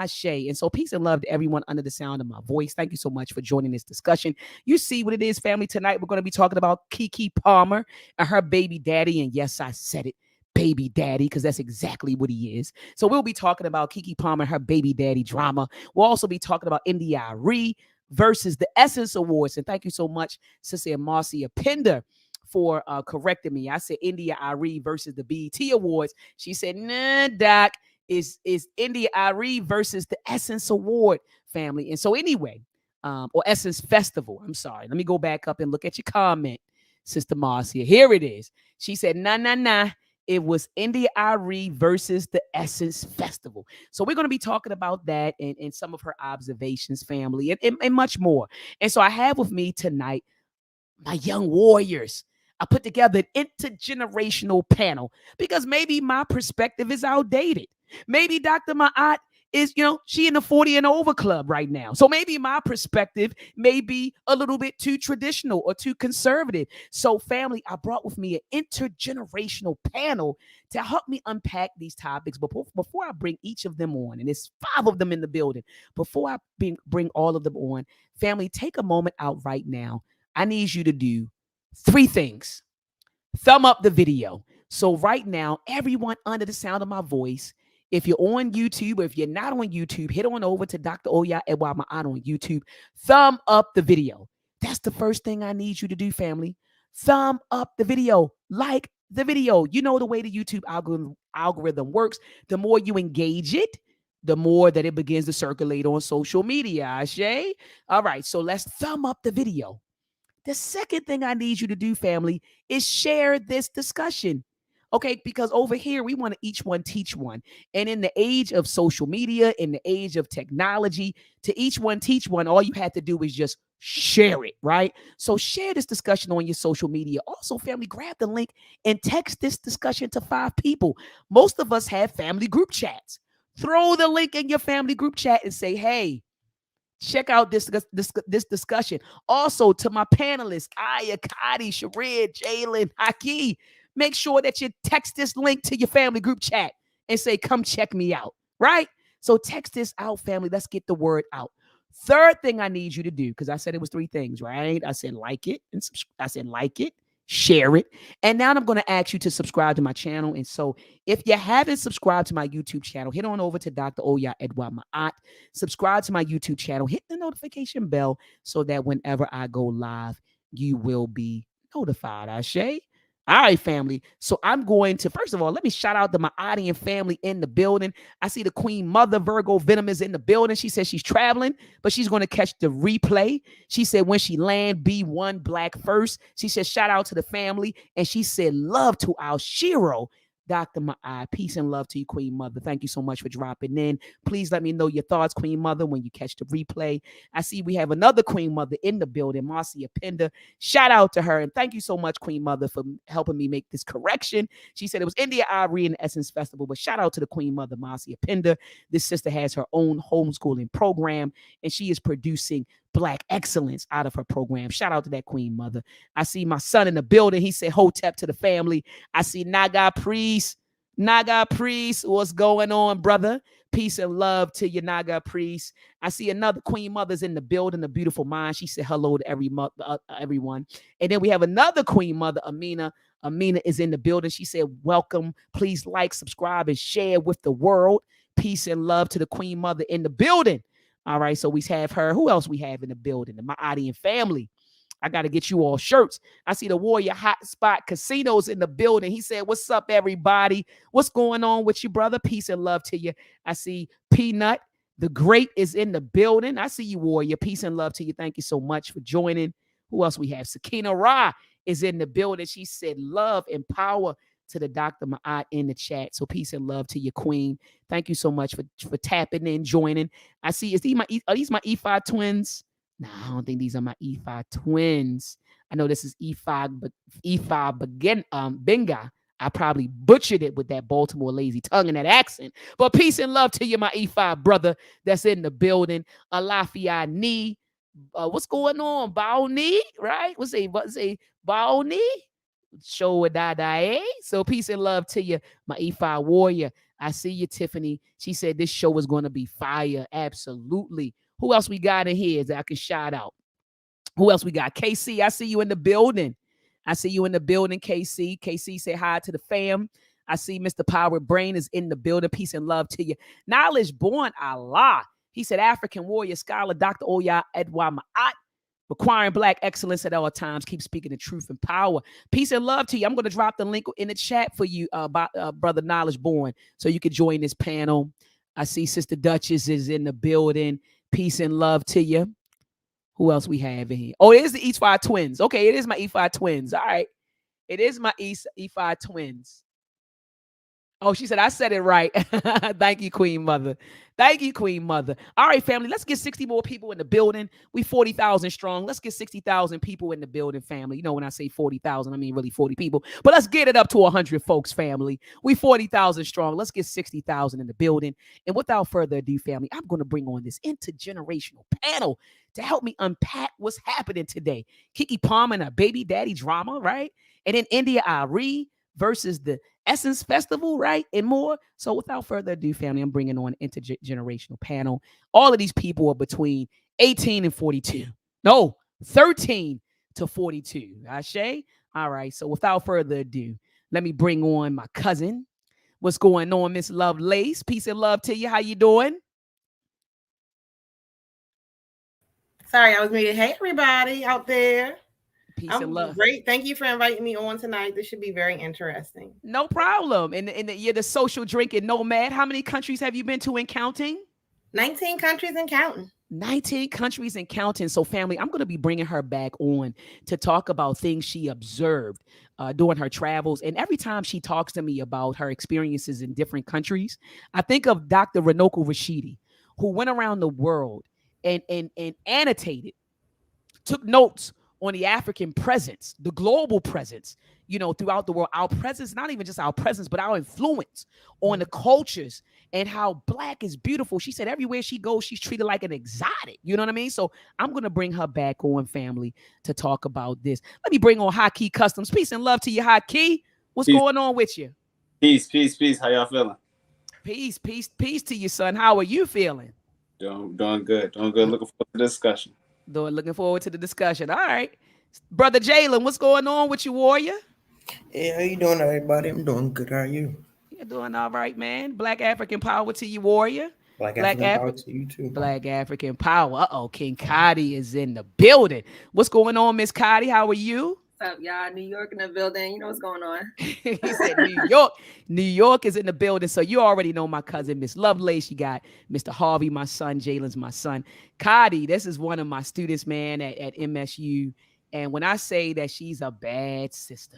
Ashe. And so peace and love to everyone under the sound of my voice. Thank you so much for joining this discussion. You see what it is, family. Tonight we're going to be talking about Keke Palmer and her baby daddy. And yes, I said it. Baby daddy, because that's exactly what he is. So we'll be talking about Keke Palmer and her baby daddy drama. We'll also be talking about Arie versus the Essence Awards. And thank you so much, Sister Marcia Pender, for correcting me. I said Arie versus the BET Awards. She said, nah, Doc, is Arie versus the Essence Award, family. And so anyway, or Essence Festival. I'm sorry. Let me go back up and look at your comment, Sister Marcia. Here it is. She said, nah. It was Arie versus the Essence Festival. So we're going to be talking about that and some of her observations, family, and much more. And so I have with me tonight my young warriors. I put together an intergenerational panel because maybe my perspective is outdated. Maybe dr.maat is, she in the 40 and over club right now. So maybe my perspective may be a little bit too traditional or too conservative. So family, I brought with me an intergenerational panel to help me unpack these topics. But before I bring each of them on, and there's 5 of them in the building, before I bring all of them on, family, take a moment out right now. I need you to do 3 things. Thumb up the video. So right now, everyone under the sound of my voice, if you're on YouTube or if you're not on YouTube, head on over to dr.maat.msu on YouTube. Thumb up the video. That's the first thing I need you to do, family. Thumb up the video. Like the video. You know the way the YouTube algorithm works. The more you engage it, the more that it begins to circulate on social media. Ashe? All right, so let's thumb up the video. The second thing I need you to do, family, is share this discussion. Okay, because over here, we want to each one teach one. And in the age of social media, in the age of technology, to each one teach one, all you have to do is just share it, right? So share this discussion on your social media. Also, family, grab the link and text this discussion to 5 people. Most of us have family group chats. Throw the link in your family group chat and say, hey, check out this discussion. Also, to my panelists, Aya, Kadi, Sharid, Jalen, Haki, make sure that you text this link to your family group chat and say, come check me out, right? So text this out, family. Let's get the word out. Third thing I need you to do, because I said it was 3 things, right? I said like it, and I said like it, share it. And now I'm going to ask you to subscribe to my channel. And so if you haven't subscribed to my YouTube channel, head on over to Dr. Oya Edwa Maat. Subscribe to my YouTube channel. Hit the notification bell so that whenever I go live, you will be notified. Ashe? All right, family. So I'm going to, first of all, let me shout out to my audience family in the building. I see the Queen Mother Virgo Venom is in the building. She says she's traveling, but she's going to catch the replay. She said when she land, be one black first. She said shout out to the family. And she said love to our Shiro, Dr. Maat. Peace and love to you, Queen Mother. Thank you so much for dropping in. Please let me know your thoughts, Queen Mother, when you catch the replay. I see we have another Queen Mother in the building, Marcia Pender. Shout out to her. And thank you so much, Queen Mother, for helping me make this correction. She said it was Arie and Essence Festival, but shout out to the Queen Mother, Marcia Pender. This sister has her own homeschooling program, and she is producing Black excellence out of her program. Shout out to that Queen Mother. I see my son in the building. He said hotep to the family. I see Naga Priest. What's going on, brother? Peace and love to you, Naga Priest. I see another Queen Mother's in the building, a beautiful mind. She said hello to everyone. And then we have another Queen Mother, Amina. Amina is in the building. She said welcome. Please like, subscribe, and share with the world. Peace and love to the Queen Mother in the building. All right, so we have her. Who else we have in the building? The Maadian family. I got to get you all shirts. I see the Warrior Hotspot Casinos in the building. He said, what's up, everybody? What's going on with you, brother? Peace and love to you. I see Peanut, the Great, is in the building. I see you, Warrior. Peace and love to you. Thank you so much for joining. Who else we have? Sakina Ra is in the building. She said, love and power to the Dr. Maat in the chat. So peace and love to your queen. Thank you so much for tapping in, joining. I see, are these my E5 twins? No, I don't think these are my E5 twins. I know this is E5, but E5 Benga. I probably butchered it with that Baltimore lazy tongue and that accent. But peace and love to you, my E5 brother that's in the building. Alafia Ni. What's going on? Baoni, right? What's a Baoni? Show a dada, eh? So peace and love to you, my E5 warrior. I see you, Tiffany. She said this show is going to be fire. Absolutely. Who else we got in here that I can shout out? Who else we got? KC, I see you in the building. I see you in the building, KC. KC, say hi to the fam. I see Mr. Power Brain is in the building. Peace and love to you. Knowledge born Allah. He said, African warrior, scholar, Dr. Oya Edwa Ma'at, requiring Black excellence at all times. Keep speaking the truth and power. Peace and love to you. I'm going to drop the link in the chat for you, Brother Knowledge Born, so you can join this panel. I see Sister Duchess is in the building. Peace and love to you. Who else we have in here? Oh, it is the E5 twins. Okay, it is my E5 twins. All right. It is my E5 twins. Oh, she said, I said it right. Thank you, Queen Mother. Thank you, Queen Mother. All right, family, let's get 60 more people in the building. We 40,000 strong. Let's get 60,000 people in the building, family. You know, when I say 40,000, I mean really 40 people. But let's get it up to 100 folks, family. We 40,000 strong. Let's get 60,000 in the building. And without further ado, family, I'm going to bring on this intergenerational panel to help me unpack what's happening today. Keke Palmer and her baby daddy drama, right? And then India Arie versus the Essence Festival, right? And more. So without further ado, family, I'm bringing on an intergenerational panel. All of these people are between 18 and 42. No, 13 to 42. Ashe? All right. So without further ado, let me bring on my cousin. What's going on, Miss Lovelace? Peace and love to you. How you doing? Sorry, I was muted. Hey, everybody out there. Peace and love. Great. Thank you for inviting me on tonight. This should be very interesting. No problem. And you're the social drinking nomad. How many countries have you been to and counting? 19 countries and counting. 19 countries and counting. So, family, I'm going to be bringing her back on to talk about things she observed during her travels. And every time she talks to me about her experiences in different countries, I think of Dr. Runoko Rashidi, who went around the world and annotated, took notes on the African presence, the global presence, you know, throughout the world. Our presence, not even just our presence, but our influence on the cultures and how Black is beautiful. She said everywhere she goes, she's treated like an exotic. You know what I mean? So I'm going to bring her back on, family, to talk about this. Let me bring on High Key Customs. Peace and love to you, High Key. What's going on with you? Peace, peace, peace. How y'all feeling? Peace, peace, peace to you, son. How are you feeling? Doing good. Doing good. Looking forward to the discussion. Looking forward to the discussion. All right. Brother Jalen, what's going on with you, warrior? Hey, how you doing, everybody? I'm doing good. How are you? You're doing all right, man. Black African power to you, warrior. Black African power to you, too. Black African power. Uh-oh, King Cotty is in the building. What's going on, Miss Cotty? How are you? What's up, y'all? New York in the building. You know what's going on. He said New York. New York is in the building. So you already know my cousin, Miss Lovelace. You got Mr. Harvey, my son. Jalen's my son. Cotty, this is one of my students, man, at MSU. And when I say that she's a bad sister,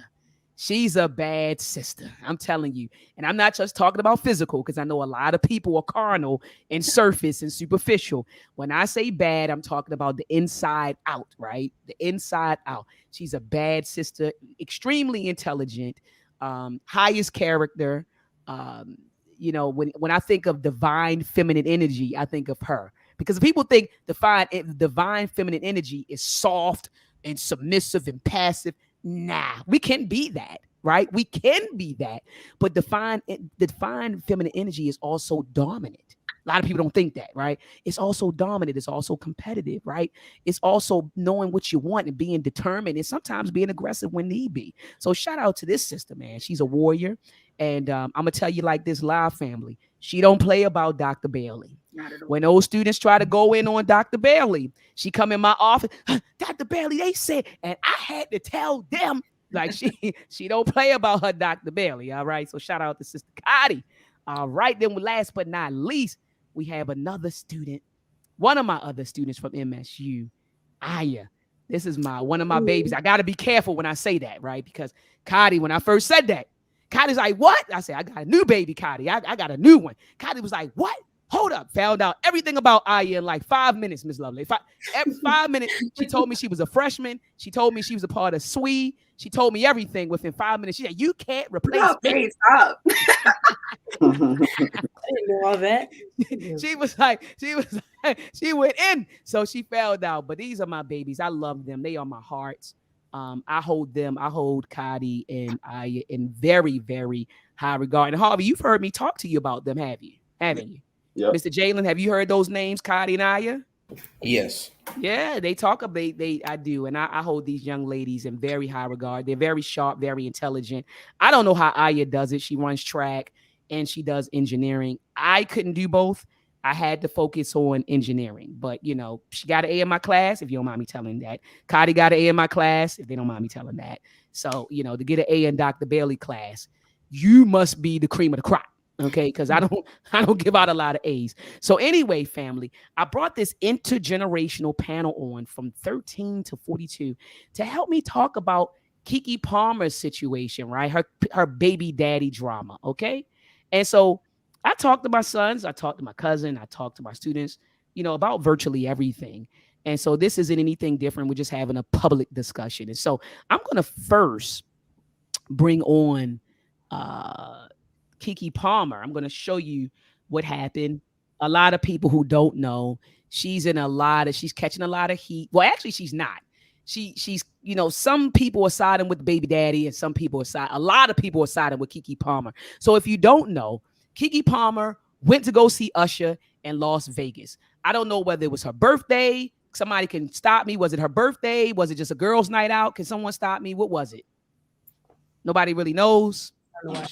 she's a bad sister. I'm telling you. And I'm not just talking about physical, because I know a lot of people are carnal and surface and superficial. When I say bad, I'm talking about the inside out, right? The inside out. She's a bad sister, extremely intelligent, highest character. You know, when I think of divine feminine energy, I think of her. Because people think divine feminine energy is soft and submissive and passive. Nah, we can be that, right? We can be that. But divine feminine energy is also dominant. A lot of people don't think that, right? It's also dominant. It's also competitive, right? It's also knowing what you want and being determined and sometimes being aggressive when need be. So shout out to this sister, man. She's a warrior. And I'm going to tell you like this, live family. She don't play about Dr. Bailey. When those students try to go in on Dr. Bailey, she come in my office, Dr. Bailey, they said, and I had to tell them, like she don't play about her Dr. Bailey, all right? So shout out to Sister Cotty. All right, then last but not least, we have another student, one of my other students from MSU, Aya. This is one of my babies. I got to be careful when I say that, right? Because Cotty, when I first said that, Cotty's like, what? I said, I got a new baby, Cotty. I got a new one. Cotty was like, what? Hold up. Found out everything about Aya in like 5 minutes, Miss Lovely. 5 minutes, she told me she was a freshman. She told me she was a part of SWE. She told me everything within 5 minutes. She said, you can't replace me. Stop. I didn't know all that. She went in. So she found out. But these are my babies. I love them. They are my hearts. I hold Kadi and I in very, very high regard. And Harvey, you've heard me talk to you about them, have you? Haven't you? Yep. Mr. Jalen, have you heard those names, Kadi and Aya? Yes. Yeah, they talk about I do, and I hold these young ladies in very high regard. They're very sharp, very intelligent. I don't know how Aya does it. She runs track and she does engineering. I couldn't do both. I had to focus on engineering, but she got an A in my class. If you don't mind me telling that, Kadi got an A in my class. If they don't mind me telling that, so to get an A in Dr. Bailey class, you must be the cream of the crop. Okay, because I don't give out a lot of A's. So anyway, family, I brought this intergenerational panel on from 13 to 42 to help me talk about Keke Palmer's situation, right? Her baby daddy drama. Okay. And so I talked to my sons, I talked to my cousin, I talked to my students, about virtually everything. And so this isn't anything different. We're just having a public discussion. And so I'm going to first bring on Keke Palmer. I'm going to show you what happened. A lot of people who don't know, she's catching a lot of heat. Well, actually, she's not. She's some people are siding with the baby daddy, and a lot of people are siding with Keke Palmer. So if you don't know, Keke Palmer went to go see Usher in Las Vegas. I don't know whether it was her birthday. Somebody can stop me. Was it her birthday? Was it just a girls' night out? Can someone stop me? What was it? Nobody really knows.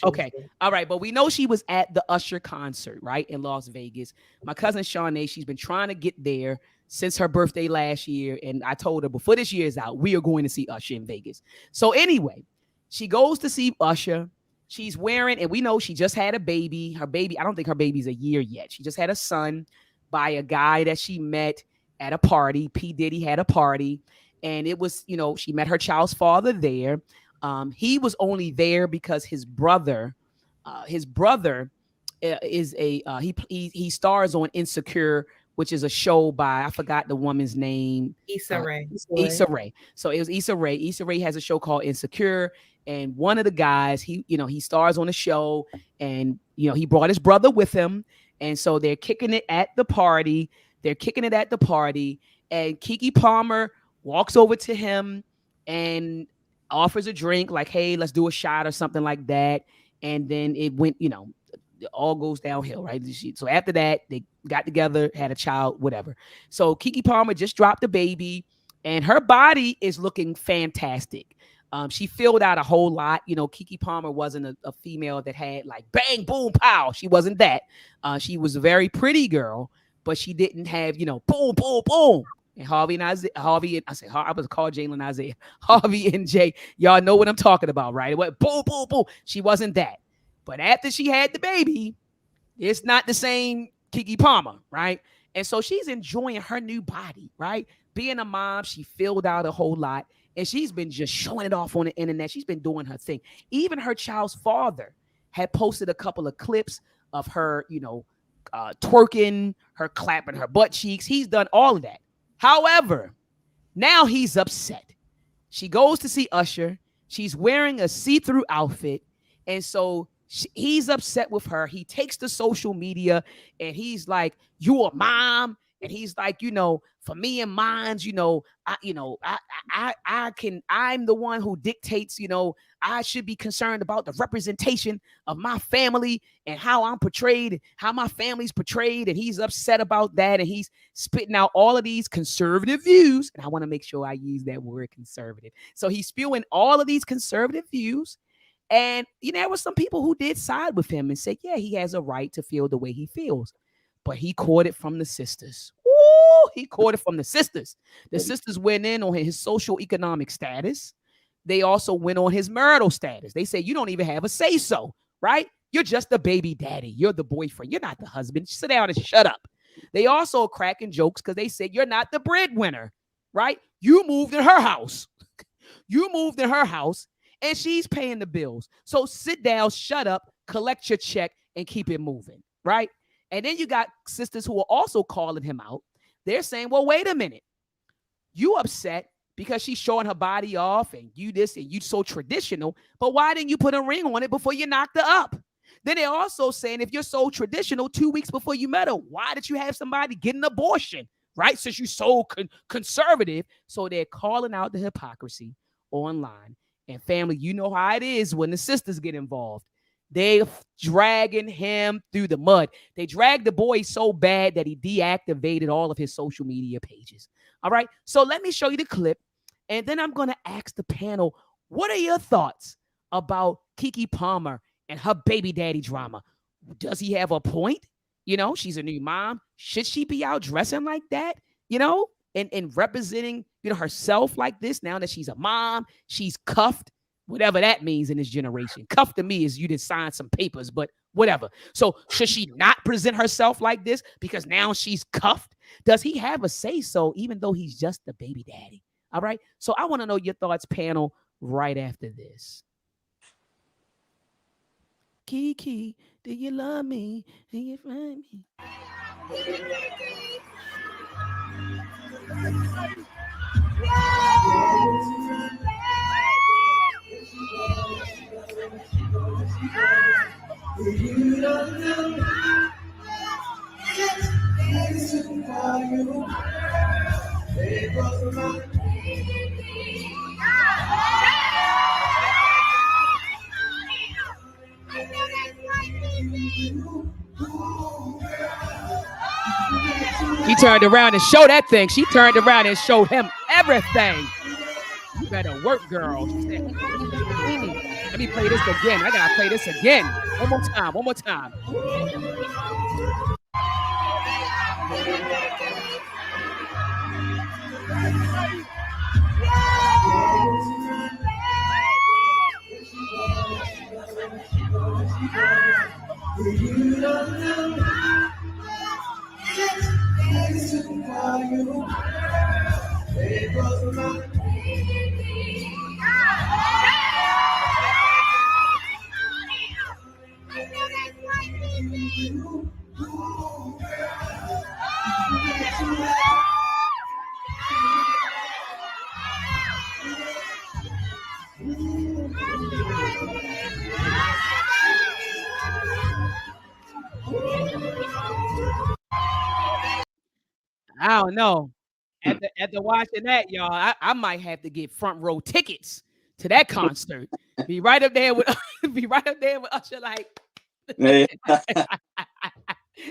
Okay. All right. But we know she was at the Usher concert, right, in Las Vegas. My cousin Shawnee, she's been trying to get there since her birthday last year. And I told her before this year is out, we are going to see Usher in Vegas. So anyway, she goes to see Usher. She's wearing, and we know she just had a baby. Her baby, I don't think her baby's a year yet. She just had a son by a guy that she met at a party. P. Diddy had a party. And it was, she met her child's father there. He was only there because his brother is he stars on Insecure, which is a show by, I forgot the woman's name. Issa Rae. Issa Rae. So it was Issa Rae. Issa Rae has a show called Insecure, and one of the guys, he stars on the show, and he brought his brother with him, and so they're kicking it at the party. And Keke Palmer walks over to him and offers a drink, like, hey, let's do a shot or something like that. And then it went, it all goes downhill, right? So after that, they got together, had a child, whatever. So Keke Palmer just dropped a baby, and her body is looking fantastic. She filled out a whole lot. Keke Palmer wasn't a female that had like bang, boom, pow. She wasn't that. She was a very pretty girl, but she didn't have, boom, boom, boom. And I was called Jalen Isaiah, Harvey and Jay. Y'all know what I'm talking about, right? It went boom, boom, boom. She wasn't that. But after she had the baby, it's not the same Keke Palmer, right? And so she's enjoying her new body, right? Being a mom, she filled out a whole lot, and she's been just showing it off on the internet. She's been doing her thing. Even her child's father had posted a couple of clips of her, twerking, her clapping her butt cheeks. He's done all of that. However, now he's upset. She goes to see Usher. She's wearing a see-through outfit. And so he's upset with her. He takes to social media and he's like, you a mom. And he's like, for me and mine's, I'm the one who dictates, I should be concerned about the representation of my family and how I'm portrayed, how my family's portrayed. And he's upset about that. And he's spitting out all of these conservative views. And I want to make sure I use that word conservative. So he's spewing all of these conservative views. And, there were some people who did side with him and say, yeah, he has a right to feel the way he feels. But he caught it from the sisters. Ooh, he caught it from the sisters. The sisters went in on his social economic status. They also went on his marital status. They say, you don't even have a say-so, right? You're just the baby daddy. You're the boyfriend. You're not the husband. Sit down and shut up. They also cracking jokes because they said, you're not the breadwinner, right? You moved in her house. And she's paying the bills. So sit down, shut up, collect your check, and keep it moving, right? And then you got sisters who are also calling him out. They're saying, well, wait a minute. You upset because she's showing her body off and you this and you so traditional, but why didn't you put a ring on it before you knocked her up? Then they're also saying, if you're so traditional, 2 weeks before you met her, why did you have somebody get an abortion, right? Since you're so conservative. So they're calling out the hypocrisy online. And family, you know how it is when the sisters get involved. They dragging him through the mud. They dragged the boy so bad that he deactivated all of his social media pages. All right. So let me show you the clip. And then I'm going to ask the panel, what are your thoughts about Keke Palmer and her baby daddy drama? Does he have a point? You know, she's a new mom. Should she be out dressing like that? You know, and representing, you know, herself like this now that she's a mom, she's cuffed, whatever that means in this generation. Cuffed to me is you did sign some papers, but whatever. So should she not present herself like this because now she's cuffed? Does he have a say so even though he's just the baby daddy? All right. So I want to know your thoughts, panel, right after this. Keke, do you love me? Do you find me? She turned around and showed that thing. She turned around and showed him everything. You better work, girl. She said, let me play this again. I gotta play this again. One more time. One more time. I don't know. After watching that, y'all, I might have to get front row tickets to that concert. Be right up there with Usher, like Yeah.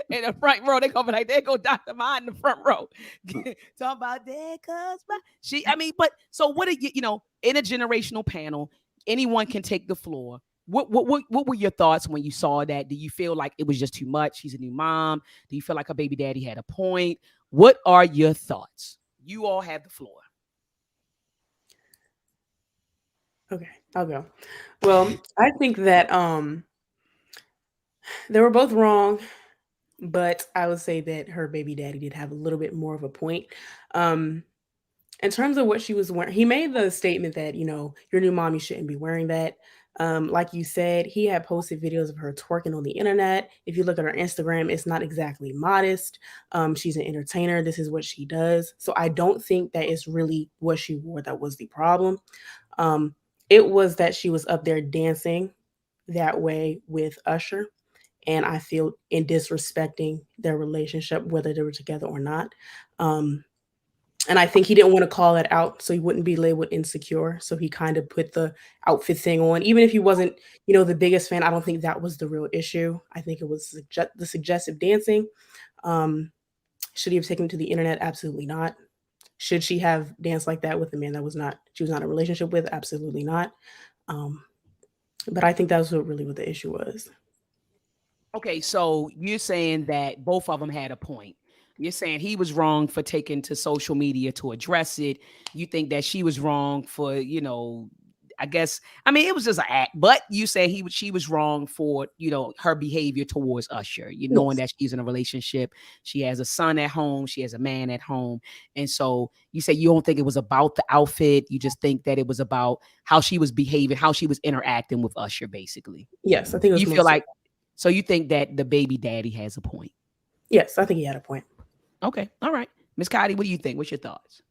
in the front row. They gonna be like, there go Dr. Maat in the front row. Talking about there goes my but so what are you know, in a generational panel, anyone can take the floor. What were your thoughts when you saw that? Do you feel like it was just too much? She's a new mom. Do you feel like her baby daddy had a point? What are your thoughts? You all have the floor. Okay, I'll go. Well, I think that they were both wrong, but I would say that her baby daddy did have a little bit more of a point. In terms of what she was wearing, he made the statement that, you know, your new mom, you shouldn't be wearing that. Like you said, he had posted videos of her twerking on the internet. If you look at her Instagram, it's not exactly modest. She's an entertainer. This is what she does. So I don't think that it's really what she wore that was the problem. It was that she was up there dancing that way with Usher. And I feel in disrespecting their relationship, whether they were together or not. And I think he didn't want to call it out so he wouldn't be labeled insecure. So he kind of put the outfit thing on. Even if he wasn't, you know, the biggest fan, I don't think that was the real issue. I think it was the suggestive dancing. Should he have taken it to the internet? Absolutely not. Should she have danced like that with a man that she was not in a relationship with? Absolutely not. But I think that's what the issue was. Okay, so you're saying that both of them had a point. You're saying he was wrong for taking to social media to address it. You think that she was wrong for, you know, I guess, I mean, it was just an act, but you say she was wrong for, you know, her behavior towards Usher, you knowing that she's in a relationship. She has a son at home. She has a man at home. And so you say you don't think it was about the outfit. You just think that it was about how she was behaving, how she was interacting with Usher, basically. Yes, I think it was. You feel like, so you think that the baby daddy has a point? Yes, I think he had a point. Okay. All right. Ms. Cotty, what do you think? What's your thoughts?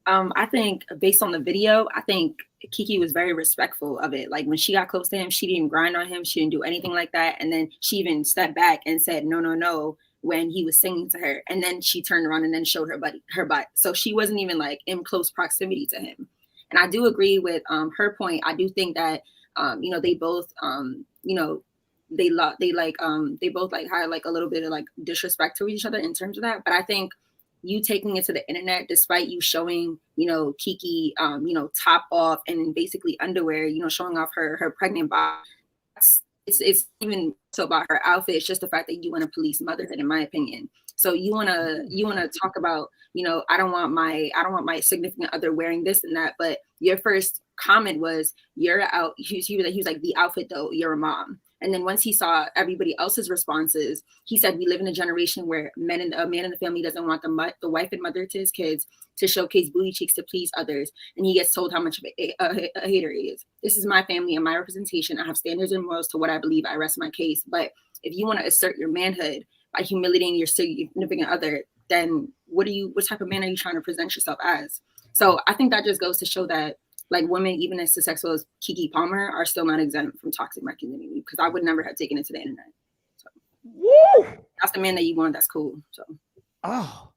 I think based on the video, I think Keke was very respectful of it. Like when she got close to him, she didn't grind on him. She didn't do anything like that. And then she even stepped back and said, no, when he was singing to her. And then she turned around and then showed her butt. So she wasn't even like in close proximity to him. And I do agree with her point. I do think that they both they both like had like a little bit of like disrespect to each other in terms of that. But I think you taking it to the internet, despite you showing, Keke, top off and basically underwear, showing off her pregnant body, it's even so about her outfit. It's just the fact that you want to police motherhood, in my opinion. So you wanna talk about, I don't want my significant other wearing this and that. But your first comment was, you're out. He was like, the outfit though, you're a mom. And then once he saw everybody else's responses, he said, we live in a generation where a man in the family doesn't want the wife and mother to his kids to showcase booty cheeks to please others. And he gets told how much of a hater he is. This is my family and my representation. I have standards and morals to what I believe. I rest my case. But if you want to assert your manhood by humiliating your significant other, then what type of man are you trying to present yourself as? So I think that just goes to show that, like, women, even as successful as Keke Palmer, are still not exempt from toxic masculinity, because I would never have taken it to the internet. So, woo! That's the man that you want. That's cool. So, oh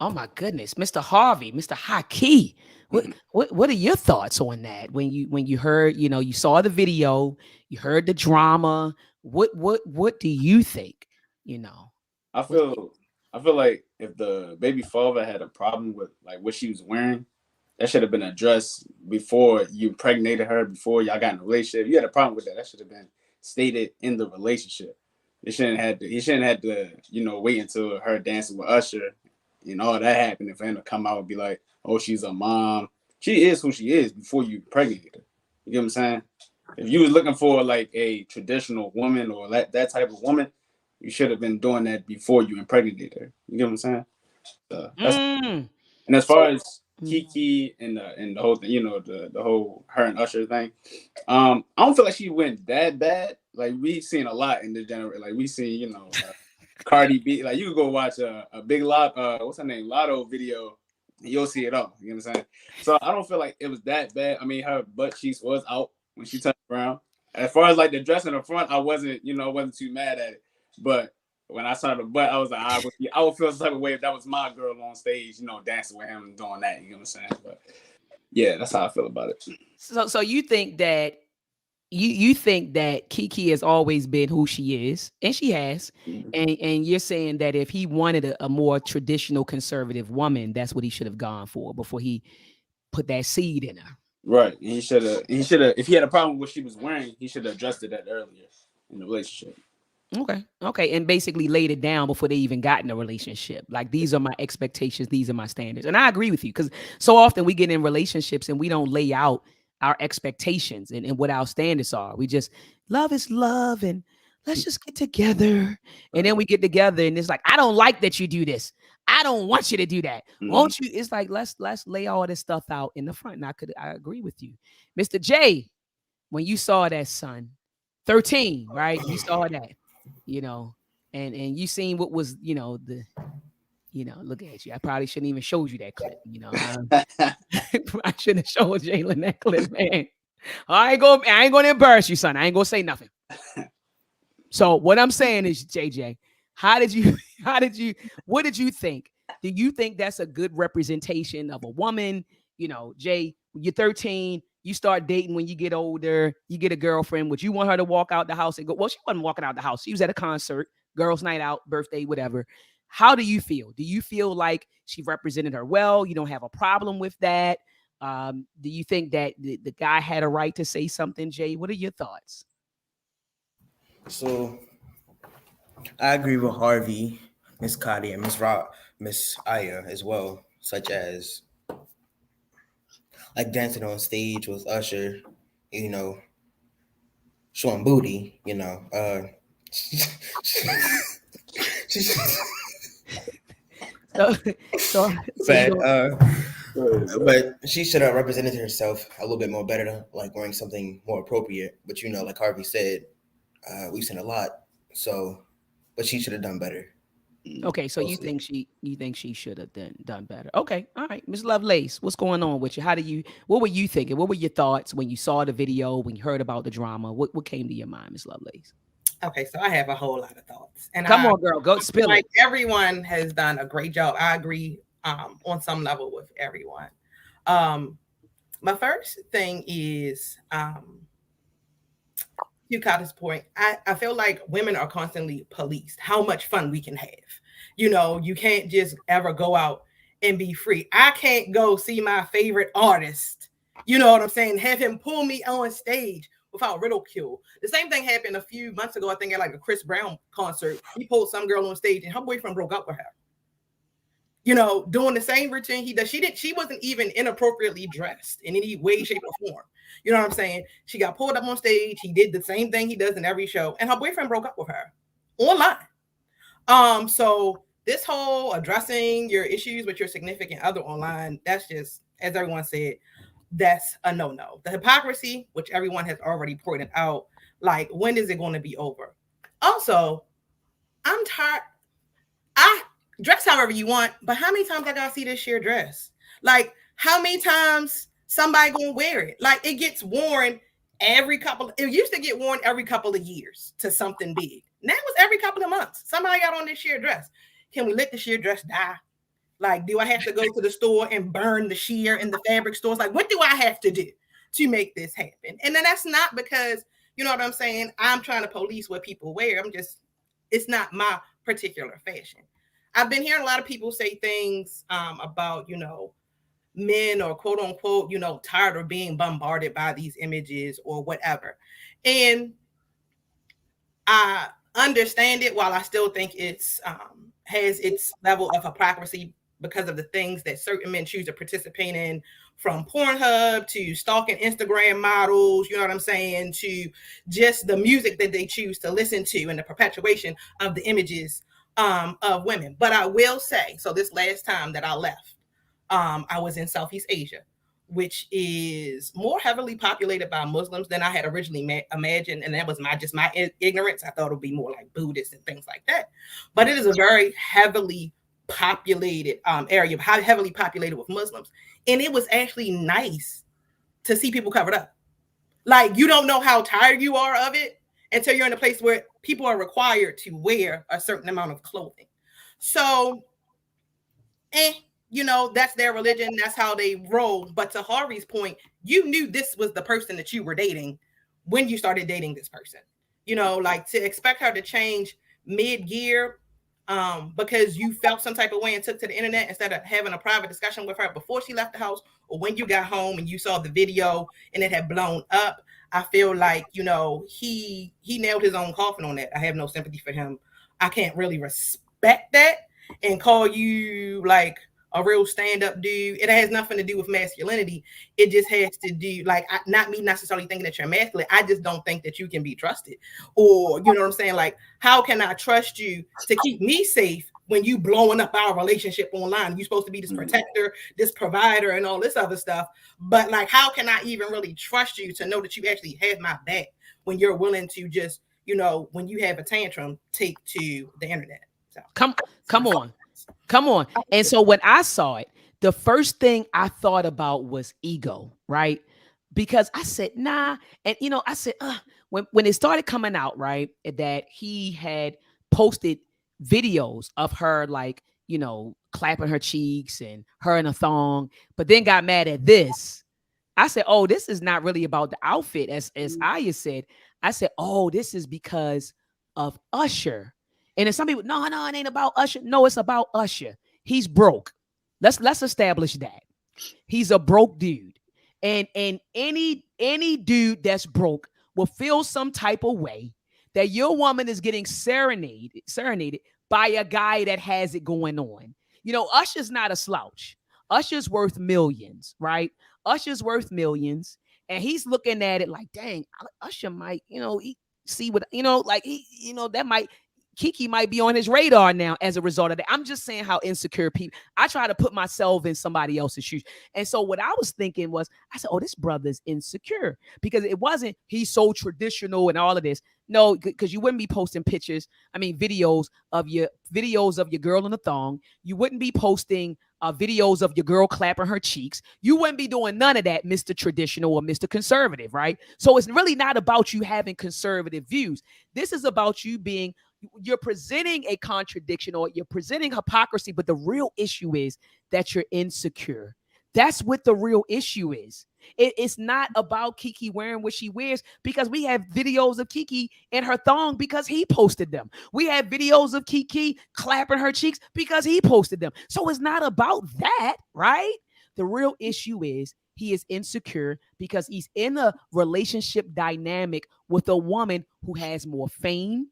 my goodness, Mr. Harvey, Mr. High Key. What are your thoughts on that? When you heard, you saw the video, you heard the drama. What do you think? I feel like if the baby father had a problem with like what she was wearing, that should have been addressed before you impregnated her, before y'all got in a relationship. If you had a problem with that, that should have been stated in the relationship. He shouldn't have to, wait until her dancing with Usher and all that happened, and for him to come out and be like, oh, she's a mom. She is who she is before you impregnated her. You get what I'm saying? If you was looking for like a traditional woman or that type of woman, you should have been doing that before you impregnated her. You get what I'm saying? And as far as Keke and the whole thing, the whole her and Usher thing, I don't feel like she went that bad. Like, we've seen a lot in this generation. Like, we seen, Cardi B. Like, you could go watch a Big Lot, what's her name, Lotto video, and you'll see it all. You know what I'm saying? So I don't feel like it was that bad. I mean, her butt cheeks was out when she turned around. As far as like the dress in the front, I wasn't too mad at it. But when I saw the butt, I was like, I would feel some type of way if that was my girl on stage, dancing with him and doing that. You know what I'm saying? But yeah, that's how I feel about it. So you think that you think that Keke has always been who she is, and she has, and you're saying that if he wanted a more traditional conservative woman, that's what he should have gone for before he put that seed in her. Right. And he should have, if he had a problem with what she was wearing, he should have addressed it earlier in the relationship. Okay. And basically laid it down before they even got in a relationship. Like, these are my expectations. These are my standards. And I agree with you, because so often we get in relationships and we don't lay out our expectations and what our standards are. We just, love is love, and let's just get together. And then we get together and it's like, I don't like that you do this. I don't want you to do that. Won't you? It's like, let's lay all this stuff out in the front. And I agree with you. Mr. J, when you saw that son, 13, right? You saw that, and you seen what was, look at you. I probably shouldn't even showed you that clip. I shouldn't have showed Jalen that clip, man. I ain't going to embarrass you, son. I ain't going to say nothing. So what I'm saying is, JJ, what did you think? Do you think that's a good representation of a woman? Jay, you're 13, you start dating when you get older, you get a girlfriend. Would you want her to walk out the house and go? Well, she wasn't walking out the house. She was at a concert, girls' night out, birthday, whatever. How do you feel? Do you feel like she represented her well? You don't have a problem with that? Do you think that the guy had a right to say something, Jay? What are your thoughts? So I agree with Harvey, Miss Cotty, and Miss Aya as well, such as like dancing on stage with Usher, showing booty, but she should have represented herself a little bit more better, like wearing something more appropriate. But like Harvey said, we've seen a lot. So, but she should have done better. Okay, so you think she should have done better. Okay, all right, Ms. Lovelace, what's going on with you? What were you thinking? What were your thoughts when you saw the video, when you heard about the drama? What came to your mind, Ms. Lovelace? Okay, so I have a whole lot of thoughts. And come on, girl, go spill it. Everyone has done a great job. I agree on some level with everyone. My first thing is you got this point. I feel like women are constantly policed how much fun we can have. You know, you can't just ever go out and be free. I can't go see my favorite artist. You know what I'm saying? Have him pull me on stage without ridicule. The same thing happened a few months ago, I think, at like a Chris Brown concert. He pulled some girl on stage and her boyfriend broke up with her. You know, doing the same routine he does. She wasn't even inappropriately dressed in any way, shape, or form. You know what I'm saying? She got pulled up on stage. He did the same thing he does in every show, and her boyfriend broke up with her online. So this whole addressing your issues with your significant other online, that's just, as everyone said, that's a no-no. The hypocrisy, which everyone has already pointed out, like, when is it going to be over? Also, I'm tired. I dress however you want, but how many times I gotta see this sheer dress? Like, how many times somebody gonna wear it? Like, it gets worn it used to get worn every couple of years to something big. Now it's every couple of months. Somebody got on this sheer dress. Can we let the sheer dress die? Like, do I have to go to the store and burn the sheer in the fabric stores? Like, what do I have to do to make this happen? And then that's not because, you know what I'm saying, I'm trying to police what people wear. It's not my particular fashion. I've been hearing a lot of people say things about, you know, men or quote unquote, you know, tired of being bombarded by these images or whatever. And I understand it, while I still think it's has its level of hypocrisy because of the things that certain men choose to participate in, from Pornhub to stalking Instagram models, you know what I'm saying, to just the music that they choose to listen to and the perpetuation of the images of women. But I will say, so this last time that I left, I was in Southeast Asia, which is more heavily populated by Muslims than I had originally imagined. And that was my ignorance. I thought it would be more like Buddhists and things like that. But it is a very heavily populated area, heavily populated with Muslims. And it was actually nice to see people covered up. Like, you don't know how tired you are of it until you're in a place where people are required to wear a certain amount of clothing. So, you know, that's their religion. That's how they roll. But to Harvey's point, you knew this was the person that you were dating when you started dating this person. You know, like, to expect her to change mid-year because you felt some type of way and took to the internet instead of having a private discussion with her before she left the house, or when you got home and you saw the video and it had blown up. I feel like, you know, he nailed his own coffin on that. I have no sympathy for him. I can't really respect that and call you like a real stand-up dude. It has nothing to do with masculinity. It just has to do, like, not me necessarily thinking that you're masculine. I just don't think that you can be trusted. Or, you know what I'm saying? Like, how can I trust you to keep me safe when you blowing up our relationship online? You're supposed to be this protector, this provider, and all this other stuff. But, like, how can I even really trust you to know that you actually have my back when you're willing to just, you know, when you have a tantrum, take to the internet? So Come on. And so when I saw it, the first thing I thought about was ego, right? Because I said, nah. And, you know, I said, when it started coming out, right, that he had posted videos of her, like, you know, clapping her cheeks and her in a thong, but then got mad at this. I said, oh, this is not really about the outfit, as Aya said. I said, oh, this is because of Usher. And then some people, no, it ain't about Usher. No, it's about Usher. He's broke. Let's establish that. He's a broke dude. And any dude that's broke will feel some type of way that your woman is getting serenaded by a guy that has it going on. You know, Usher's not a slouch. Usher's worth millions, right? Usher's worth millions. And he's looking at it like, dang, Usher might, you know, see what, you know, like, that might, Keke might be on his radar now as a result of that. I'm just saying how insecure people, I try to put myself in somebody else's shoes. And so what I was thinking was, I said, oh, this brother's insecure, because it wasn't, he's so traditional and all of this. No, because you wouldn't be posting videos of your girl in a thong. You wouldn't be posting videos of your girl clapping her cheeks. You wouldn't be doing none of that, Mr. Traditional or Mr. Conservative, right? So it's really not about you having conservative views. This is about you're presenting a contradiction, or you're presenting hypocrisy, but the real issue is that you're insecure. That's what the real issue is. It's not about Keke wearing what she wears, because we have videos of Keke in her thong because he posted them. We have videos of Keke clapping her cheeks because he posted them. So it's not about that, right? The real issue is he is insecure because he's in a relationship dynamic with a woman who has more fame,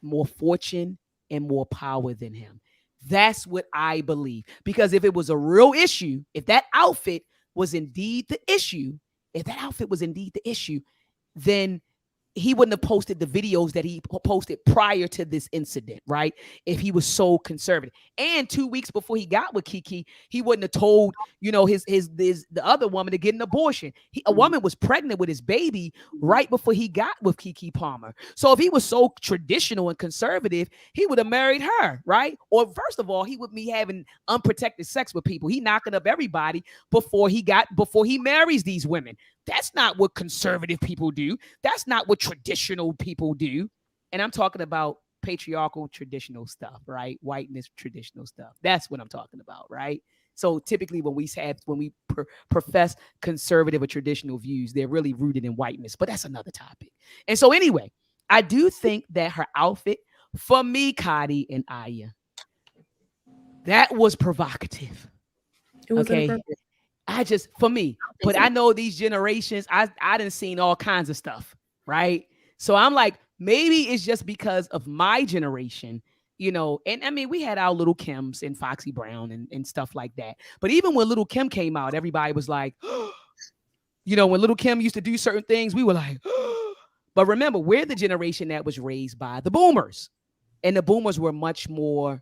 more fortune, and more power than him. That's what I believe. Because if it was a real issue, if that outfit was indeed the issue, then he wouldn't have posted the videos that he posted prior to this incident, right? If he was so conservative. And 2 weeks before he got with Keke, he wouldn't have told, the other woman to get an abortion. A woman was pregnant with his baby right before he got with Keke Palmer. So if he was so traditional and conservative, he would have married her, right? Or first of all, he would be having unprotected sex with people. He knocking up everybody before he marries these women. That's not what conservative people do. That's not what traditional people do. And I'm talking about patriarchal traditional stuff, right? Whiteness traditional stuff. That's what I'm talking about, right? So typically when we profess conservative or traditional views, they're really rooted in whiteness, but that's another topic. And so anyway, I do think that her outfit, for me, Kadi and Aya, that was provocative. It was inappropriate. For me, but I know these generations, I done seen all kinds of stuff, right? So I'm like, maybe it's just because of my generation, and I mean, we had our little Kims and Foxy Brown and stuff like that. But even when little Kim came out, everybody was like, when little Kim used to do certain things, we were like, but remember, we're the generation that was raised by the boomers, and the boomers were much more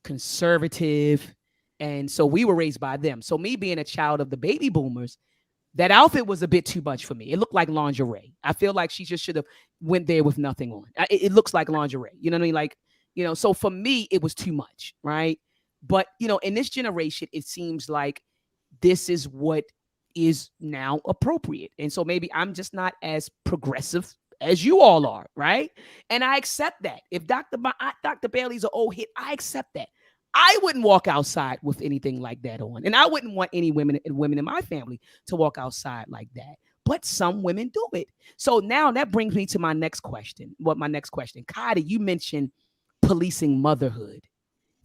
conservative. And so we were raised by them. So me being a child of the baby boomers, that outfit was a bit too much for me. It looked like lingerie. I feel like she just should have went there with nothing on. It looks like lingerie. You know what I mean? Like, so for me, it was too much, right? But, in this generation, it seems like this is what is now appropriate. And so maybe I'm just not as progressive as you all are, right? And I accept that. If Dr. Bailey's an old hit, I accept that. I wouldn't walk outside with anything like that on. And I wouldn't want any women in my family to walk outside like that. But some women do it. So now that brings me to my next question. Kadi, you mentioned policing motherhood.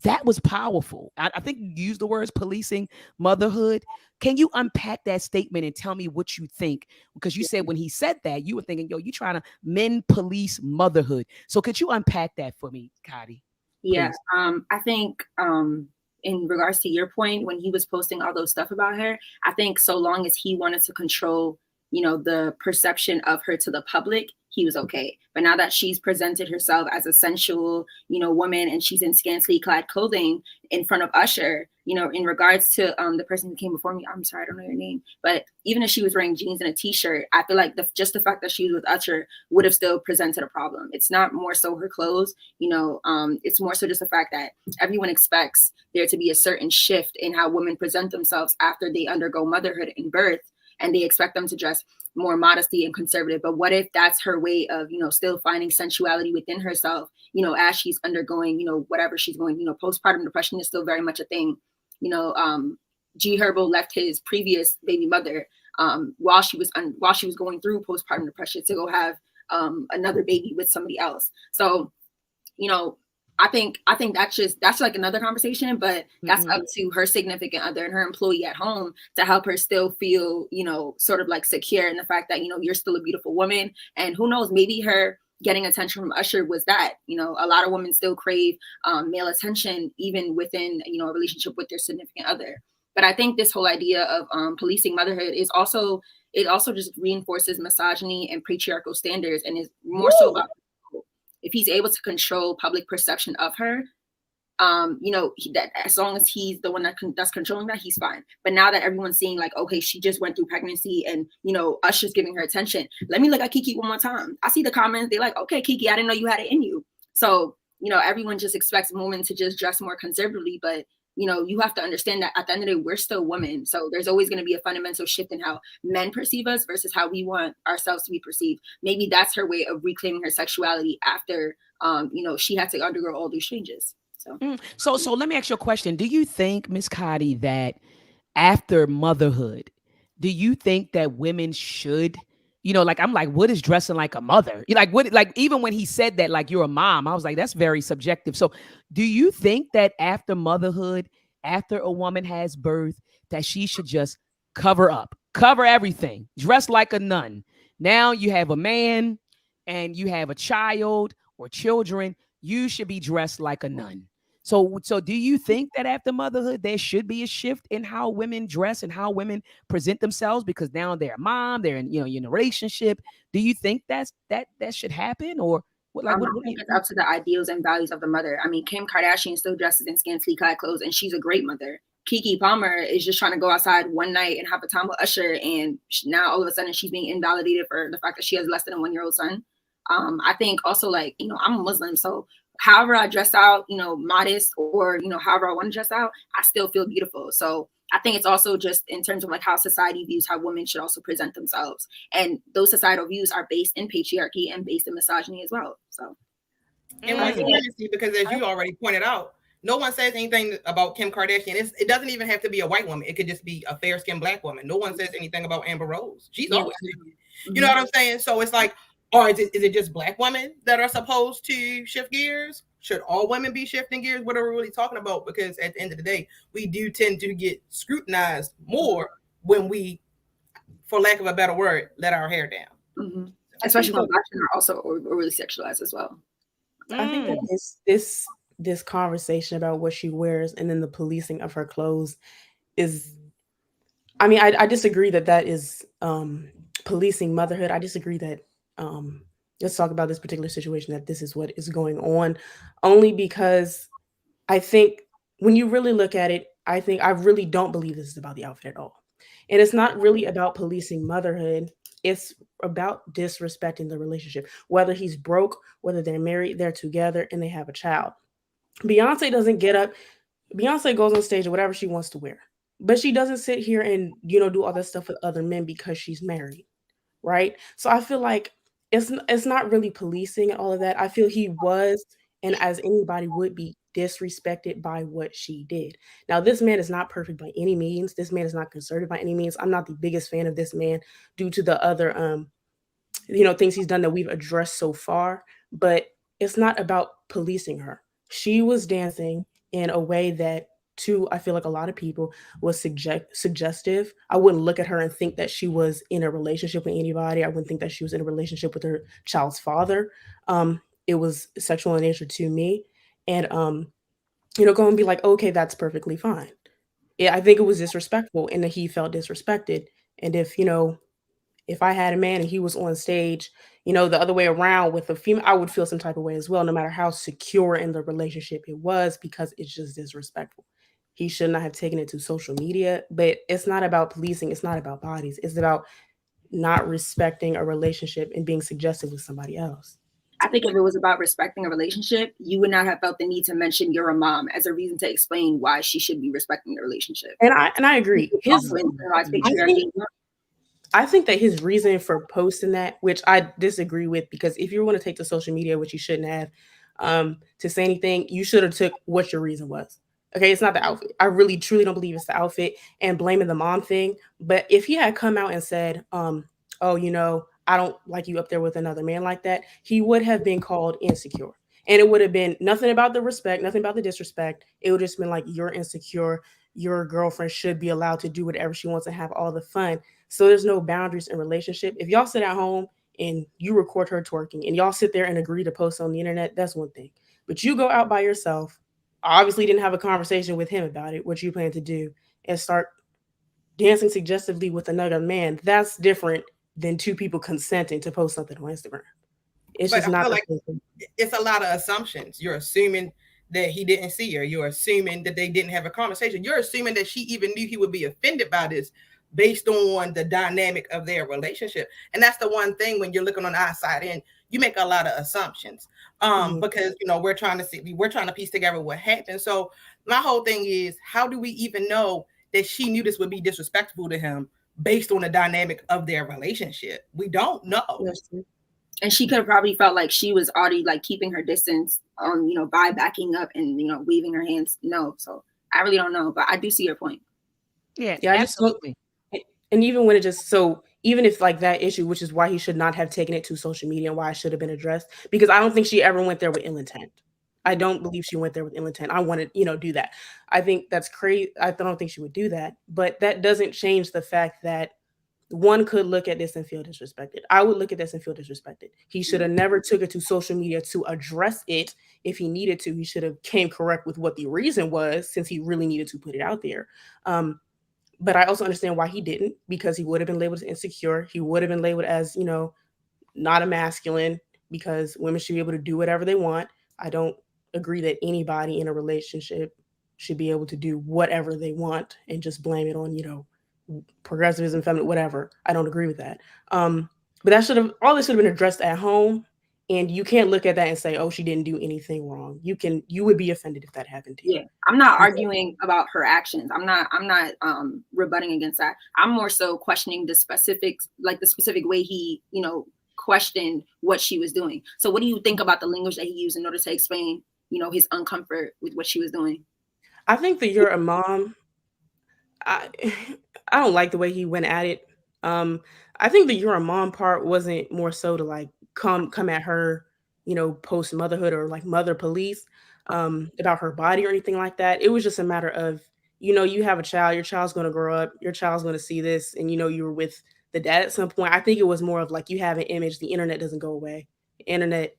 That was powerful. I think you used the words policing motherhood. Can you unpack that statement and tell me what you think? Because you said when he said that, you were thinking, you trying to men police motherhood. So could you unpack that for me, Kadi? Yeah, I think in regards to your point, when he was posting all those stuff about her, I think so long as he wanted to control, the perception of her to the public, he was okay. But now that she's presented herself as a sensual, woman, and she's in scantily clad clothing in front of Usher, in regards to the person who came before me, I'm sorry, I don't know your name, but even if she was wearing jeans and a t-shirt, I feel like just the fact that she was with Usher would have still presented a problem. It's not more so her clothes, it's more so just the fact that everyone expects there to be a certain shift in how women present themselves after they undergo motherhood and birth, and they expect them to dress more modesty and conservative. But what if that's her way of, still finding sensuality within herself, as she's undergoing, whatever she's going, postpartum depression is still very much a thing. G Herbo left his previous baby mother while she was going through postpartum depression to go have another baby with somebody else. So, I think that's like another conversation, but that's up to her significant other and her employee at home to help her still feel, sort of like secure in the fact that, you're still a beautiful woman. And who knows, maybe her getting attention from Usher was that, a lot of women still crave male attention, even within, a relationship with their significant other. But I think this whole idea of policing motherhood is also just reinforces misogyny and patriarchal standards, and is more so about if he's able to control public perception of her, that as long as he's the one that's controlling that, he's fine. But now that everyone's seeing like, okay, she just went through pregnancy and, Usher's giving her attention. Let me look at Keke one more time. I see the comments. They're like, okay, Keke, I didn't know you had it in you. So, everyone just expects women to just dress more conservatively, but you have to understand that at the end of the day, we're still women. So there's always going to be a fundamental shift in how men perceive us versus how we want ourselves to be perceived. Maybe that's her way of reclaiming her sexuality after, she had to undergo all these changes. So let me ask you a question. Do you think, Miss Kadi, that after motherhood, do you think that women should, like, I'm like, what is dressing like a mother? Like, what, like, even when he said that, like, you're a mom, I was like, that's very subjective. So do you think that after motherhood, after a woman has birth, that she should just cover up, cover everything, dress like a nun? Now you have a man and you have a child or children, you should be dressed like a nun. So do you think that after motherhood there should be a shift in how women dress and how women present themselves, because now they're a mom, they're in a relationship? Do you think that should happen, or what? Like, I what think it's up to the ideals and values of the mother. I mean, Kim Kardashian still dresses in scantily clad clothes, and she's a great mother. Keke Palmer is just trying to go outside one night and have a time with Usher, and now all of a sudden she's being invalidated for the fact that she has less than a 1-year-old son. I think also, like, I'm a Muslim, so however I dress out, modest, or, however I want to dress out, I still feel beautiful. So I think it's also just in terms of like how society views how women should also present themselves. And those societal views are based in patriarchy and based in misogyny as well. So. And once again, because as you already pointed out, no one says anything about Kim Kardashian. It doesn't even have to be a white woman. It could just be a fair-skinned black woman. No one says anything about Amber Rose. She's always, you know what I'm saying? So it's like, or is it just black women that are supposed to shift gears? Should all women be shifting gears? What are we really talking about? Because at the end of the day, we do tend to get scrutinized more when we, for lack of a better word, let our hair down. Mm-hmm. Especially when black men are also overly sexualized as well. I think that this conversation about what she wears and then the policing of her clothes is, I mean, I disagree that is policing motherhood. I disagree that let's talk about this particular situation, that this is what is going on, only because I think when you really look at it, I really don't believe this is about the outfit at all. And it's not really about policing motherhood. It's about disrespecting the relationship, whether he's broke, whether they're married, they're together, and they have a child. Beyonce doesn't get up. Beyonce goes on stage or whatever she wants to wear, but she doesn't sit here and, do all that stuff with other men because she's married. Right. So I feel like it's not really policing and all of that. I feel he was, and as anybody would be, disrespected by what she did. Now, this man is not perfect by any means. This man is not conservative by any means. I'm not the biggest fan of this man due to the other things he's done that we've addressed so far, but it's not about policing her. She was dancing in a way that, I feel like a lot of people, was suggestive. I wouldn't look at her and think that she was in a relationship with anybody. I wouldn't think that she was in a relationship with her child's father. It was sexual in nature to me. And, go and be like, okay, that's perfectly fine. Yeah, I think it was disrespectful and that he felt disrespected. And if I had a man and he was on stage, the other way around with a female, I would feel some type of way as well, no matter how secure in the relationship it was, because it's just disrespectful. He should not have taken it to social media, but it's not about policing. It's not about bodies. It's about not respecting a relationship and being suggestive with somebody else. I think if it was about respecting a relationship, you would not have felt the need to mention you're a mom as a reason to explain why she should be respecting the relationship. And I agree. I think that his reason for posting that, which I disagree with, because if you want to take to social media, which you shouldn't have, to say anything, you should have took what your reason was. Okay, it's not the outfit. I really, truly don't believe it's the outfit and blaming the mom thing. But if he had come out and said, I don't like you up there with another man like that, he would have been called insecure. And it would have been nothing about the respect, nothing about the disrespect. It would just been like, you're insecure. Your girlfriend should be allowed to do whatever she wants and have all the fun. So there's no boundaries in relationship. If y'all sit at home and you record her twerking and y'all sit there and agree to post on the internet, that's one thing. But you go out by yourself, obviously didn't have a conversation with him about it, what you plan to do, and start dancing suggestively with another man. That's different than two people consenting to post something on Instagram. It's just not like it's a lot of assumptions. You're assuming that he didn't see her. You're assuming that they didn't have a conversation. You're assuming that she even knew he would be offended by this based on the dynamic of their relationship. And that's the one thing when you're looking on the outside in, you make a lot of assumptions because, we're trying to piece together what happened. So my whole thing is, how do we even know that she knew this would be disrespectful to him based on the dynamic of their relationship? We don't know. And she could have probably felt like she was already like keeping her distance by backing up and, waving her hands. No. So I really don't know, but I do see your point. Yeah, Yeah, I just don't. absolutely. And even when it just so even if like that issue, which is why he should not have taken it to social media and why it should have been addressed, because I don't think she ever went there with ill intent. I don't believe she went there with ill intent. I wanted, do that. I think that's crazy. I don't think she would do that. But that doesn't change the fact that one could look at this and feel disrespected. I would look at this and feel disrespected. He should have never took it to social media to address it. If he needed to, he should have came correct with what the reason was, since he really needed to put it out there. But I also understand why he didn't, because he would have been labeled as insecure. He would have been labeled as, not a masculine, because women should be able to do whatever they want. I don't agree that anybody in a relationship should be able to do whatever they want and just blame it on, progressivism, feminine, whatever. I don't agree with that. But all this should have been addressed at home. And you can't look at that and say, "Oh, she didn't do anything wrong." You would be offended if that happened to you. Yeah, I'm not arguing about her actions. I'm not rebutting against that. I'm more so questioning the specifics, like the specific way he, questioned what she was doing. So what do you think about the language that he used in order to explain, his uncomfort with what she was doing? I think that you're a mom. I I don't like the way he went at it. I think the "you're a mom" part wasn't more so to like come at her, post motherhood or like mother police, about her body or anything like that. It was just a matter of, you have a child, your child's gonna grow up, your child's gonna see this, and you were with the dad at some point. I think it was more of like, you have an image, the internet doesn't go away. The internet,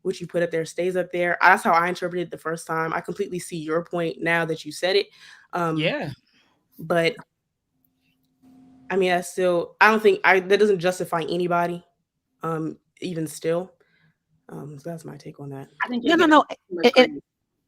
what you put up there stays up there. That's how I interpreted it the first time. I completely see your point now that you said it. Yeah. But I mean, I don't think that doesn't justify anybody, even still. So that's my take on that. I think No, you're no, giving no. too much And, credit.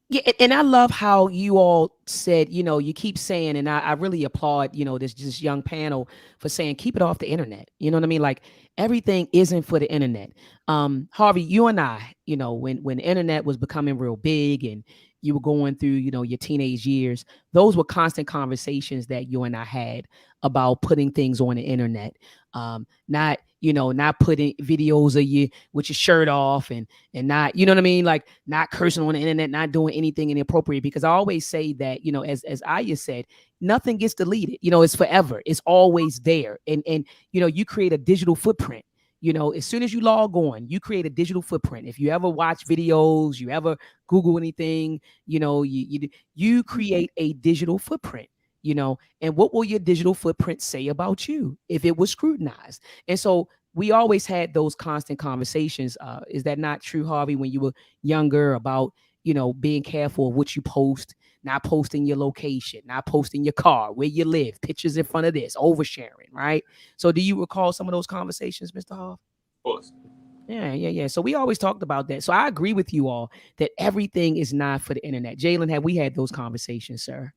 yeah, and I love how you all said, you keep saying, and I really applaud, this young panel for saying, keep it off the internet. You know what I mean? Like, everything isn't for the internet. Harvey, you and I, when the internet was becoming real big and you were going through, your teenage years, those were constant conversations that you and I had about putting things on the internet. Not putting videos of you with your shirt off and not, you know what I mean? Like, not cursing on the internet, not doing anything inappropriate. Because I always say that, as Aya said, nothing gets deleted. It's forever. It's always there. And you create a digital footprint. As soon as you log on, you create a digital footprint. If you ever watch videos, you ever Google anything, you create a digital footprint. And what will your digital footprint say about you if it was scrutinized? And so we always had those constant conversations. Is that not true, Harvey, when you were younger, about, being careful of what you post, not posting your location, not posting your car, where you live, pictures in front of this, oversharing, right? So do you recall some of those conversations, Mr. Hoff? Of course. Yeah. So we always talked about that. So I agree with you all that everything is not for the internet. Jalen, have we had those conversations, sir?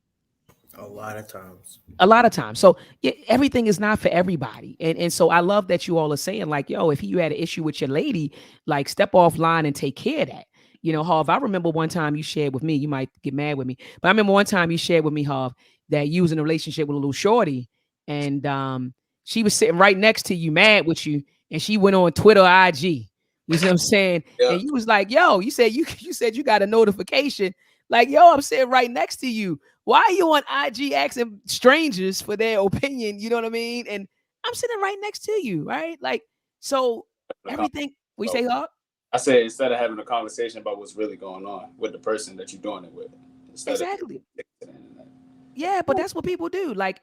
A lot of times. A lot of times. So yeah, everything is not for everybody. And so I love that you all are saying, like, yo, if you had an issue with your lady, like, step offline and take care of that. Harv, I remember one time you shared with me, you might get mad with me, but I remember one time you shared with me, Harv, that you was in a relationship with a little shorty, and she was sitting right next to you, mad with you, and she went on Twitter, IG. You see what I'm saying? Yeah. And you was like, yo, you said you got a notification. Like, yo, I'm sitting right next to you. Why are you on IG asking strangers for their opinion? You know what I mean? And I'm sitting right next to you, right? Like, so everything we say, Hawk. I say, instead of having a conversation about what's really going on with the person that you're doing it with, Exactly. Yeah, but that's what people do. Like,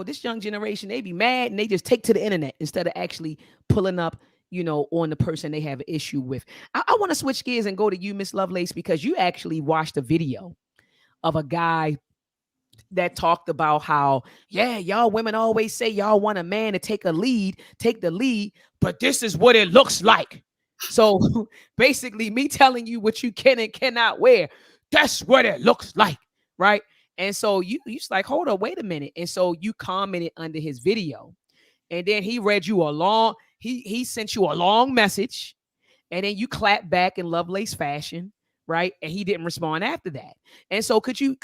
this young generation, they be mad and they just take to the internet instead of actually pulling up, on the person they have an issue with. I want to switch gears and go to you, Miss Lovelace, because you actually watched a video of a guy that talked about how, yeah, y'all women always say y'all want a man to take the lead, but this is what it looks like. So basically, me telling you what you can and cannot wear, that's what it looks like, right? And so you just like, hold on, wait a minute. And so you commented under his video, and then he read you a long, he sent you a long message, and then you clap back in Lovelace fashion, right? And he didn't respond after that. And so could you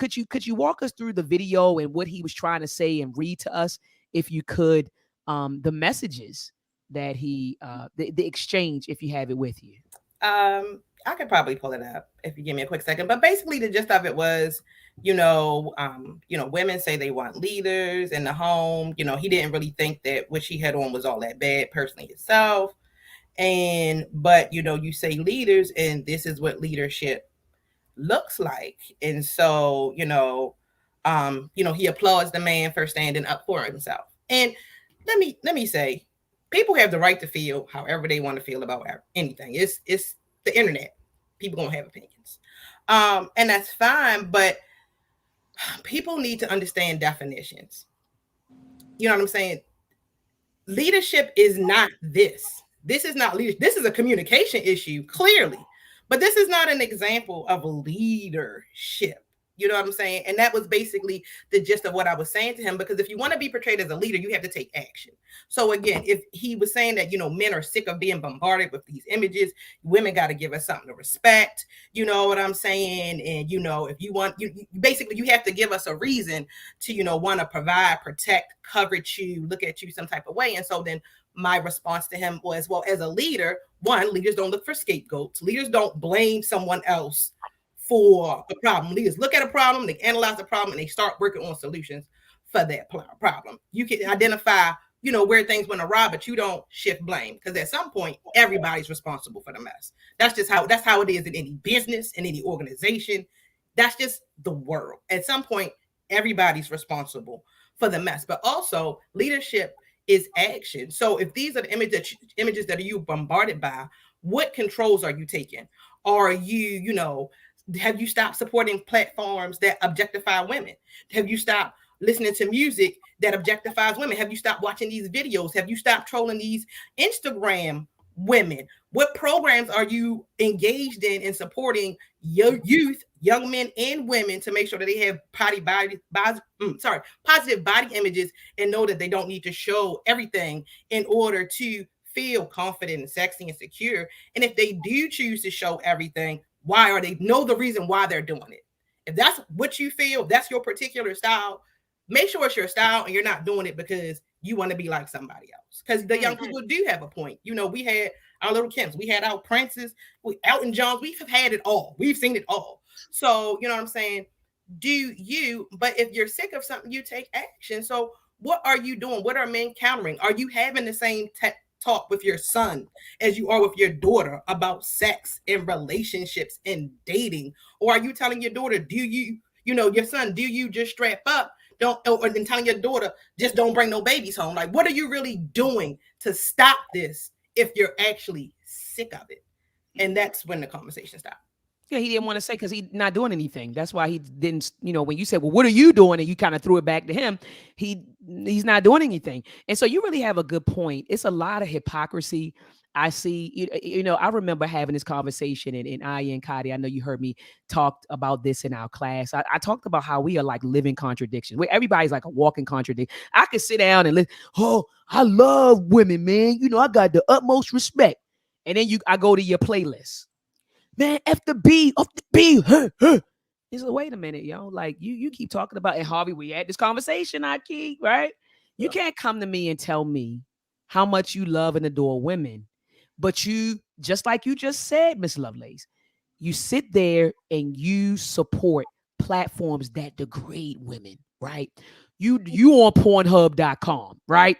walk us through the video and what he was trying to say and read to us, if you could, the messages that he the exchange, if you have it with you. I could probably pull it up if you give me a quick second. But basically, the gist of it was, women say they want leaders in the home. He didn't really think that what she had on was all that bad personally himself. But you say leaders, and this is what leadership looks like. And so, he applauds the man for standing up for himself. And let me say, people have the right to feel however they want to feel about anything. It's the internet. People gonna have opinions. And that's fine, but people need to understand definitions. You know what I'm saying? Leadership is not this. This is not leadership. This is a communication issue, clearly. But this is not an example of leadership. You know what I'm saying? And that was basically the gist of what I was saying to him, because if you want to be portrayed as a leader, you have to take action. So again, if he was saying that, men are sick of being bombarded with these images, women got to give us something to respect. You know what I'm saying? And, if you want, basically, you have to give us a reason to, want to provide, protect, coverage you, look at you some type of way. And so then my response to him was, well, as a leader, one, leaders don't look for scapegoats. Leaders don't blame someone else for a problem. Leaders look at a problem, they analyze the problem, and they start working on solutions for that problem. You can identify, where things went awry, but you don't shift blame, because at some point, everybody's responsible for the mess. That's how it is in any business, in any organization. That's just the world. At some point, everybody's responsible for the mess. But also, leadership is action. So if these are the images that you bombarded by, what controls are you taking? Are you, have you stopped supporting platforms that objectify women? Have you stopped listening to music that objectifies women? Have you stopped watching these videos? Have you stopped trolling these Instagram women? What programs are you engaged in supporting your youth, young men and women, to make sure that they have positive body images, and know that they don't need to show everything in order to feel confident and sexy and secure? And if they do choose to show everything, why are they? Know the reason why they're doing it. If that's what you feel, that's your particular style, make sure it's your style and you're not doing it because you want to be like somebody else. Because the young people do have a point. We had our little Kims, we had our Princes, Elton Johns, we've had it all. We've seen it all. So, you know what I'm saying? But if you're sick of something, you take action. So what are you doing? What are men countering? Are you having the same talk with your son as you are with your daughter about sex and relationships and dating? Or are you telling your daughter, your son, do you just strap up? Or then telling your daughter, just don't bring no babies home. Like, what are you really doing to stop this if you're actually sick of it? And that's when the conversation stopped. Yeah, he didn't want to say, because he's not doing anything. That's why he didn't, when you said, well, what are you doing? And you kind of threw it back to him. He's not doing anything. And so you really have a good point. It's a lot of hypocrisy. I see, I remember having this conversation in Arie and Kadi. I know you heard me talk about this in our class. I talked about how we are like living contradictions, where everybody's like a walking contradiction. I could sit down and listen. Oh, I love women, man. I got the utmost respect. And then I go to your playlist. Man, F the B, off the B, her. It's like, wait a minute, yo. Like, you keep talking about, and Harvey, we had this conversation, I keep, right? You can't come to me and tell me how much you love and adore women, but you, just like you just said, Miss Lovelace, you sit there and you support platforms that degrade women, right? You on Pornhub.com, right?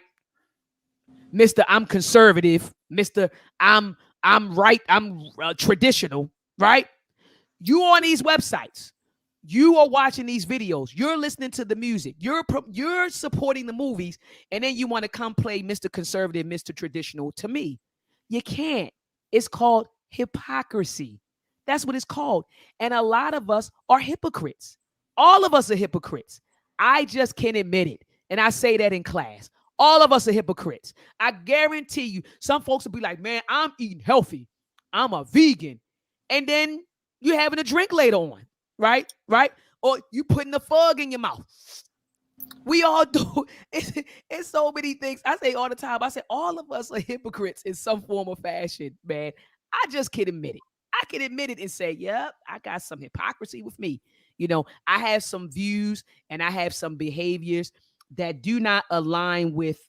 Mr. I'm conservative, Mr. I'm right, I'm traditional, right? You on these websites, you are watching these videos, you're listening to the music, you're supporting the movies, and then you want to come play Mr. Conservative, Mr. Traditional to me. You can't. It's called hypocrisy. That's what it's called. And a lot of us are hypocrites. All of us are hypocrites. I just can't admit it. And I say that in class. All of us are hypocrites. I guarantee you, some folks will be like, man, I'm eating healthy. I'm a vegan. And then you're having a drink later on, right? Right? Or you putting the fug in your mouth. We all do. It's so many things. I say all the time, I say all of us are hypocrites in some form or fashion, man. I just can't admit it. I can admit it and say, yep, I got some hypocrisy with me. I have some views and I have some behaviors that do not align with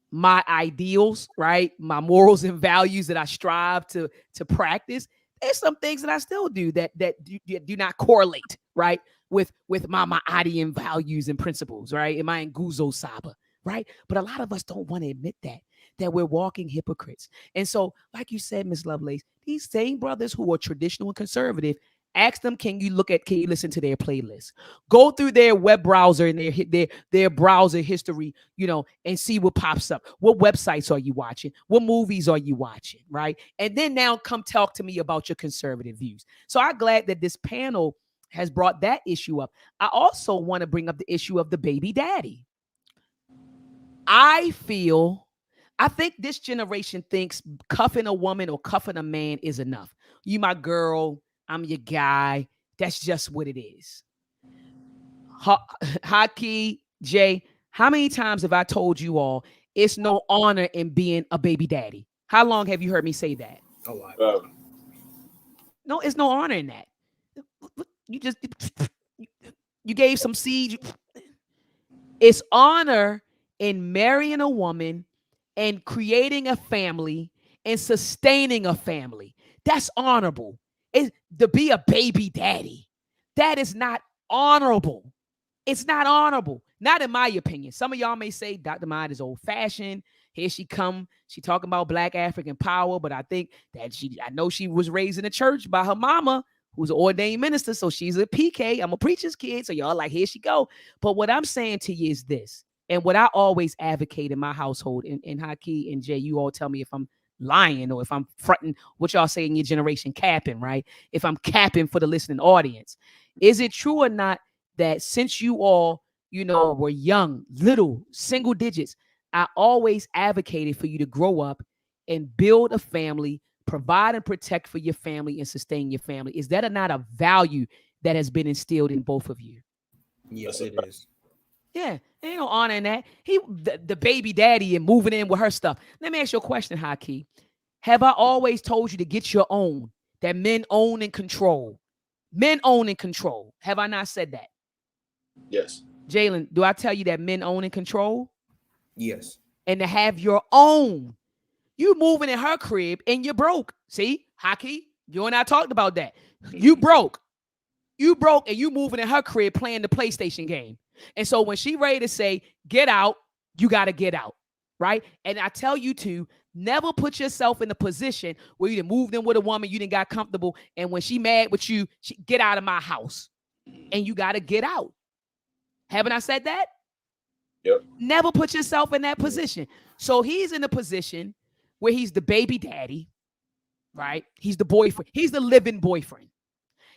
my ideals, right? My morals and values that I strive to practice. there's some things that I still do that do not correlate, right, with my Adian values and principles, right? Am I in Guzo Saba, right? But a lot of us don't want to admit that we're walking hypocrites. And so, like you said, Miss Lovelace, these same brothers who are traditional and conservative, ask them, can you listen to their playlist? Go through their web browser and their browser history, and see what pops up. What websites are you watching? What movies are you watching, right? And then now come talk to me about your conservative views. So I'm glad that this panel has brought that issue up. I also want to bring up the issue of the baby daddy. I think this generation thinks cuffing a woman or cuffing a man is enough. You my girl, I'm your guy. That's just what it is. Haki, Jay, how many times have I told you all it's no honor in being a baby daddy? How long have you heard me say that? A lot. No, it's no honor in that. You gave some seed. It's honor in marrying a woman and creating a family and sustaining a family. That's honorable. To be a baby daddy, that is not honorable. It's not honorable. Not in my opinion. Some of y'all may say Dr. Maat is old fashioned. Here she come. She talking about Black African power, but I think that I know she was raised in a church by her mama, who's an ordained minister. So she's a PK. I'm a preacher's kid. So y'all like, here she go. But what I'm saying to you is this, and what I always advocate in my household, and Haki and Jay, you all tell me if I'm lying or if I'm fronting what y'all say in your generation, capping, right? If I'm capping for the listening audience. Is it true or not that since you all, were young, little, single digits, I always advocated for you to grow up and build a family, provide and protect for your family and sustain your family? Is that not a value that has been instilled in both of you? Yes, it is. Yeah, ain't no honor in that. The baby daddy and moving in with her stuff. Let me ask you a question, Haki. Have I always told you to get your own, that men own and control? Men own and control. Have I not said that? Yes. Jalen, do I tell you that men own and control? Yes. And to have your own. You moving in her crib and you're broke. See, Haki, you and I talked about that. You broke. You broke and you moving in her crib playing the PlayStation game. And so when she ready to say, get out, you got to get out, right? And I tell you to never put yourself in a position where you done moved in with a woman, you done got comfortable, and when she mad with you, she get out of my house. And you got to get out. Haven't I said that? Yep. Never put yourself in that position. So he's in a position where he's the baby daddy, right? He's the boyfriend. He's the living boyfriend.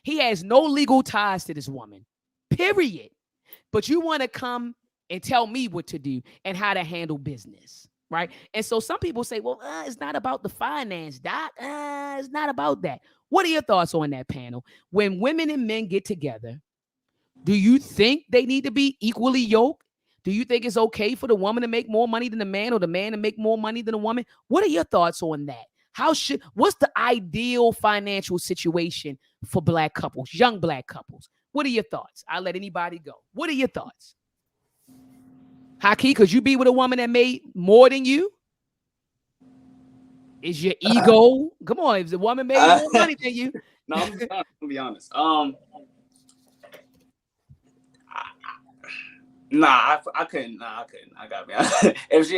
He has no legal ties to this woman, period. But you want to come and tell me what to do and how to handle business, right? And so some people say, well, it's not about the finance, Doc. It's not about that. What are your thoughts on that, panel? When women and men get together, do you think they need to be equally yoked? Do you think it's okay for the woman to make more money than the man or the man to make more money than the woman? What are your thoughts on that? What's the ideal financial situation for Black couples, young Black couples? What are your thoughts? I'll let anybody go. What are your thoughts? Haki, could you be with a woman that made more than you? Is your ego? Come on, if the woman made more money than you. No, I'm gonna be honest. I couldn't. Nah, I couldn't. I gotta be honest.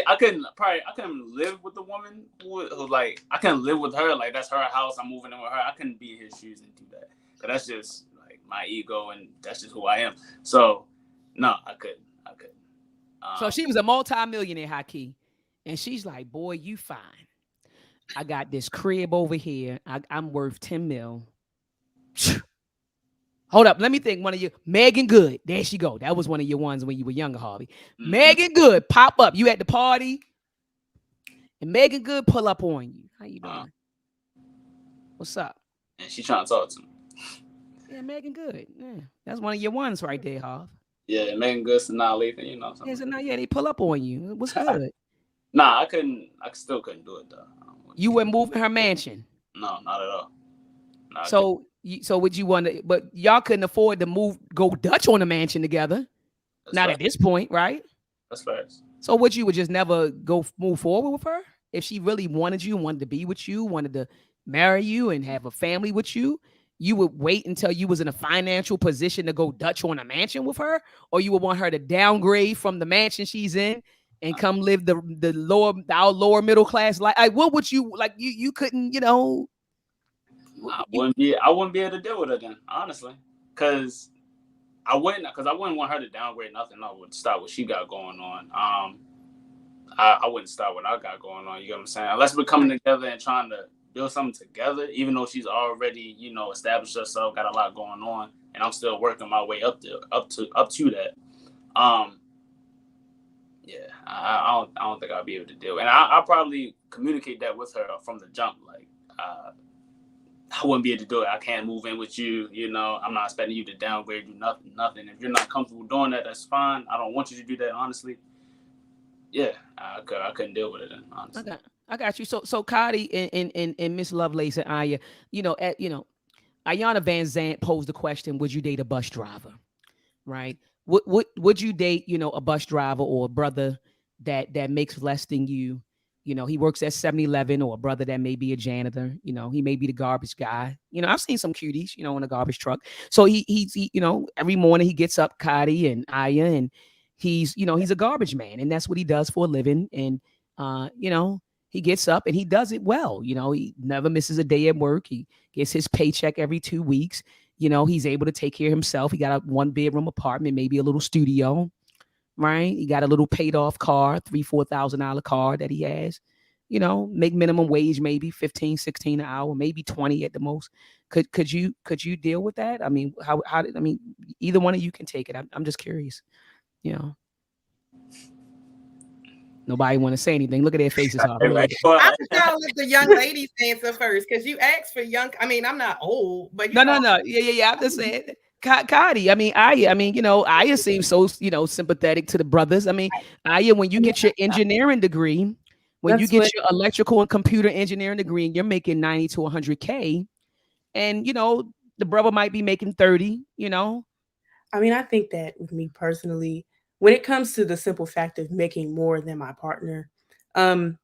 I couldn't live with the woman who like, I couldn't live with her. Like, that's her house. I'm moving in with her. I couldn't be in his shoes and do that. Cause that's just like my ego, and that's just who I am. So, no, I couldn't. So she was a multi-millionaire, Haki, and she's like, "Boy, you fine. I got this crib over here. I'm worth 10 mil." Hold up, let me think. One of you, Megan Good. There she go. That was one of your ones when you were younger, Harvey. Mm-hmm. Megan Good, pop up. You at the party, and Megan Good pull up on you. How you doing? What's up? And she trying to talk to me. Yeah, Megan Good. Yeah, that's one of your ones right there, Harv. Yeah, Megan Good, Sanaa Lathan, Yeah, so now, they pull up on you. What's good? Nah, I still couldn't do it though. You wouldn't move in her mansion? No, not at all. No, so would you want to? But y'all couldn't afford to go Dutch on a mansion together. That's not right. At this point, right? That's fair. So would just never move forward with her if she really wanted you, wanted to be with you, wanted to marry you and have a family with you, you would wait until you was in a financial position to go Dutch on a mansion with her, or you would want her to downgrade from the mansion she's in and come live our lower middle class life? Like, what would you like? You couldn't, I wouldn't be able to deal with her then, honestly, because I wouldn't want her to downgrade nothing. I would start what she got going on. I wouldn't start what I got going on. You get what I'm saying? Unless we're coming together and trying to build something together, even though she's already, established herself, got a lot going on, and I'm still working my way up to that. Yeah, I don't think I'll be able to deal. And I'll probably communicate that with her from the jump. Like, I wouldn't be able to do it. I can't move in with you. I'm not expecting you to downgrade you nothing. If you're not comfortable doing that, that's fine. I don't want you to do that, honestly. Yeah, I couldn't deal with it, honestly. I got you. So Cotty and Miss Lovelace and Aya, Ayanna Van Zant posed the question: would you date a bus driver? Right? Would you date, a bus driver or a brother that makes less than you? He works at 7-Eleven, or a brother that may be a janitor. He may be the garbage guy. I've seen some cuties, in a garbage truck. So he every morning he gets up, Cotty and Aya, and he's a garbage man, and that's what he does for a living. And he gets up and he does it well. He never misses a day at work. He gets his paycheck every 2 weeks. He's able to take care of himself. He got a 1-bedroom apartment, maybe a little studio, right? He got a little paid off car, $3,000-$4,000 car that he has. Make minimum wage, maybe 15, 16 an hour, maybe 20 at the most. Could you deal with that? I mean, either one of you can take it. I'm just curious. Nobody want to say anything. Look at their faces. I can tell let the young ladies answer first, because you asked for young. I mean, I'm not old, but no. Yeah. I'm just saying, Cotty. Aya seems so sympathetic to the brothers. Aya, when you get your engineering degree, when you get your electrical and computer engineering degree, and you're making 90 to 100K, and the brother might be making 30. I think that with me personally, when it comes to the simple fact of making more than my partner, I,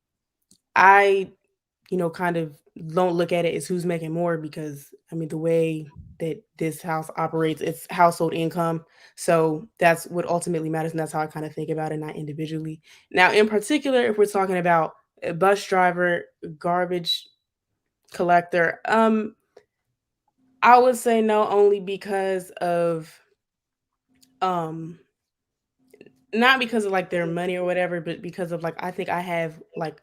kind of don't look at it as who's making more, because the way that this house operates, it's household income. So that's what ultimately matters. And that's how I kind of think about it, not individually. Now, in particular, if we're talking about a bus driver, garbage collector, I would say no, only because of, not because of like their money or whatever, but because of like, I think I have like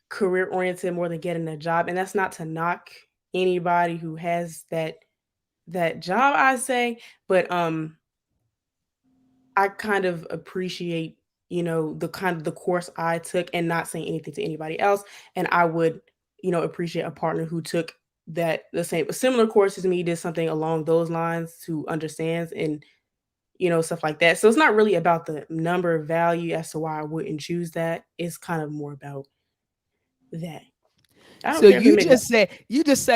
career oriented more than getting a job. And that's not to knock anybody who has that job, I say, but I kind of appreciate, the course I took, and not saying anything to anybody else. And I would, appreciate a partner who took a similar course as me, did something along those lines, who understands and stuff like that. So it's not really about the number of value as to why I wouldn't choose that. It's kind of more about that. So you just said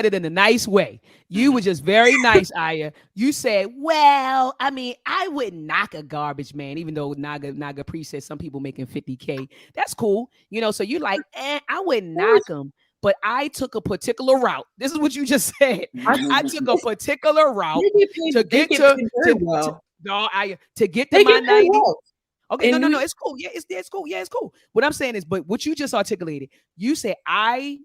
it in a nice way. You were just very nice, Aya. You said, well, I wouldn't knock a garbage man, even though Naga Pre said some people making 50K. That's cool. So you like, I wouldn't knock him. But I took a particular route. This is what you just said. I took a particular route to get to my 90. Okay, no, it's cool. Yeah, it's cool. Yeah, it's cool. What I'm saying is, but what you just articulated, you said I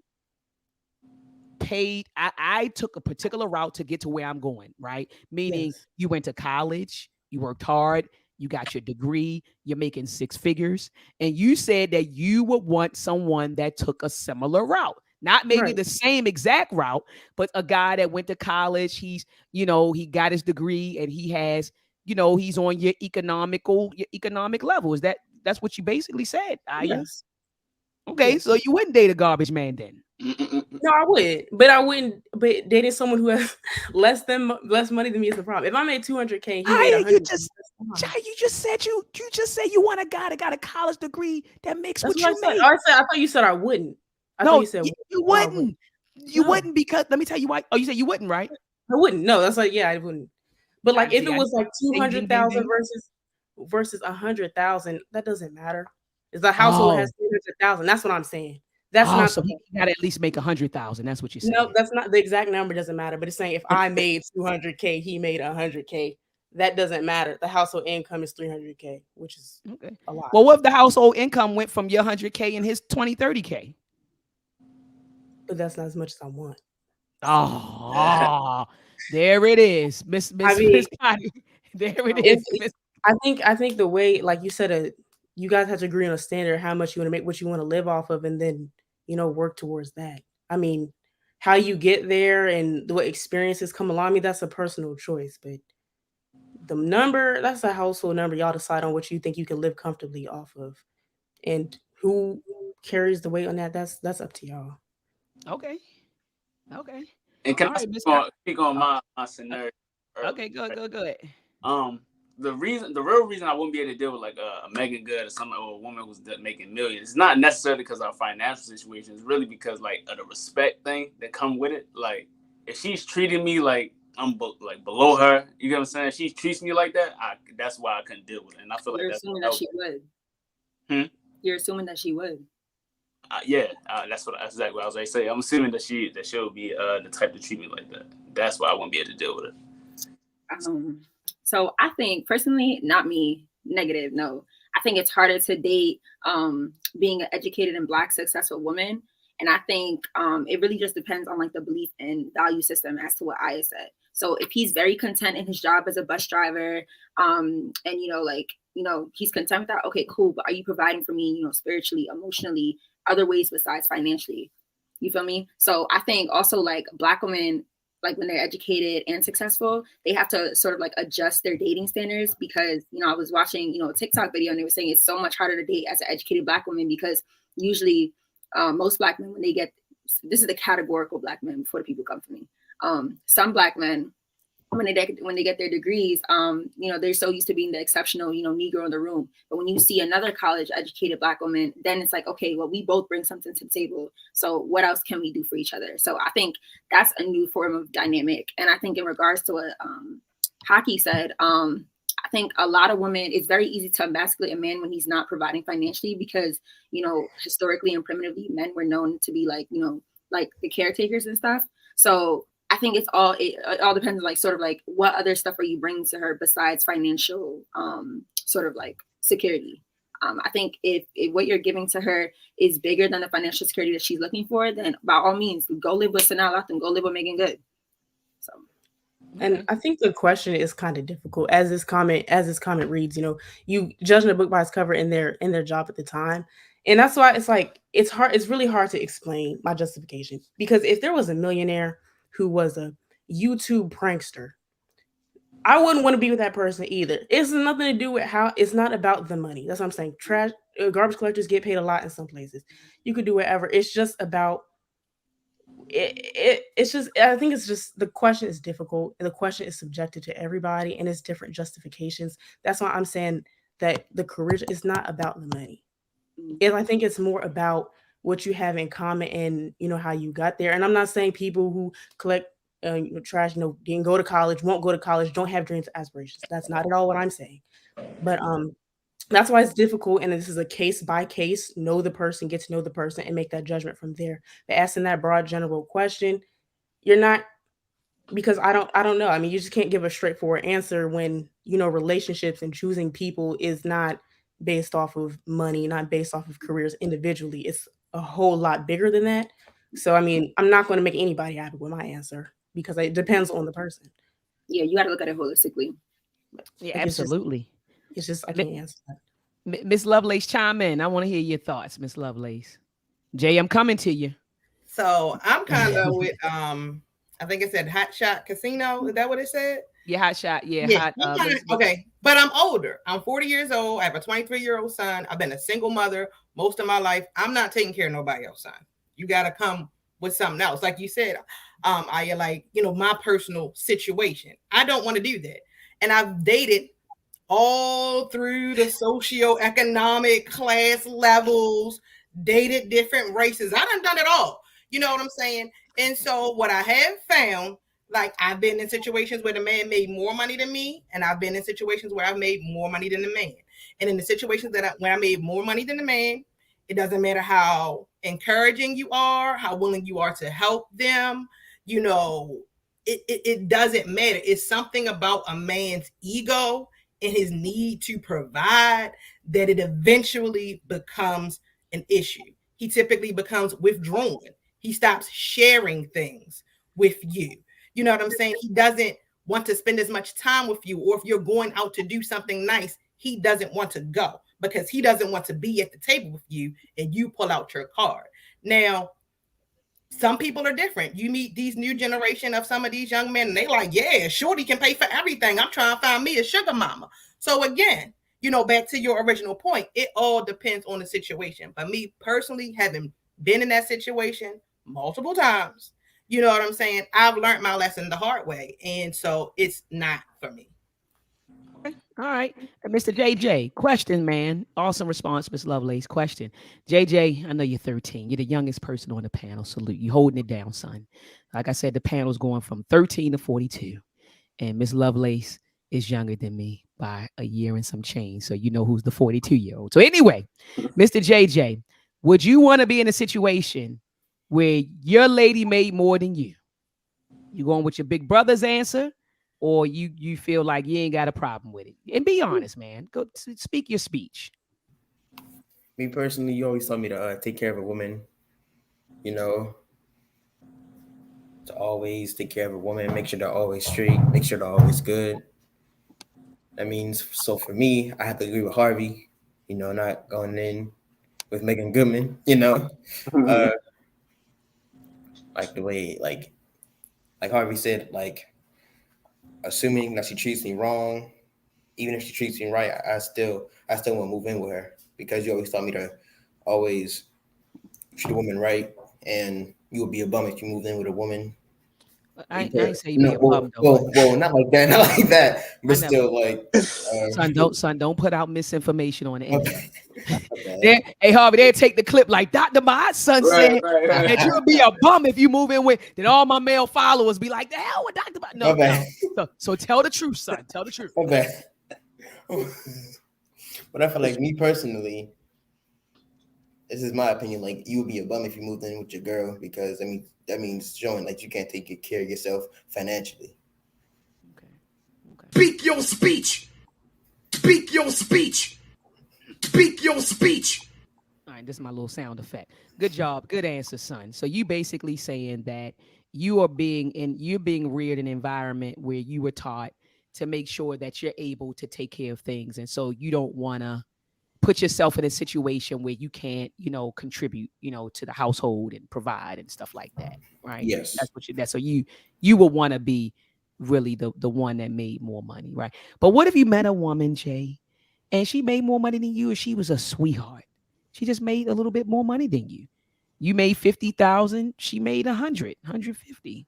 took a particular route to get to where I'm going, right? Meaning you went to college, you worked hard, you got your degree, you're making 6 figures, and you said that you would want someone that took a similar route. Not maybe the same exact route, but a guy that went to college, he got his degree, and he has, he's on your economic level. That's what you basically said, Aya? Yes. Okay, so you wouldn't date a garbage man then? No, I would, but dating someone who has less money than me is the problem. If I made 200K, he made 100. You just said you want a guy that got a college degree that makes what you make. I thought you said I wouldn't. No, you wouldn't. You wouldn't, because let me tell you why. Oh, you said you wouldn't, right? I wouldn't. No, that's like, yeah, I wouldn't. But like, if it was like 200,000 versus 100,000, that doesn't matter. It's a household that has 300,000. That's what I'm saying. That's not so he got to at least make 100,000. That's what you're saying. no, that's not the exact number. Doesn't matter. But it's saying if I made 200K, he made 100K. That doesn't matter. The household income is 300K, which is Okay. a lot. Well, what if the household income went from your 100K and his 20, 30K? But that's not as much as I want. Oh, there it is, Miss Connie. There it is. I think the way, like you said, you guys have to agree on a standard, how much you want to make, what you want to live off of, and then work towards that. I mean, how you get there and what experiences come along. I mean, that's a personal choice, but the number, that's a household number. Y'all decide on what you think you can live comfortably off of, and who carries the weight on that. That's up to y'all. Okay. And can I speak on my scenario? Okay, go ahead. The real reason I wouldn't be able to deal with like a Megan Good or a woman who's making millions, it's not necessarily because of our financial situation. It's really because like of the respect thing that come with it. Like if she's treating me like I'm like below her, you get what I'm saying? If she treats me like that, that's why I couldn't deal with it. And I feel like You're that's assuming that she would. You're assuming that she would. That's exactly what I was going to say. I'm assuming that she'll be the type to treat me like that. That's why I won't be able to deal with it. So I think personally, not me, negative. No, I think it's harder to date being an educated and Black successful woman. And I think it really just depends on like the belief and value system as to what Aya said. So if he's very content in his job as a bus driver, and he's content with that, okay, cool. But are you providing for me, spiritually, emotionally, other ways besides financially? You feel me? So I think also like Black women, like when they're educated and successful, they have to sort of like adjust their dating standards because, I was watching, a TikTok video and they were saying it's so much harder to date as an educated Black woman because usually most Black men, when they get, this is the categorical Black men before the people come for me. Some Black men, when they get their degrees, they're so used to being the exceptional, Negro in the room. But when you see another college educated Black woman, then it's like, okay, well, we both bring something to the table. So what else can we do for each other? So I think that's a new form of dynamic. And I think in regards to what Hockey said, I think a lot of women, it's very easy to emasculate a man when he's not providing financially because, historically and primitively, men were known to be like, like the caretakers and stuff. So I think it all depends on like sort of like what other stuff are you bringing to her besides financial sort of like security. I think if what you're giving to her is bigger than the financial security that she's looking for, then by all means go live with Sanaa and go live with Megan Good. So, and I think the question is kind of difficult as this comment reads. You judging a book by its cover in their job at the time. And that's why it's like it's hard. It's really hard to explain my justification because if there was a millionaire who was a YouTube prankster, I wouldn't want to be with that person either. It's nothing to do with how. It's not about the money. That's what I'm saying. Garbage collectors get paid a lot in some places. You could do whatever. It's just about it. It's just. I think it's just the question is difficult and the question is subjective to everybody and it's different justifications. That's why I'm saying that the career is not about the money. I think it's more about what you have in common and how you got there. And I'm not saying people who collect trash, didn't go to college, won't go to college, don't have dreams, aspirations. That's not at all what I'm saying. But that's why it's difficult. And this is a case by case. Know the person, get to know the person, and make that judgment from there. But asking that broad general question, you're not, because I don't know. I mean, you just can't give a straightforward answer when relationships and choosing people is not based off of money, not based off of careers individually. It's a whole lot bigger than that. So, I mean, I'm not going to make anybody happy with my answer because it depends on the person. Yeah, you got to look at it holistically. Yeah, absolutely. It's just I can't answer that. Miss Lovelace, chime in. I want to hear your thoughts, Miss Lovelace. Jay, I'm coming to you. So I'm kind of with I think it said Hot Shot Casino. Is that what it said? Yeah, Hot Shot. Yeah. Okay, but I'm older. I'm 40 years old. I have a 23-year-old son. I've been a single mother most of my life. I'm not taking care of nobody else's son. You got to come with something else. Like you said, I like, my personal situation. I don't want to do that. And I've dated all through the socioeconomic class levels, dated different races. I done it all. You know what I'm saying? And so what I have found, like I've been in situations where the man made more money than me, and I've been in situations where I've made more money than the man. And in the situations where I made more money than the man, it doesn't matter how encouraging you are, how willing you are to help them, you know, it doesn't matter. It's something about a man's ego and his need to provide that it eventually becomes an issue. He typically becomes withdrawn. He stops sharing things with you. You know what I'm saying? He doesn't want to spend as much time with you, or if you're going out to do something nice, he doesn't want to go because he doesn't want to be at the table with you and you pull out your card. Now, some people are different. You meet these new generation of some of these young men, and they like, yeah, shorty can pay for everything. I'm trying to find me a sugar mama. So again, you know, back to your original point, it all depends on the situation. But me personally, having been in that situation multiple times, you know what I'm saying? I've learned my lesson the hard way. And so it's not for me. Okay. All right. Mr. JJ, question, man. Awesome response, Miss Lovelace. Question. JJ, I know you're 13. You're the youngest person on the panel. Salute. You holding it down, son. Like I said, the panel's going from 13 to 42. And Miss Lovelace is younger than me by a year and some change. So you know who's the 42-year-old. So anyway, Mr. JJ, would you want to be in a situation where your lady made more than you? You going with your big brother's answer, or you feel like you ain't got a problem with it? And be honest, man. Go speak your speech. Me personally, you always told me to take care of a woman. You know, to always take care of a woman, make sure they're always straight, make sure they're always good. That means, so for me, I have to agree with Harvey. You know, not going in with Megan Goodman. You know, uh, like the way, like Harvey said, like assuming that she treats me wrong, even if she treats me right, I still want to move in with her because you always taught me to always treat a woman right, and you would be a bum if you moved in with a woman. I ain't say you be No, a well, bum though, well, but well, not like that, not like that, I but never. still, like, Son, don't put out misinformation on the internet. okay. Hey Harvey, they take the clip like Dr. Maat son Right, said right, that right. you would be a bum if you move in with. Then all my male followers be like, the hell with Dr. Maat. My No, bad. no. So tell the truth, son. Tell the truth. My bad. But I feel like, me personally, this is my opinion. Like, you would be a bum if you moved in with your girl because that means showing like you can't take good care of yourself financially. Okay. Speak your speech. Speak your speech. Speak your speech. All right, this is my little sound effect. Good job. Good answer, son. So you basically saying that you're being reared in an environment where you were taught to make sure that you're able to take care of things. And so you don't want to put yourself in a situation where you can't, contribute, to the household and provide and stuff like that. Right. Yes, So you would want to be really the one that made more money. Right. But what if you met a woman, Jay, and she made more money than you and she was a sweetheart? She just made a little bit more money than you. You made 50,000, she made 150.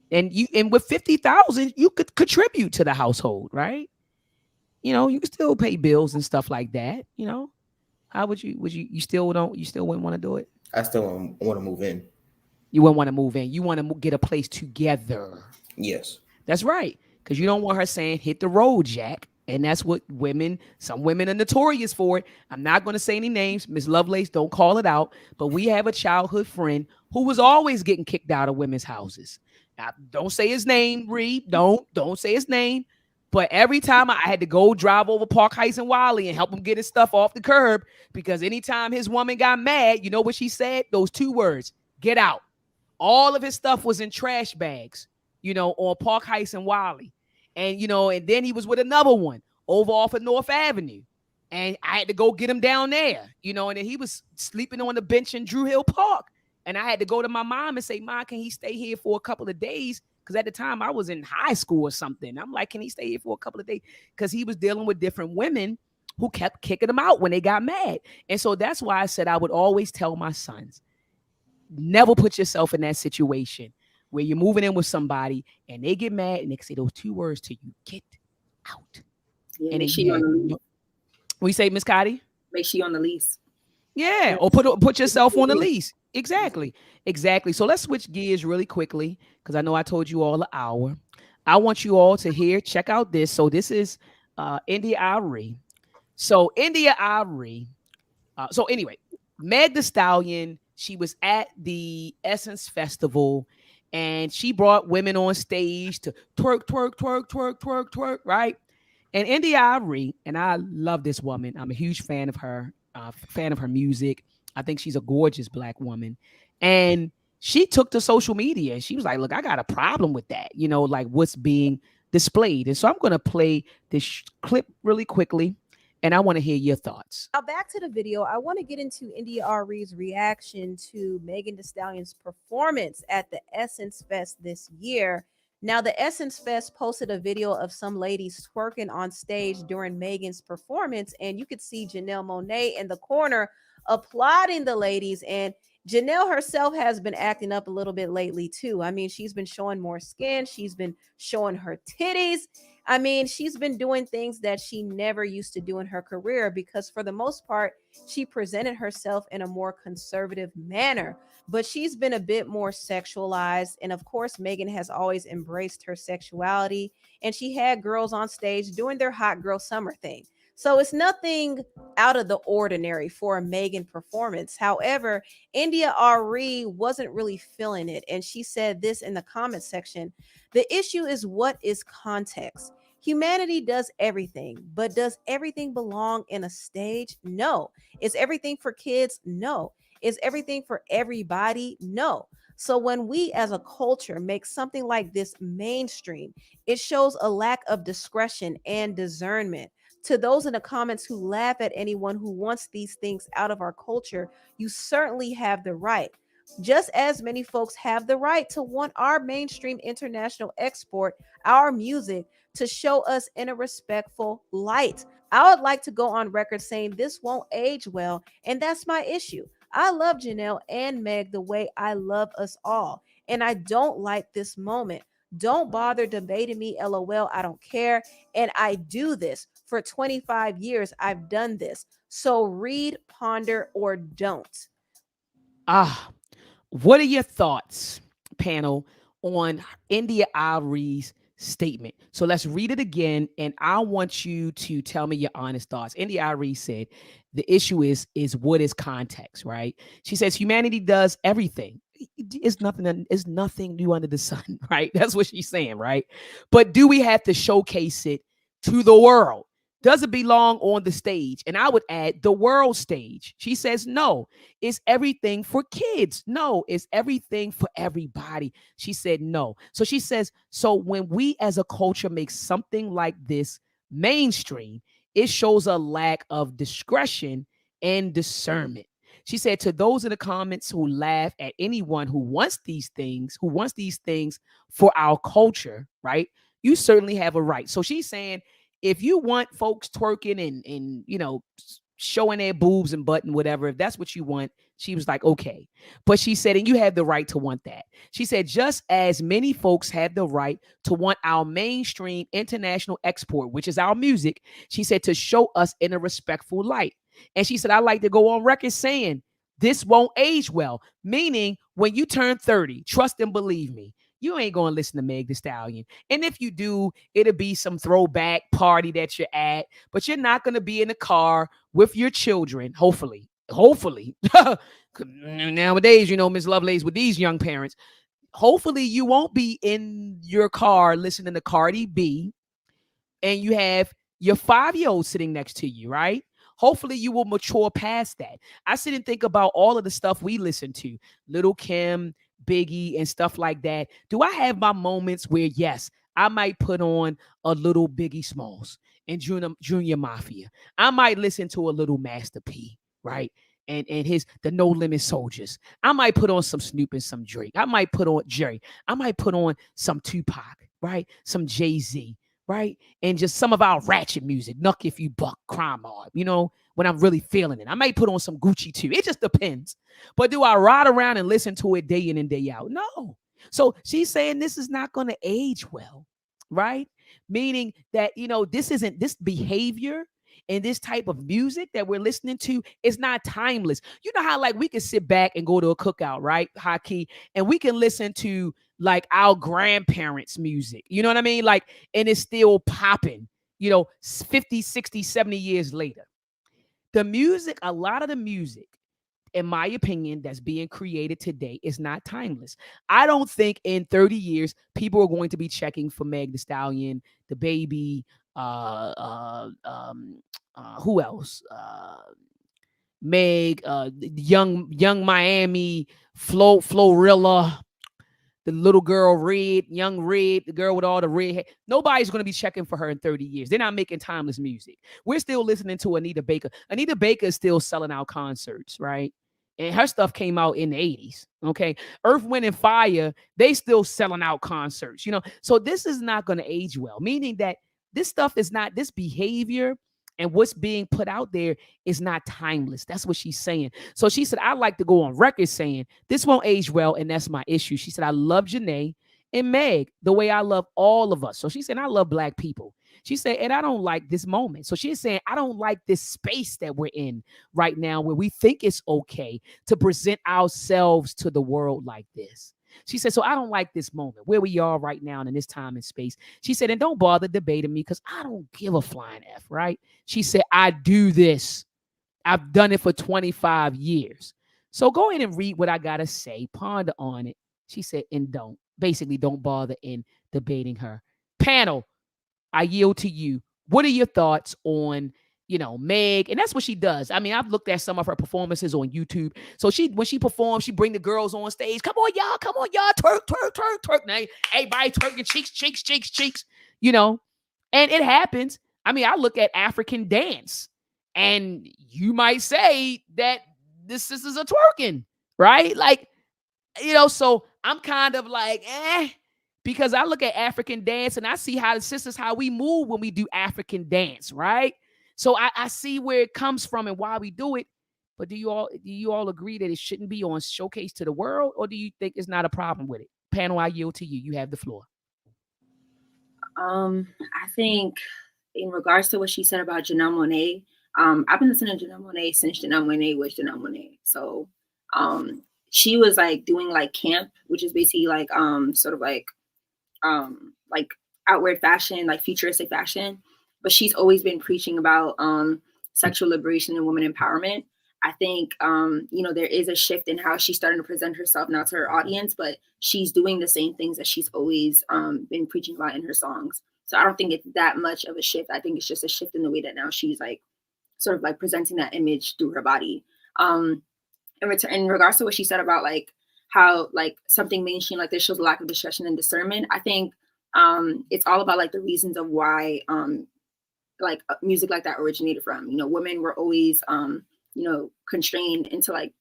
And with 50,000, you could contribute to the household, right? You can still pay bills and stuff like that. How you still wouldn't want to do it? I still want to move in. You wouldn't want to move in. You want to get a place together. Yes, That's right. Because you don't want her saying, hit the road, Jack. And that's what some women are notorious for it. I'm not going to say any names. Miss Lovelace, don't call it out. But we have a childhood friend who was always getting kicked out of women's houses. Now, don't say his name, Reed. Don't say his name. But every time I had to go drive over Park Heights and Wiley and help him get his stuff off the curb, because anytime his woman got mad, you know what she said? Those two words, get out. All of his stuff was in trash bags, on Park Heights and Wiley. And then he was with another one over off of North Avenue. And I had to go get him down there, and then he was sleeping on the bench in Drew Hill Park. And I had to go to my mom and say, Mom, can he stay here for a couple of days? Because at the time I was in high school or something. I'm like, can he stay here for a couple of days? Because he was dealing with different women who kept kicking him out when they got mad. And so that's why I said I would always tell my sons, never put yourself in that situation where you're moving in with somebody and they get mad and they say those two words to you, get out. Yeah, And make sure you're on the lease. We say, Miss Cotty? Make sure you're on the lease. Yeah, or put yourself on the lease. Exactly. So let's switch gears really quickly because I know I told you all an hour. I want you all to check out this. So this is India Arie. So India Arie. So anyway, Meg Thee Stallion, she was at the Essence Festival and she brought women on stage to twerk, twerk, twerk, twerk, twerk, twerk, right? And India Arie, and I love this woman. I'm a huge fan of her, fan of her music. I think she's a gorgeous black woman. And she took to social media and she was like, look, I got a problem with that, like what's being displayed. And so I'm going to play this clip really quickly and I want to hear your thoughts. Now back to the video. I want to get into India Arie's reaction to Megan Thee Stallion's performance at the Essence Fest this year. Now, the Essence Fest posted a video of some ladies twerking on stage during Megan's performance, and you could see Janelle Monáe in the corner applauding the ladies. And Janelle herself has been acting up a little bit lately too. I mean, she's been showing more skin. She's been showing her titties. I mean, she's been doing things that she never used to do in her career because for the most part, she presented herself in a more conservative manner, but she's been a bit more sexualized. And of course, Megan has always embraced her sexuality and she had girls on stage doing their hot girl summer thing. So it's nothing out of the ordinary for a Megan performance. However, India Arie wasn't really feeling it. And she said this in the comment section. The issue is what is context? Humanity does everything, but does everything belong in a stage? No. Is everything for kids? No. Is everything for everybody? No. So when we as a culture make something like this mainstream, it shows a lack of discretion and discernment. To those in the comments who laugh at anyone who wants these things out of our culture, you certainly have the right. Just as many folks have the right to want our mainstream international export, our music, to show us in a respectful light. I would like to go on record saying this won't age well, and that's my issue. I love Janelle and Meg the way I love us all, and I don't like this moment. Don't bother debating me, lol. I don't care. And I do this for 25 years. I've done this. So read, ponder, or don't. What are your thoughts, panel, on India Arie's statement? So let's read it again, and I want you to tell me your honest thoughts. India Arie said, the issue is what is context, right? She says humanity does everything. It's nothing new under the sun, right? That's what she's saying, right? But do we have to showcase it to the world? Does it belong on the stage? And I would add the world stage. She says, no, it's everything for kids. No, it's everything for everybody. She said, no. So she says, so when we as a culture make something like this mainstream, it shows a lack of discretion and discernment. She said to those in the comments who laugh at anyone who wants these things for our culture, right? You certainly have a right. So she's saying, if you want folks twerking and showing their boobs and butt and whatever, if that's what you want, she was like, okay. But she said, and you have the right to want that. She said, just as many folks have the right to want our mainstream international export, which is our music, she said, to show us in a respectful light. And she said, I like to go on record saying this won't age well, meaning when you turn 30, trust and believe me, you ain't going to listen to Meg Thee Stallion. And if you do, it'll be some throwback party that you're at, but you're not going to be in the car with your children, hopefully. Nowadays, Miss Lovelace, with these young parents, hopefully you won't be in your car listening to Cardi B and you have your 5-year-old sitting next to you, right? Hopefully you will mature past that. I sit and think about all of the stuff we listen to, Little Kim, Biggie, and stuff like that. Do I have my moments where, yes, I might put on a little Biggie Smalls and Junior Mafia. I might listen to a little Master P, right? And the No Limit Soldiers. I might put on some Snoop and some Drake. I might put on Jerry. I might put on some Tupac, right? Some Jay-Z, right? And just some of our ratchet music, Nuck If You Buck, Crime Mob, when I'm really feeling it. I might put on some Gucci too. It just depends. But do I ride around and listen to it day in and day out? No. So she's saying this is not going to age well, right? Meaning that, this behavior and this type of music that we're listening to is not timeless. You know how we can sit back and go to a cookout, right? High key, and we can listen to our grandparents' music. You know what I mean? And it's still popping, 50, 60, 70 years later. A lot of the music in my opinion, that's being created today is not timeless. I don't think in 30 years people are going to be checking for Meg Thee Stallion, the baby, who else? Meg, young Miami, Florilla, the little girl Red, young Red, the girl with all the red hair. Nobody's going to be checking for her in 30 years. They're not making timeless music. We're still listening to Anita Baker. Anita Baker is still selling out concerts, right? And her stuff came out in the 80s. Okay. Earth, Wind, and Fire, they still selling out concerts, So this is not going to age well, meaning that this stuff is not, this behavior and what's being put out there is not timeless. That's what she's saying. So she said, I like to go on record saying this won't age well, and that's my issue. She said, I love Janae and Meg the way I love all of us. So she said, I love Black people. She said, and I don't like this moment. So she's saying, I don't like this space that we're in right now where we think it's okay to present ourselves to the world like this. She said, so I don't like this moment where we are right now in this time and space. She said, and don't bother debating me because I don't give a flying F, right? She said, I do this. I've done it for 25 years. So go ahead and read what I got to say, ponder on it. She said, and don't bother in debating her. Panel, I yield to you. What are your thoughts on, Meg? And that's what she does. I mean, I've looked at some of her performances on YouTube. So when she performs, she bring the girls on stage. Come on, y'all. Twerk, twerk, twerk, twerk. Now, everybody twerking cheeks. And it happens. I mean, I look at African dance and you might say that the sisters are twerking, right? Like, so I'm kind of like, because I look at African dance and I see how the sisters, how we move when we do African dance, right? So I see where it comes from and why we do it. But do you all agree that it shouldn't be on showcase to the world, or do you think it's not a problem with it? Panel, I yield to you. You have the floor. I think in regards to what she said about Janelle Monáe, I've been listening to Janelle Monáe since Janelle Monáe was Janelle Monáe. So she was like doing like camp, which is basically like sort of like outward fashion, like futuristic fashion. But she's always been preaching about sexual liberation and women empowerment. I think, there is a shift in how she's starting to present herself now to her audience, but she's doing the same things that she's always been preaching about in her songs. So I don't think it's that much of a shift. I think it's just a shift in the way that now she's like sort of like presenting that image through her body. In regards to what she said about like how like something mainstream like this shows a lack of discretion and discernment, I think it's all about like the reasons of why like music like that originated from. Women were always constrained into like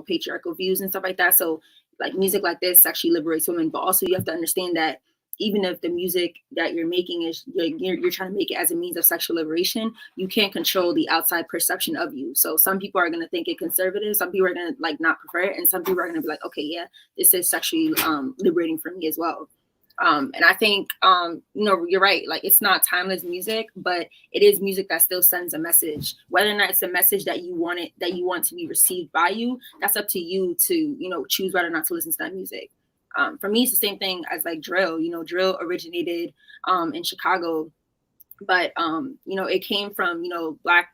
patriarchal views and stuff like that. So like music like this actually liberates women, but also you have to understand that even if the music that you're making is like you're trying to make it as a means of sexual liberation, you can't control the outside perception of you. So some people are going to think it conservative, some people are going to like not prefer it, and some people are going to be like, okay, yeah, this is sexually liberating for me as well. And I think you're right, like it's not timeless music, but it is music that still sends a message. Whether or not it's a message that you want to be received by you, that's up to you to choose whether or not to listen to that music. For me, it's the same thing as like drill. Drill originated in Chicago, but it came from Black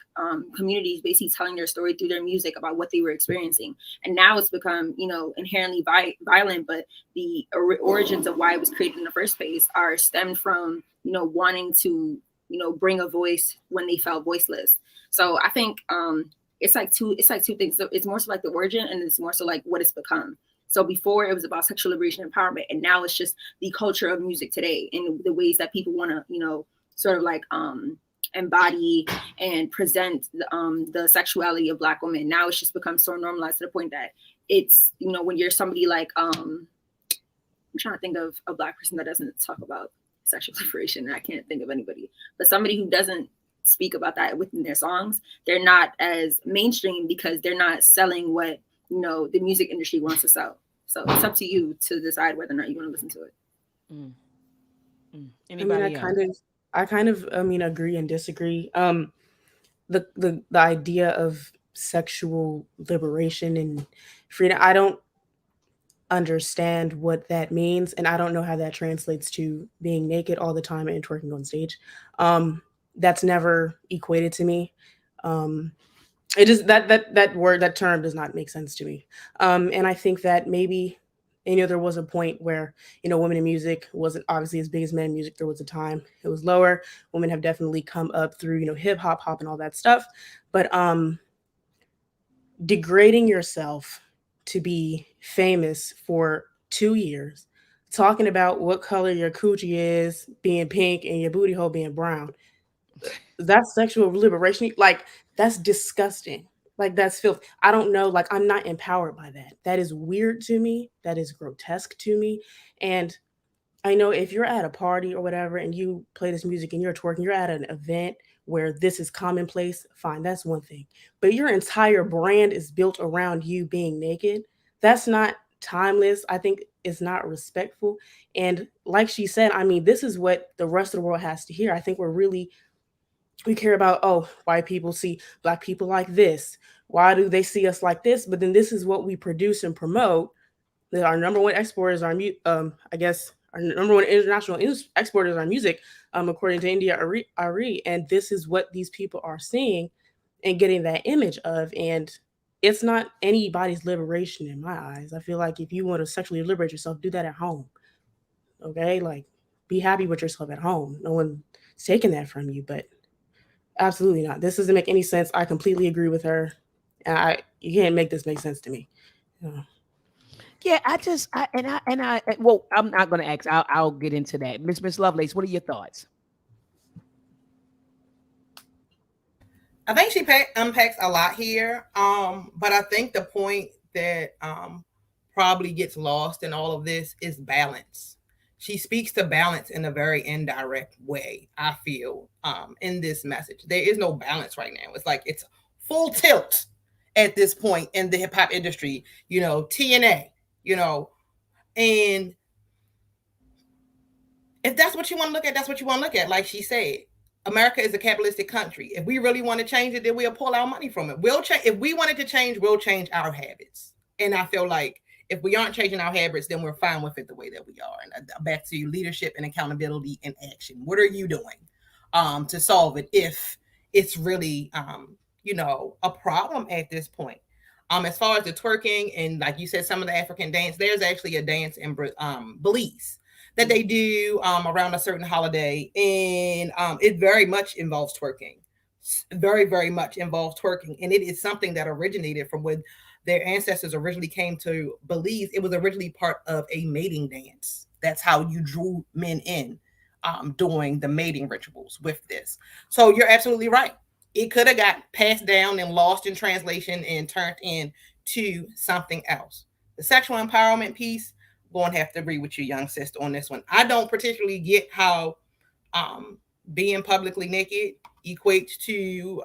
communities basically telling their story through their music about what they were experiencing, and now it's become inherently violent. But the origins of why it was created in the first place are stemmed from wanting to bring a voice when they felt voiceless. So I think it's like two things. So it's more so like the origin, and it's more so like what it's become. So before it was about sexual liberation and empowerment, and now it's just the culture of music today and the ways that people want to, sort of like embody and present the sexuality of Black women. Now it's just become so normalized to the point that it's, when you're somebody like, I'm trying to think of a Black person that doesn't talk about sexual liberation, and I can't think of anybody, but somebody who doesn't speak about that within their songs, they're not as mainstream because they're not selling what the music industry wants to sell. So it's up to you to decide whether or not you want to listen to it. Anybody else? I kind of agree and disagree. The idea of sexual liberation and freedom, I don't understand what that means, and I don't know how that translates to being naked all the time and twerking on stage. That's never equated to me. It just that term does not make sense to me. And I think that maybe, there was a point where, women in music wasn't obviously as big as men in music. There was a time it was lower. Women have definitely come up through, hip hop and all that stuff. But degrading yourself to be famous for 2 years, talking about what color your coochie is being pink and your booty hole being brown, that's sexual liberation. Like, that's disgusting. Like, that's filth. I don't know. Like, I'm not empowered by that. That is weird to me. That is grotesque to me. And I know if you're at a party or whatever and you play this music and you're twerking, you're at an event where this is commonplace, fine, that's one thing. But your entire brand is built around you being naked. That's not timeless. I think it's not respectful. And like she said, I mean, this is what the rest of the world has to hear. I think we care about, oh, white people see black people like this. Why do they see us like this? But then this is what we produce and promote. That our number one exporters are I guess our number one international exporters are music, according to India Arie, and this is what these people are seeing and getting that image of. And it's not anybody's liberation in my eyes. I feel like if you want to sexually liberate yourself, do that at home. Okay, like, be happy with yourself at home. No one's taking that from you, but absolutely not. This doesn't make any sense. I completely agree with her. You can't make this make sense to me. Yeah, well, I'm not gonna ask. I'll get into that. Miss Lovelace, what are your thoughts? I think she unpacks a lot here. But I think the point that probably gets lost in all of this is balance. She speaks to balance in a very indirect way, I feel, in this message. There is no balance right now. It's like it's full tilt at this point in the hip hop industry, TNA, and if that's what you want to look at, that's what you want to look at. Like she said, America is a capitalistic country. If we really want to change it, then we'll pull our money from it. We'll change. If we wanted to change, we'll change our habits. And I feel like if we aren't changing our habits, then we're fine with it the way that we are. And back to leadership and accountability and action. What are you doing to solve it if it's really a problem at this point? As far as the twerking and like you said, some of the African dance, there's actually a dance in Belize that they do around a certain holiday, and it very much involves twerking. Very, very much involves twerking, and it is something that originated from when their ancestors originally came to Belize. It was originally part of a mating dance. That's how you drew men in doing the mating rituals with this. So you're absolutely right. It could have got passed down and lost in translation and turned into something else. The sexual empowerment piece, going to have to agree with you, young sister, on this one. I don't particularly get how being publicly naked equates to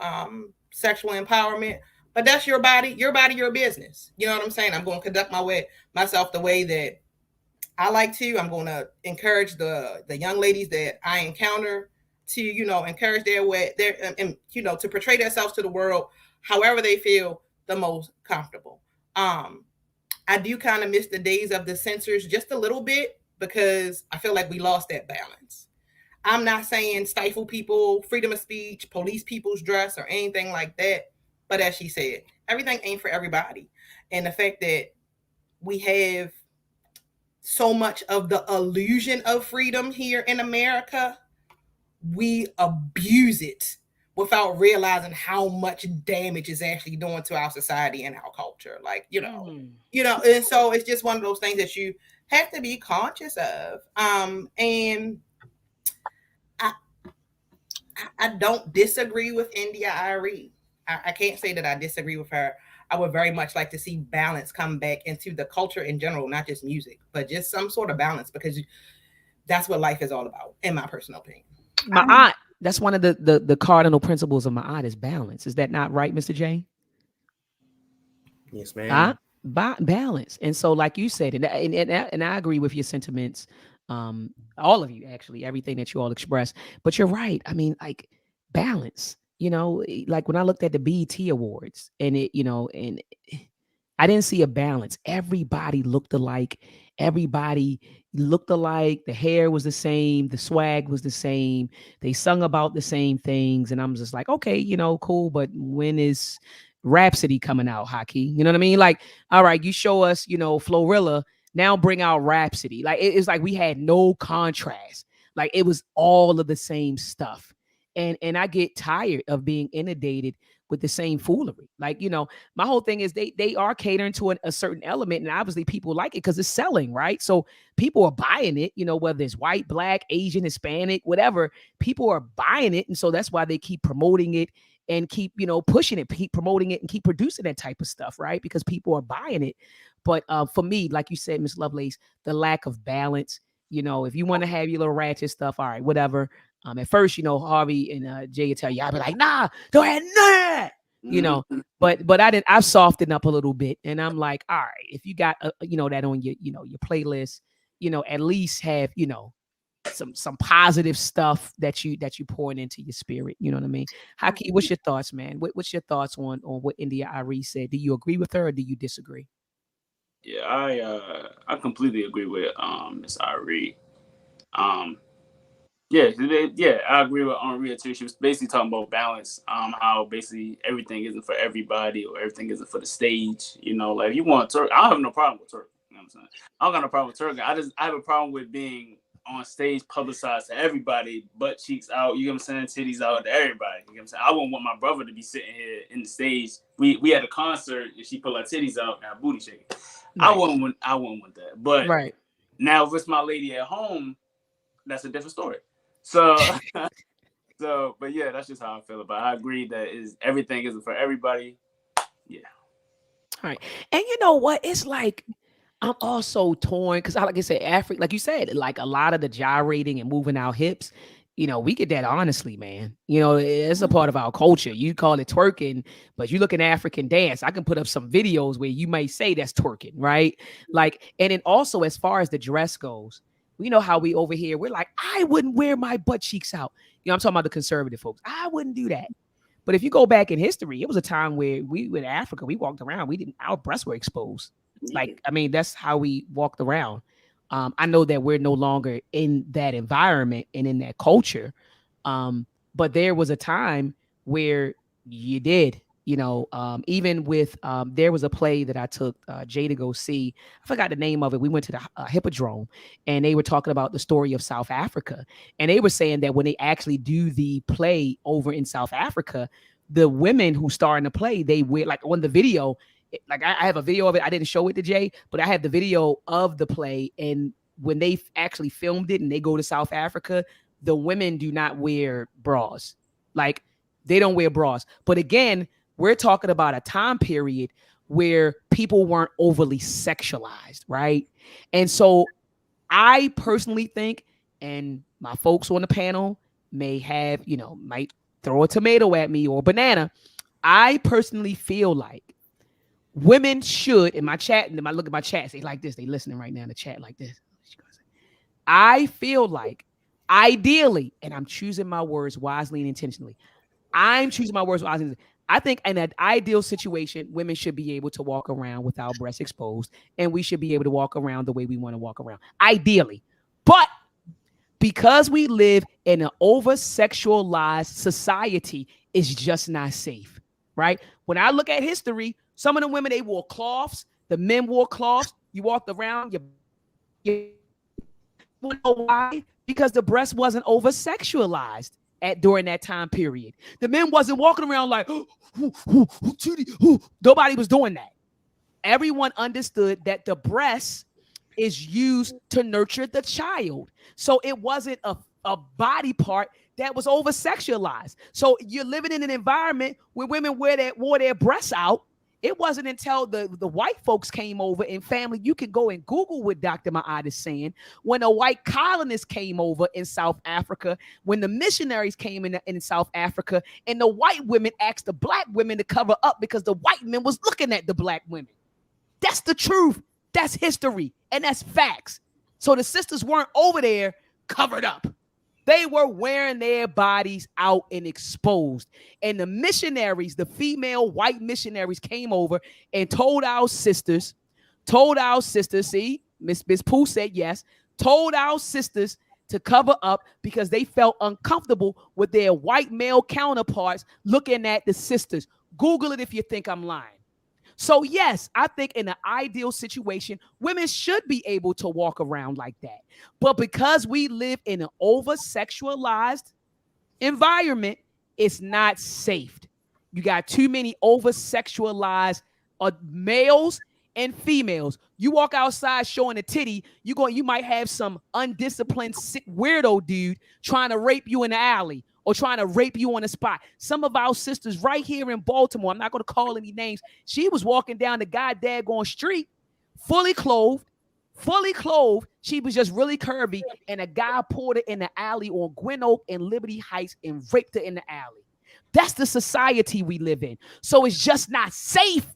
sexual empowerment, but that's your body, your business. You know what I'm saying? I'm going to conduct myself the way that I like to. I'm going to encourage the young ladies that I encounter to, encourage their way, and to portray themselves to the world however they feel the most comfortable. I do kind of miss the days of the censors just a little bit because I feel like we lost that balance. I'm not saying stifle people, freedom of speech, police people's dress, or anything like that. But as she said, everything ain't for everybody. And the fact that we have so much of the illusion of freedom here in America, we abuse it without realizing how much damage is actually doing to our society and our culture. Like, and so it's just one of those things that you have to be conscious of. And I don't disagree with India Arie. I can't say that I disagree with her. I would very much like to see balance come back into the culture in general, not just music, but just some sort of balance, because that's what life is all about, in my personal opinion. My aunt, that's one of the cardinal principles of my aunt is balance. Is that not right, Mr. J? Yes, ma'am. Balance. And so, like you said, and I agree with your sentiments, all of you, actually, everything that you all express. But you're right. I mean, like, balance. Like when I looked at the BET Awards, and and I didn't see a balance. Everybody looked alike. Everybody looked alike. The hair was the same. The swag was the same. They sung about the same things. And I'm just like, okay, cool. But when is Rhapsody coming out, Hockey. You know what I mean? Like, all right, you show us, Florilla, now bring out Rhapsody. Like, it's like we had no contrast. Like, it was all of the same stuff. And I get tired of being inundated with the same foolery. Like, my whole thing is they are catering to a certain element, and obviously people like it because it's selling, right? So people are buying it, whether it's white, black, Asian, Hispanic, whatever, people are buying it. And so that's why they keep promoting it and keep, pushing it, keep promoting it and keep producing that type of stuff, right? Because people are buying it. But for me, like you said, Miss Lovelace, the lack of balance, if you want to have your little ratchet stuff, all right, whatever. At first, Harvey and Jay would tell you, I'd be like, nah, don't have none, but I've softened up a little bit, and I'm like, all right, if you got, that on your playlist, at least have, some positive stuff that you pouring into your spirit. You know what I mean? Haki, what's your thoughts, man? What's your thoughts on what India Arie said? Do you agree with her or do you disagree? Yeah, I completely agree with Miss Arie. Yeah, I agree with Arie too. She was basically talking about balance, how basically everything isn't for everybody or everything isn't for the stage. Like, you want Turk, I don't have no problem with Turk. You know what I'm saying? I don't got no problem with Turk. I have a problem with being on stage publicized to everybody, butt cheeks out, you know what I'm saying, titties out to everybody. You know what I'm saying? I wouldn't want my brother to be sitting here in the stage. We had a concert and she pulled her titties out and her booty shaking. Right. I wouldn't want that. But right now if it's my lady at home, that's a different story. So but yeah, that's just how I feel about it. I agree that everything isn't for everybody. Yeah. All right. And you know what? It's like, I'm also torn because, like I said, Africa, like you said, like a lot of the gyrating and moving our hips, we get that honestly, man. It's a part of our culture. You call it twerking, but you look at African dance, I can put up some videos where you might say that's twerking, right? Like, and then also as far as the dress goes, we know how we over here, we're like, I wouldn't wear my butt cheeks out. I'm talking about the conservative folks. I wouldn't do that. But if you go back in history, it was a time where we in Africa, we walked around, our breasts were exposed. Like, I mean, that's how we walked around. I know that we're no longer in that environment and in that culture. But there was a time where you did, even with, there was a play that I took Jay to go see. I forgot the name of it. We went to the Hippodrome and they were talking about the story of South Africa. And they were saying that when they actually do the play over in South Africa, the women who star in the play, they wear, like on the video, like I have a video of it. I didn't show it to Jay, but I have the video of the play. And when they actually filmed it and they go to South Africa, the women do not wear bras. Like, they don't wear bras. But again, we're talking about a time period where people weren't overly sexualized, right? And so I personally think, and my folks on the panel may have, might throw a tomato at me or a banana. I personally feel like women should, in my chat, and I look at my chat, they like this, they listening right now in the chat like this. I feel like ideally, and I'm choosing my words wisely and intentionally, I'm choosing my words wisely. I think in an ideal situation, women should be able to walk around without breasts exposed, and we should be able to walk around the way we want to walk around, ideally. But because we live in an over-sexualized society, it's just not safe, right? When I look at history, some of the women, they wore cloths. The men wore cloths. You walked around. You know why? Because the breast wasn't over-sexualized during that time period. The men wasn't walking around like, nobody was doing that. Everyone understood that the breast is used to nurture the child. So it wasn't a body part that was over-sexualized. So you're living in an environment where women wore their breasts out. It wasn't until the white folks came over in family. You can go and Google what dr.maat is saying. When the white colonists came over in South Africa, when the missionaries came in South Africa, and the white women asked the black women to cover up because the white men was looking at the black women. That's the truth. That's history. And that's facts. So the sisters weren't over there covered up. They were wearing their bodies out and exposed. And the missionaries, the female white missionaries, came over and told our sisters, see, Miss Pooh said yes, told our sisters to cover up because they felt uncomfortable with their white male counterparts looking at the sisters. Google it if you think I'm lying. So yes, I think in an ideal situation, women should be able to walk around like that. But because we live in an over-sexualized environment, it's not safe. You got too many over-sexualized males and females. You walk outside showing a titty, you might have some undisciplined, sick weirdo dude trying to rape you in the alley or trying to rape you on the spot. Some of our sisters right here in Baltimore, I'm not going to call any names, she was walking down the goddamn street, fully clothed. She was just really curvy, and a guy pulled her in the alley on Gwen Oak and Liberty Heights and raped her in the alley. That's the society we live in. So it's just not safe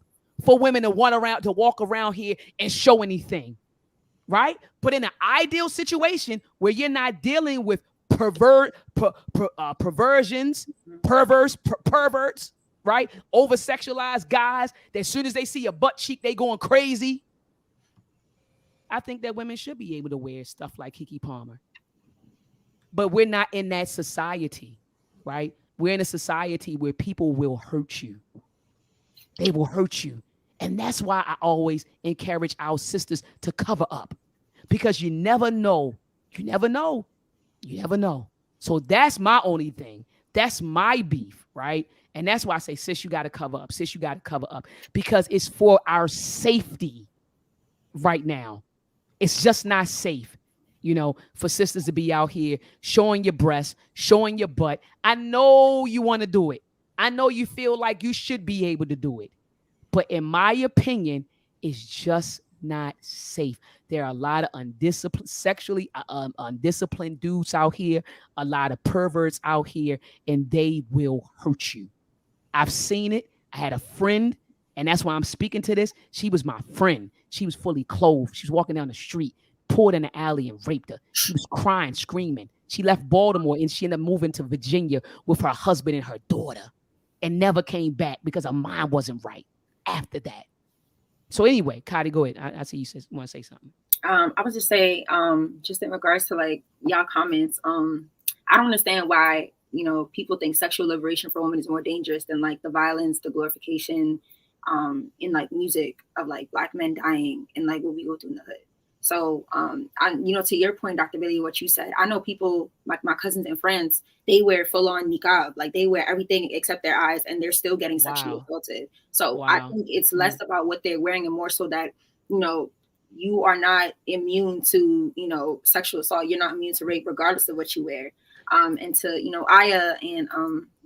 for women to walk around here and show anything, right? But in an ideal situation where you're not dealing with perversions, perverts, right? Over-sexualized guys that as soon as they see a butt cheek, they going crazy. I think that women should be able to wear stuff like Keke Palmer. But we're not in that society, right? We're in a society where people will hurt you. They will hurt you. And that's why I always encourage our sisters to cover up. Because you never know. You never know. You never know. So that's my only thing. That's my beef, right? And that's why I say, sis, you got to cover up. Sis, you got to cover up. Because it's for our safety right now. It's just not safe, for sisters to be out here showing your breasts, showing your butt. I know you want to do it. I know you feel like you should be able to do it. But in my opinion, it's just not safe. There are a lot of sexually undisciplined dudes out here, a lot of perverts out here, and they will hurt you. I've seen it. I had a friend, and that's why I'm speaking to this. She was my friend. She was fully clothed. She was walking down the street, pulled in the alley and raped her. She was crying, screaming. She left Baltimore and she ended up moving to Virginia with her husband and her daughter and never came back because her mind wasn't right after that. So anyway, Kadi, go ahead. I see you want to say something. I would just say, just in regards to like y'all comments, I don't understand why, people think sexual liberation for women is more dangerous than like the violence, the glorification, in like music of like Black men dying and like what we go through in the hood. So, to your point, Dr. Billy, what you said, I know people like my cousins and friends, they wear full on niqab, like they wear everything except their eyes and they're still getting sexually assaulted. So I think it's less about what they're wearing and more so that, you are not immune to, sexual assault. You're not immune to rape regardless of what you wear. And to, Aya and,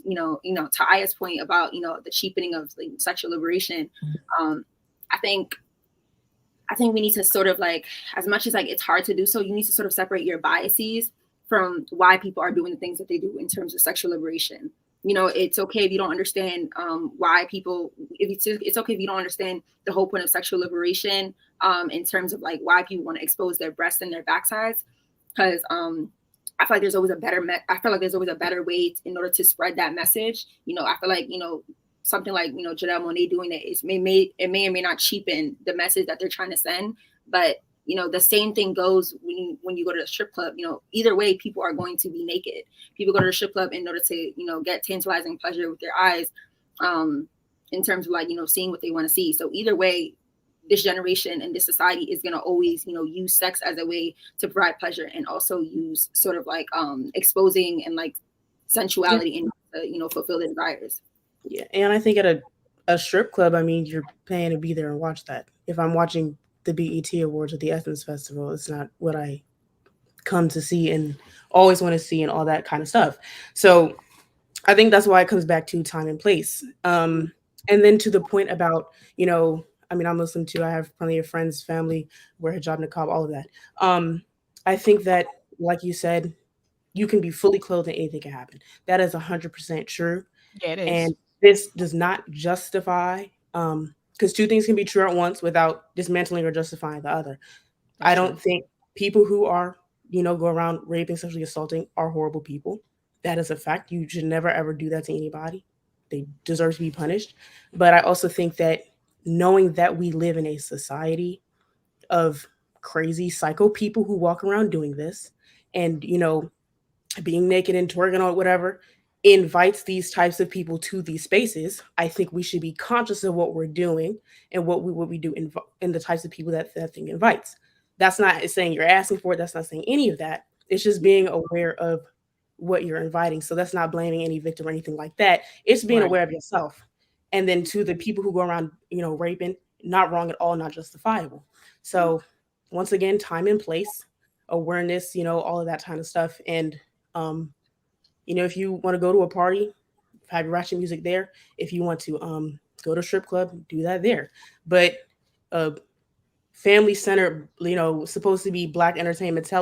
to Aya's point about, the cheapening of like, sexual liberation, I think we need to sort of like, as much as like it's hard to do so, you need to sort of separate your biases from why people are doing the things that they do in terms of sexual liberation. It's okay if you don't understand why people, it's okay if you don't understand the whole point of sexual liberation in terms of like why people want to expose their breasts and their backsides. Because I feel like there's always a better way in order to spread that message. I feel like, something like, Janelle Monáe doing it may or may not cheapen the message that they're trying to send. But, the same thing goes when you go to the strip club. Either way, people are going to be naked. People go to the strip club in order to, get tantalizing pleasure with their eyes in terms of like, seeing what they want to see. So either way, this generation and this society is going to always, use sex as a way to provide pleasure and also use sort of like exposing and like sensuality and, fulfill their desires. Yeah. And I think at a strip club, I mean, you're paying to be there and watch that. If I'm watching the BET Awards or the Essence Festival, it's not what I come to see and always want to see and all that kind of stuff. So I think that's why it comes back to time and place. And then to the point about, I'm Muslim too. I have plenty of friends, family, wear hijab, niqab, all of that. I think that, like you said, you can be fully clothed and anything can happen. That is 100% true. Yeah, it is. And this does not justify, because two things can be true at once without dismantling or justifying the other. I don't think people who are, go around raping, sexually assaulting are horrible people. That is a fact. You should never, ever do that to anybody. They deserve to be punished. But I also think that knowing that we live in a society of crazy psycho people who walk around doing this and, being naked and twerking or whatever, invites these types of people to these spaces, I think we should be conscious of what we're doing and what we do in the types of people that thing invites. That's not saying you're asking for it. That's not saying any of that. It's just being aware of what you're inviting. So that's not blaming any victim or anything like that. It's being Right. aware of yourself. And then to the people who go around, raping, not wrong at all, not justifiable. So once again, time and place, awareness, all of that kind of stuff. And if you want to go to a party, have your ratchet music there. If you want to go to a strip club, do that there. But family centered, supposed to be Black entertainment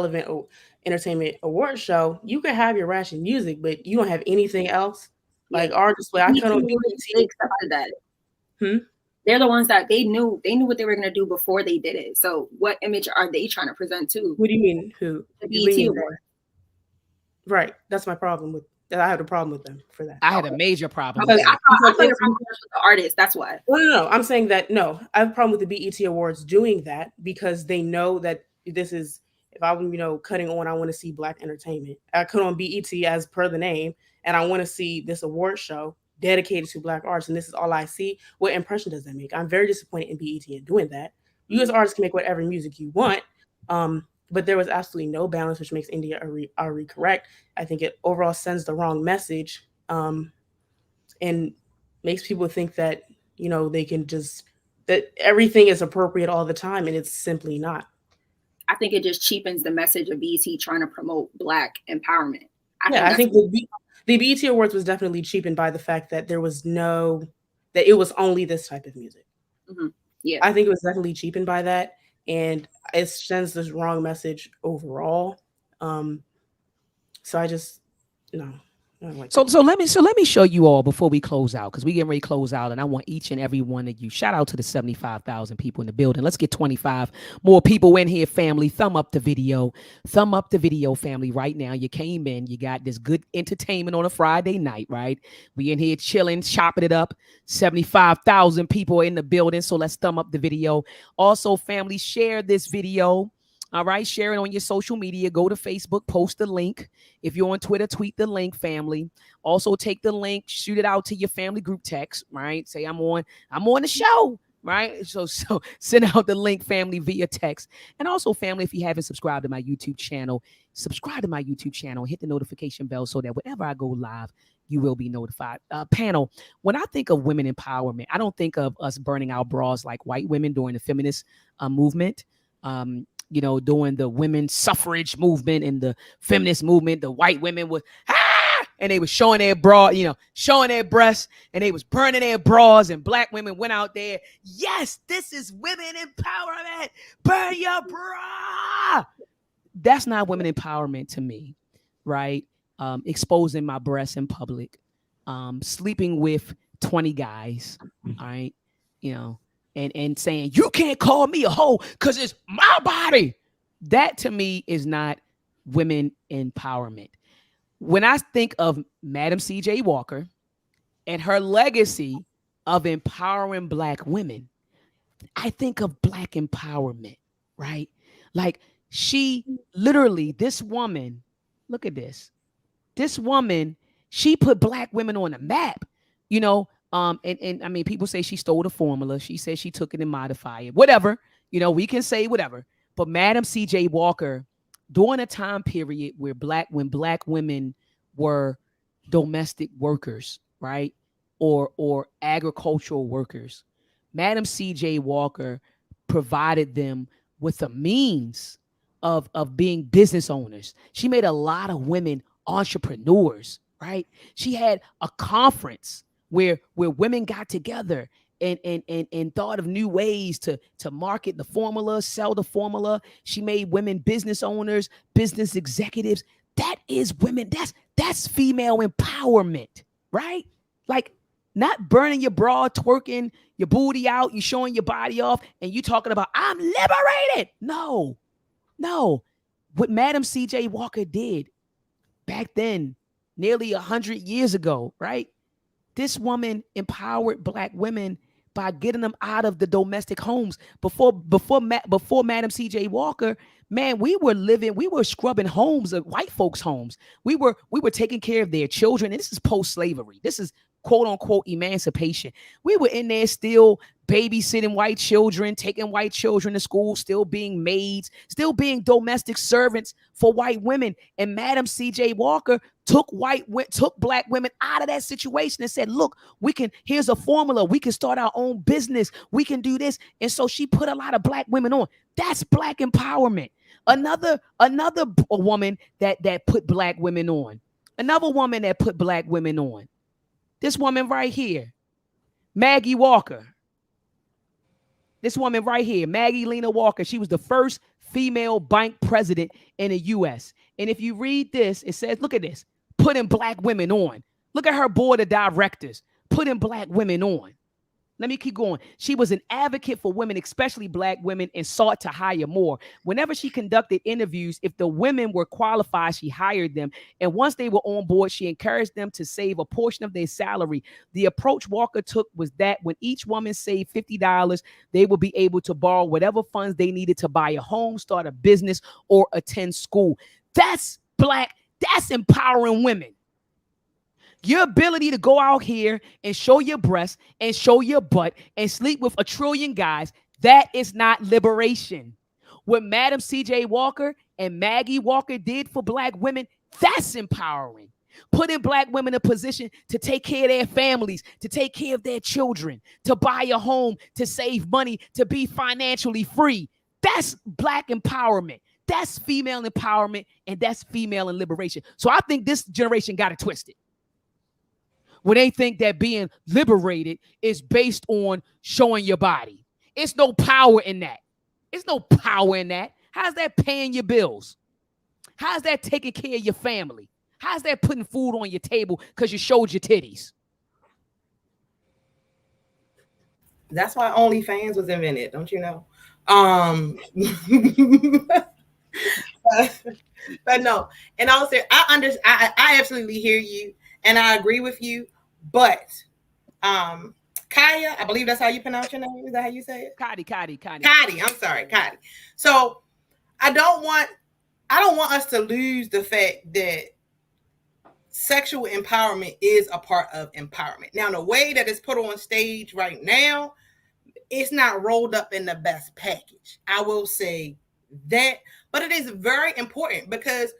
award show, you can have your ratchet music, but you don't have anything else. Yeah. Like our display, I cut on BET. They accepted that. They're the ones that they knew what they were going to do before they did it. So what image are they trying to present to? What do you mean? Who? The BET Award. Right. That's my problem with that. I had a problem with them for that. I had a major problem. Okay, I thought your problem was with the artist. That's why. No. I'm saying that no. I have a problem with the BET Awards doing that because they know that this is. If I'm, cutting on, I want to see Black entertainment. I cut on BET as per the name, and I want to see this award show dedicated to Black artists, and this is all I see. What impression does that make? I'm very disappointed in BET in doing that. You as artists can make whatever music you want, but there was absolutely no balance, which makes India Arie correct. I think it overall sends the wrong message, and makes people think that they can that everything is appropriate all the time, and it's simply not. I think it just cheapens the message of BET trying to promote Black empowerment. I think the BET Awards was definitely cheapened by the fact that that it was only this type of music. Mm-hmm. Yeah, I think it was definitely cheapened by that, and it sends this wrong message overall. So I just no. So let me show you all before we close out, because we getting ready to close out, and I want each and every one of you. Shout out to the 75,000 people in the building. Let's get 25 more people in here, family. Thumb up the video, family. Right now, you came in, you got this good entertainment on a Friday night, right? We in here chilling, chopping it up. 75,000 people in the building, so let's thumb up the video. Also, family, share this video. All right, share it on your social media. Go to Facebook, post the link. If you're on Twitter, tweet the link, family. Also, take the link, shoot it out to your family group text, right? Say I'm on the show, right? So send out the link, family, via text. And also, family, if you haven't subscribed to my YouTube channel, subscribe to my YouTube channel. Hit the notification bell so that whenever I go live, you will be notified. Panel, when I think of women empowerment, I don't think of us burning our bras like white women during the feminist movement. During the women's suffrage movement and the feminist movement, the white women were and they were showing their bra, showing their breasts, and they was burning their bras, and Black women went out there. Yes, this is women empowerment. Burn your bra. That's not women empowerment to me, right? Exposing my breasts in public, sleeping with 20 guys, all right, and saying, you can't call me a hoe because it's my body. That to me is not women empowerment. When I think of Madam C.J. Walker and her legacy of empowering Black women, I think of Black empowerment, right? Like she literally, this woman, look at this. This woman, she put Black women on the map, and I mean, people say she stole the formula. She says she took it and modified it. Whatever, we can say whatever. But Madam C.J. Walker, during a time period where when Black women were domestic workers, right, or agricultural workers, Madam C.J. Walker provided them with a means of being business owners. She made a lot of women entrepreneurs, right? She had a conference where women got together and thought of new ways to market the formula, sell the formula. She made women business owners, business executives. That is women. That's female empowerment, right? Like not burning your bra, twerking your booty out, you showing your body off, and you talking about I'm liberated. No. What Madam C.J. Walker did back then, nearly 100 years ago, right? This woman empowered Black women by getting them out of the domestic homes. Before Madam C.J. Walker, man, we were scrubbing homes, white folks' homes. We were taking care of their children. And this is post-slavery. This is quote unquote emancipation. We were in there still babysitting white children, taking white children to school, still being maids, still being domestic servants for white women. And Madam C.J. Walker took black women out of that situation and said, look, here's a formula. We can start our own business. We can do this. And so she put a lot of black women on. That's black empowerment. Another woman that put black women on. Another woman that put black women on. This woman right here, Maggie Walker. This woman right here, Maggie Lena Walker. She was the first female bank president in the U.S. And if you read this, it says, look at this, putting black women on. Look at her board of directors, putting black women on. Let me keep going. She was an advocate for women, especially black women, and sought to hire more. Whenever she conducted interviews, if the women were qualified, she hired them. And once they were on board, she encouraged them to save a portion of their salary. The approach Walker took was that when each woman saved $50, they would be able to borrow whatever funds they needed to buy a home, start a business, or attend school. That's empowering women. Your ability to go out here and show your breasts and show your butt and sleep with a trillion guys, that is not liberation. What Madam C.J. Walker and Maggie Walker did for black women, that's empowering. Putting black women in a position to take care of their families, to take care of their children, to buy a home, to save money, to be financially free. That's black empowerment. That's female empowerment, and that's female in liberation. So I think this generation got it twisted. When they think that being liberated is based on showing your body. It's no power in that. It's no power in that. How's that paying your bills? How's that taking care of your family? How's that putting food on your table because you showed your titties? That's why OnlyFans was invented, don't you know? But no, and I will say I absolutely hear you and I agree with you. But Kaya, I believe that's how you pronounce your name. Is that how you say it? Kadi. I'm sorry, Kadi. So I don't want us to lose the fact that sexual empowerment is a part of empowerment. Now, the way that it's put on stage right now, it's not rolled up in the best package. I will say that, but it is very important because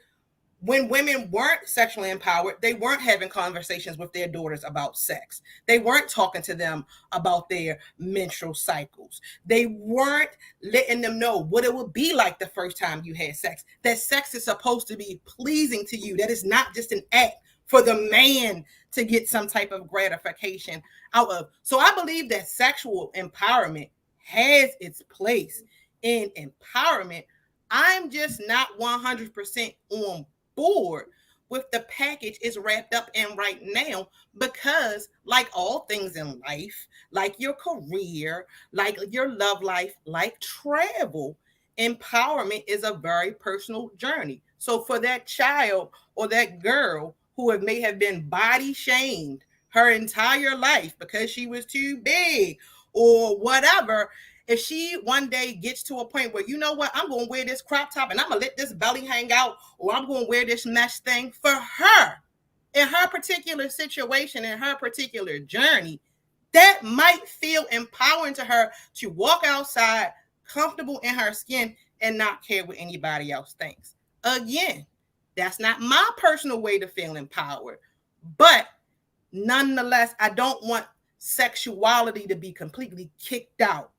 when women weren't sexually empowered, they weren't having conversations with their daughters about sex. They weren't talking to them about their menstrual cycles. They weren't letting them know what it would be like the first time you had sex. That sex is supposed to be pleasing to you. That is not just an act for the man to get some type of gratification out of. So I believe that sexual empowerment has its place in empowerment. I'm just not 100% on board with the package is wrapped up in right now, because like all things in life, like your career, like your love life, like travel, empowerment is a very personal journey. So for that child or that girl who may have been body shamed her entire life because she was too big or whatever, if she one day gets to a point where, you know what, I'm going to wear this crop top and I'm going to let this belly hang out, or I'm going to wear this mesh thing, for her, in her particular situation, in her particular journey, that might feel empowering to her to walk outside comfortable in her skin and not care what anybody else thinks. Again, that's not my personal way to feel empowered, but nonetheless, I don't want sexuality to be completely kicked out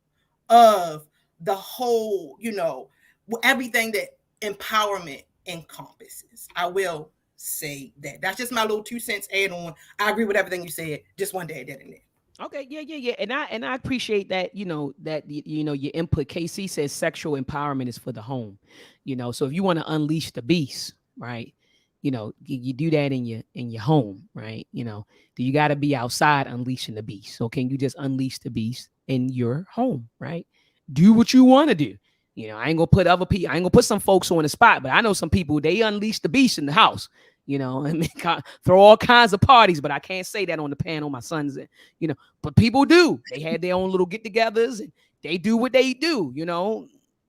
of the whole, everything that empowerment encompasses. I will say that. That's just my little 2 cents add on. I agree with everything you said. Just one day I did in there. Okay, yeah. And I appreciate that, your input. KC says sexual empowerment is for the home. So if you want to unleash the beast, right? You do that in your home, right? You got to be outside unleashing the beast. So can you just unleash the beast in your home, right? Do what you want to do. I ain't gonna put other people, I ain't gonna put some folks on the spot, but I know some people, they unleash the beast in the house. I mean, throw all kinds of parties, but I can't say that on the panel. My sons, but people do. They had their own little get-togethers, and they do what they do.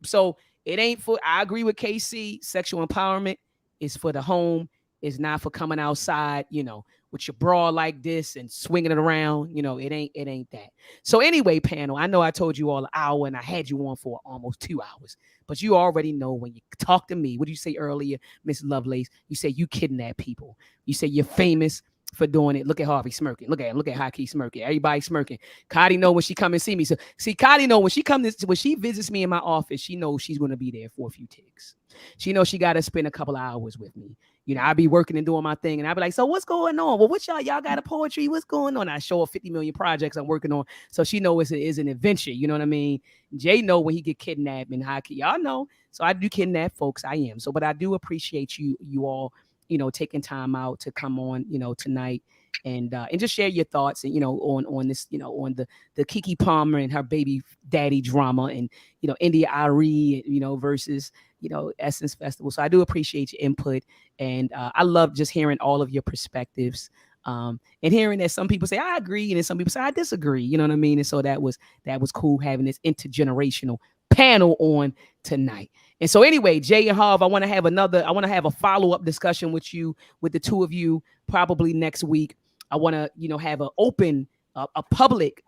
So it ain't for. I agree with KC. Sexual empowerment is for the home. It's not for coming outside, with your bra like this and swinging it around. It ain't that. So anyway, panel, I know I told you all an hour and I had you on for almost 2 hours, but you already know when you talk to me, what did you say earlier, Miss Lovelace? You say you kidnap people. You say you're famous for doing it. Look at Harvey smirking. Look at him. Look at Hockey smirking. Everybody smirking. Cotty know when she come and see me. So see, Cotty know when she visits me in my office, she knows she's going to be there for a few ticks. She knows she got to spend a couple of hours with me. I be working and doing my thing, and I be like, so what's going on? Well, what y'all got a poetry? What's going on? I show her 50 million projects I'm working on, so she know it's an adventure. You know what I mean? Jay know when he get kidnapped in hockey. Y'all know. So I do kidnap folks. I am. So, but I do appreciate you all, taking time out to come on, tonight and just share your thoughts and on this, on the Keke Palmer and her baby daddy drama, and India Arie, versus Essence Festival. So I do appreciate your input, and I love just hearing all of your perspectives, and hearing that some people say I agree and then some people say I disagree. You know what I mean? And so that was cool having this intergenerational panel on tonight. And so anyway, Jay and Harv, I want to have a follow-up discussion with the two of you, probably next week. I want to, have an open, a public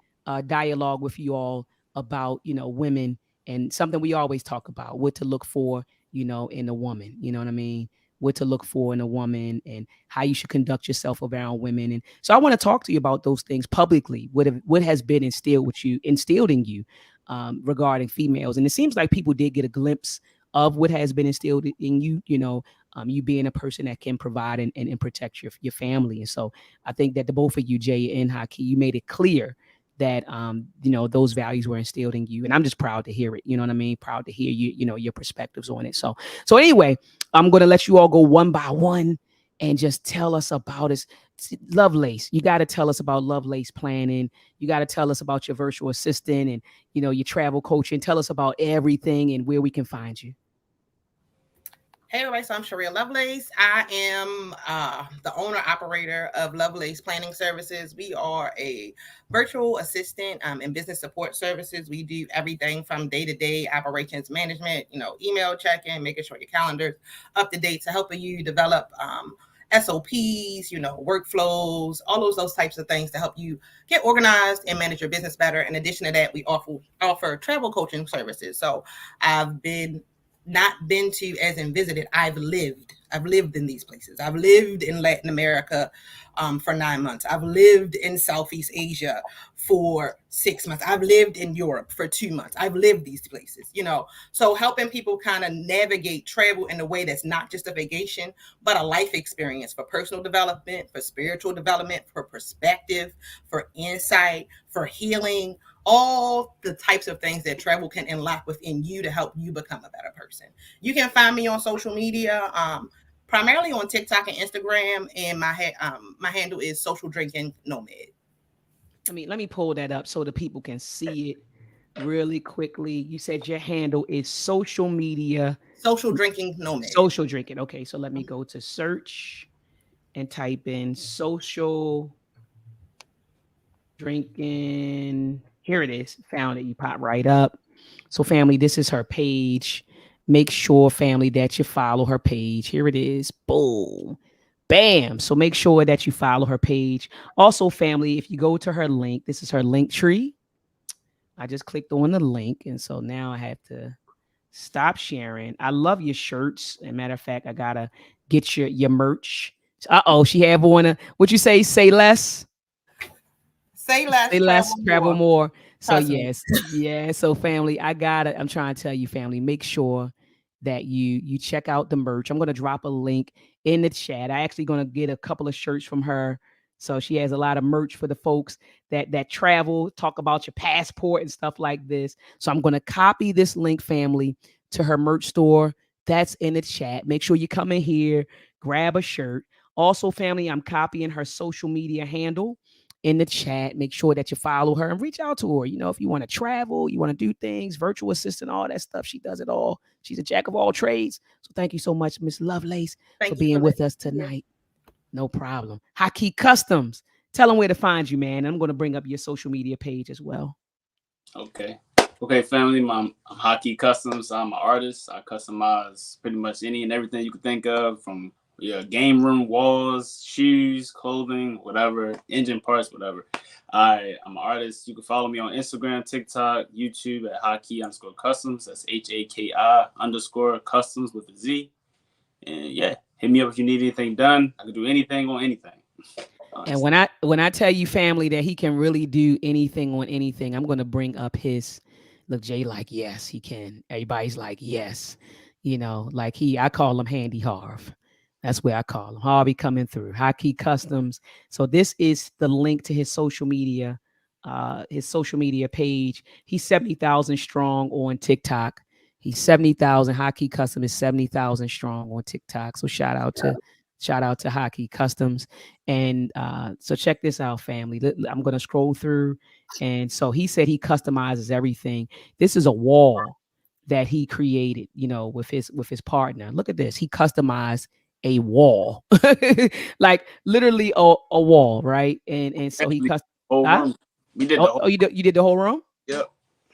dialogue with you all about, women, and something we always talk about, what to look for, in a woman. You know what I mean? What to look for in a woman and how you should conduct yourself around women. And so I want to talk to you about those things publicly. What has been instilled in you regarding females. And it seems like people did get a glimpse of what has been instilled in you, you being a person that can provide and protect your family. And so I think that the both of you, Jay and Haki, you made it clear that those values were instilled in you, and I'm just proud to hear it. You know what I mean? Proud to hear your perspectives on it. So anyway, I'm gonna let you all go one by one and just tell us about it. Lovelace, you got to tell us about Lovelace planning. You got to tell us about your virtual assistant and your travel coaching. Tell us about everything and where we can find you. Hey everybody, so I'm Sharia Lovelace. I am the owner operator of Lovelace Planning Services. We are a virtual assistant and business support services. We do everything from day-to-day operations management, email check-in, making sure your calendar's up to date, to helping you develop SOPs, workflows, all those types of things to help you get organized and manage your business better. In addition to that, we offer travel coaching services. So I've not been to as in visited. I've lived in these places. I've lived in Latin America for 9 months. I've lived in Southeast Asia for 6 months. I've lived in Europe for 2 months. I've lived these places, so helping people kind of navigate travel in a way that's not just a vacation, but a life experience for personal development, for spiritual development, for perspective, for insight, for healing, all the types of things that travel can unlock within you to help you become a better person. You can find me on social media, primarily on TikTok and Instagram, and my handle is Social Drinking Nomad. Let me pull that up so the people can see it really quickly. You said your handle is social media. Social Drinking Nomad. Social Drinking. Okay, so let me go to search and type in social drinking. Here it is. Found it. You pop right up. So family, this is her page. Make sure, family, that you follow her page. Here it is. Boom. Bam. So make sure that you follow her page. Also, family, if you go to her link, this is her link tree. I just clicked on the link. And so now I have to stop sharing. I love your shirts. As a matter of fact, I got to get your merch. She have on what you say? Say less. Say less, travel more. So Trust yes, yeah. So family, I'm trying to tell you, family, make sure that you check out the merch. I'm gonna drop a link in the chat. I actually gonna get a couple of shirts from her. So she has a lot of merch for the folks that travel, talk about your passport and stuff like this. So I'm gonna copy this link, family, to her merch store. That's in the chat. Make sure you come in here, grab a shirt. Also, family, I'm copying her social media handle in the chat. Make sure that you follow her and reach out to her. If you want to travel, you want to do things, virtual assistant, all that stuff. She does it all. She's a jack of all trades. So thank you so much, Miss Lovelace, for being with us tonight. No problem. Hockey Customs. Tell them where to find you, man. I'm going to bring up your social media page as well. Okay. Okay, family. I'm Hockey Customs. I'm an artist. I customize pretty much any and everything you can think of, from your game room walls, shoes, clothing, whatever, engine parts, whatever. I'm an artist. You can follow me on Instagram, TikTok, YouTube at Hockey_Customs. That's HAKI_Customs with a Z. And yeah, hit me up if you need anything done. I can do anything on anything. And when I tell you, family, that he can really do anything on anything, I'm going to bring up his. Look, Jay, like, yes, he can. Everybody's like, yes, like I call him Handy Harv. That's where I call him. Harvey coming through. Hockey Customs. So this is the link to his social media page. He's 70,000 strong on TikTok. He's 70,000. Hockey Custom is 70,000 strong on TikTok. So shout out to Hockey Customs. And so check this out, family. I'm going to scroll through. And so he said he customizes everything. This is a wall that he created, with his partner. Look at this. He customized a wall, like literally a wall, right? And so he customized whole room. We did the whole. Oh, you did the whole room? Yep.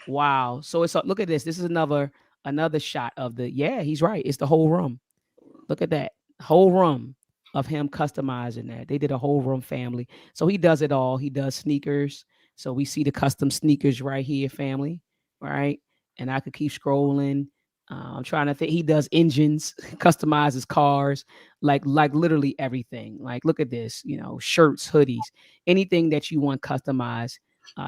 Wow. So look at this. This is another shot of the. Yeah, he's right. It's the whole room. Look at that whole room of him customizing that. They did a whole room, family. So he does it all. He does sneakers. So we see the custom sneakers right here, family. Right. And I could keep scrolling. I'm trying to think. He does engines, customizes cars, like literally everything. Like, look at this, shirts, hoodies, anything that you want customized.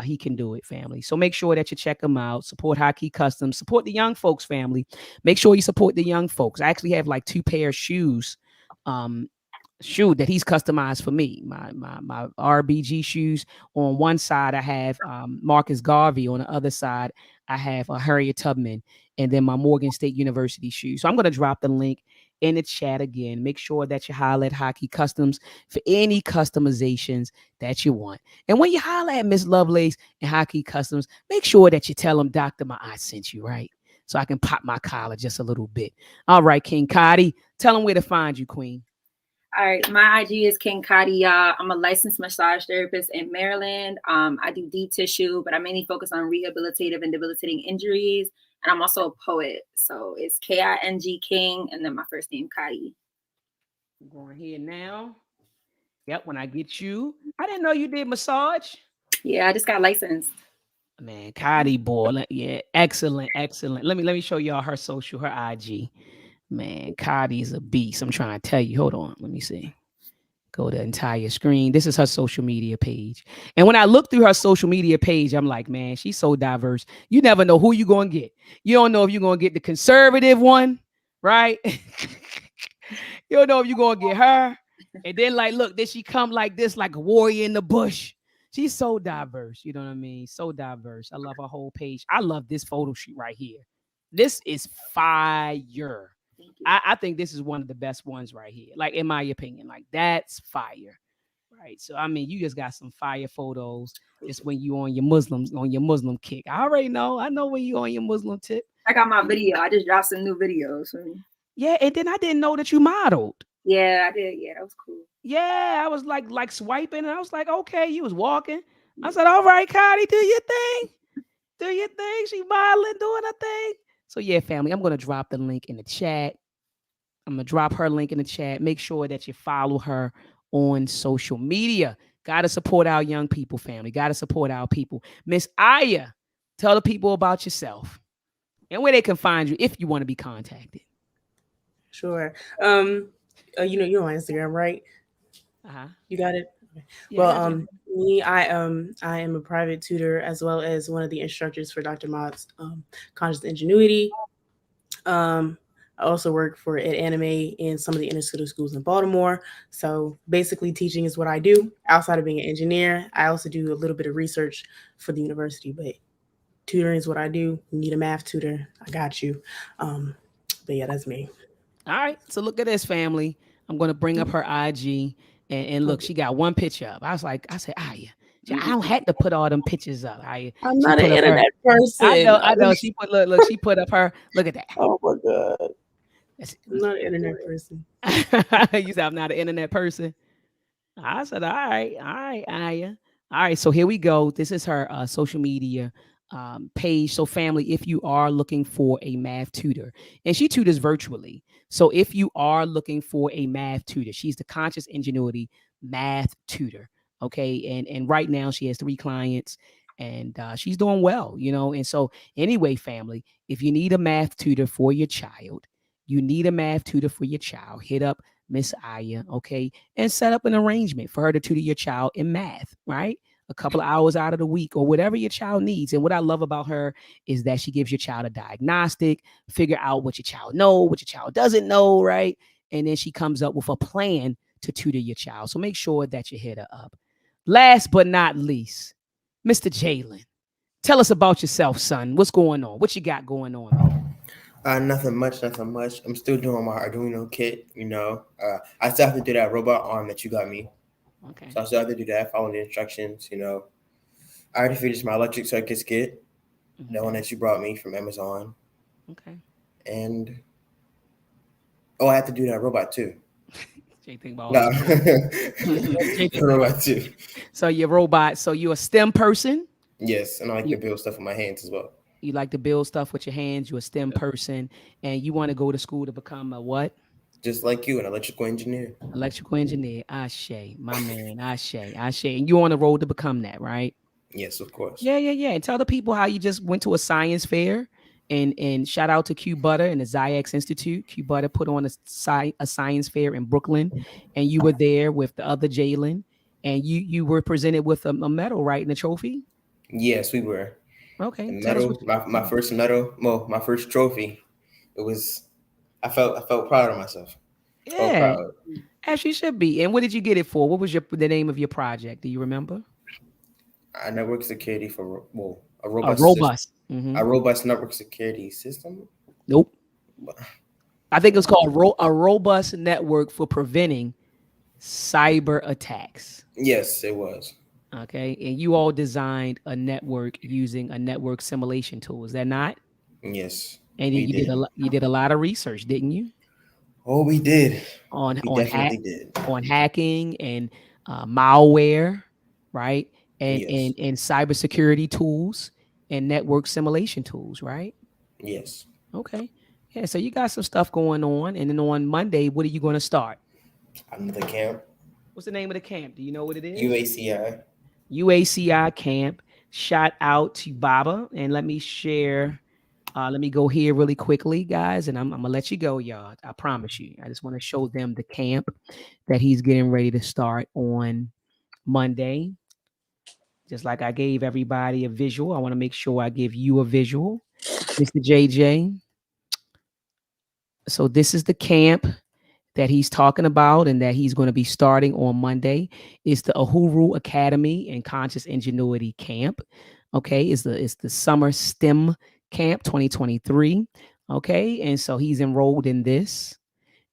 He can do it, family. So make sure that you check him out. Support Hockey Customs. Support the young folks, family. Make sure you support the young folks. I actually have like 2 pair of shoes, that he's customized for me. My RBG shoes. On one side, I have Marcus Garvey. On the other side, I have Harriet Tubman, and then my Morgan State University shoes. So I'm going to drop the link in the chat again. Make sure that you holler at Hockey Customs for any customizations that you want. And when you holler at Miss Lovelace and Hockey Customs, make sure that you tell them Dr. Maat sent you, right? So I can pop my collar just a little bit. All right, King Cotty, tell them where to find you, Queen. All right, my IG is King Cotty, y'all. I'm a licensed massage therapist in Maryland. I do deep tissue, but I mainly focus on rehabilitative and debilitating injuries. And I'm also a poet. So it's King King, and then my first name, Cotty. Going here now. Yep, when I get you. I didn't know you did massage. Yeah, I just got licensed. Man, Cotty boy. Yeah, excellent. Let me show y'all her social, her IG. Man, Cotty's a beast. I'm trying to tell you. Hold on. Let me see. Go to entire screen. This is her social media page. And when I look through her social media page, I'm like, man, she's so diverse. You never know who you're going to get. You don't know if you're going to get the conservative one, right? You don't know if you're going to get her. And then, like, look, then she come like this, like a warrior in the bush. She's so diverse. You know what I mean? So diverse. I love her whole page. I love this photo shoot right here. This is fire. I think this is one of the best ones right here. Like, in my opinion, like, that's fire. Right. So, I mean, you just got some fire photos just when you on your Muslim kick. I already know. I know when you on your Muslim tip. I got my video. I just dropped some new videos. Yeah. And then I didn't know that you modeled. Yeah, I did. Yeah, that was cool. Yeah. I was like swiping, and I was like, okay, you was walking. I said, all right, Cotty, do your thing. Do your thing. She modeling, doing her thing. So, yeah, family, I'm going to drop the link in the chat. I'm going to drop her link in the chat. Make sure that you follow her on social media. Got to support our young people, family. Got to support our people. Miss Aya, tell the people about yourself and where they can find you if you want to be contacted. Sure. You're on Instagram, right? You got it? Yeah, well, me, I am a private tutor as well as one of the instructors for Dr. Maat's Conscious Ingenuity. I also work for Ed Anime in some of the inner city schools in Baltimore. So basically teaching is what I do. Outside of being an engineer, I also do a little bit of research for the university, but tutoring is what I do. You need a math tutor, I got you. But yeah, that's me. All right. So look at this, family. I'm going to bring up her IG and look, she got one picture up. I said, Aya, I don't have to put all them pictures up. I'm not an internet person. I know. She put look. She put up her. Look at that. Oh my god. I'm not an internet person. You said I'm not an internet person. I said, all right, Aya. All right, so here we go. This is her social media page. So, family, if you are looking for a math tutor, and she tutors virtually. So, if you are looking for a math tutor, she's the Conscious Ingenuity math tutor. Okay, and right now she has 3 clients, and she's doing well, you know. And so, anyway, family, if you need a math tutor for your child, hit up Miss Aya, okay, and set up an arrangement for her to tutor your child in math, right? A couple of hours out of the week or whatever your child needs. And what I love about her is that she gives your child a diagnostic, figure out what your child knows, what your child doesn't know, right? And then she comes up with a plan to tutor your child. So make sure that you hit her up. Last but not least, Mr. Jalen. Tell us about yourself, son. What's going on? What you got going on, man? Nothing much, nothing much. I'm still doing my Arduino kit, I still have to do that robot arm that you got me. Okay. So I still have to do that, follow the instructions, I already finished my electric circuits kit, the one that you brought me from Amazon. Okay. And I have to do that robot too. Jay think about No. Robot too. So your robot, so you're a STEM person? Yes, and I like to build stuff with my hands as well. You like to build stuff with your hands. You're a STEM person, and you want to go to school to become a what? Just like you, an electrical engineer. Electrical engineer. Ashe, my man. Ashe. And you're on the road to become that, right? Yes, of course. Yeah. And tell the people how you just went to a science fair, and shout out to Q Butter and the Zyx Institute. Q Butter put on a science fair in Brooklyn, and you were there with the other Jalen, and you were presented with a medal, right, and a trophy. Yes, we were. Okay. The medal, my first medal, my first trophy. It was. I felt proud of myself. Yeah, as you should be. And what did you get it for? What was the name of your project? Do you remember? Network security for a robust. A robust network security system. Nope. I think it was called a robust network for preventing cyber attacks. Yes, it was. Okay, and you all designed a network using a network simulation tool. Is that not? Yes. And you did a lot of research, didn't you? Oh, we did. On hacking and malware, right? And cybersecurity tools and network simulation tools, right? Yes. Okay. Yeah. So you got some stuff going on, and then on Monday, what are you going to start? Another camp. What's the name of the camp? Do you know what it is? UACI. UACI camp. Shout out to Baba, and let me share. Let me go here really quickly, guys, and I'm gonna let you go, y'all. I promise you. I just want to show them the camp that he's getting ready to start on Monday. Just like I gave everybody a visual, I want to make sure I give you a visual, Mr. JJ. So this is the camp that he's talking about and that he's going to be starting on Monday. It's the Uhuru Academy and Conscious Ingenuity Camp. Okay, it's the Summer STEM Camp 2023. Okay, and so he's enrolled in this.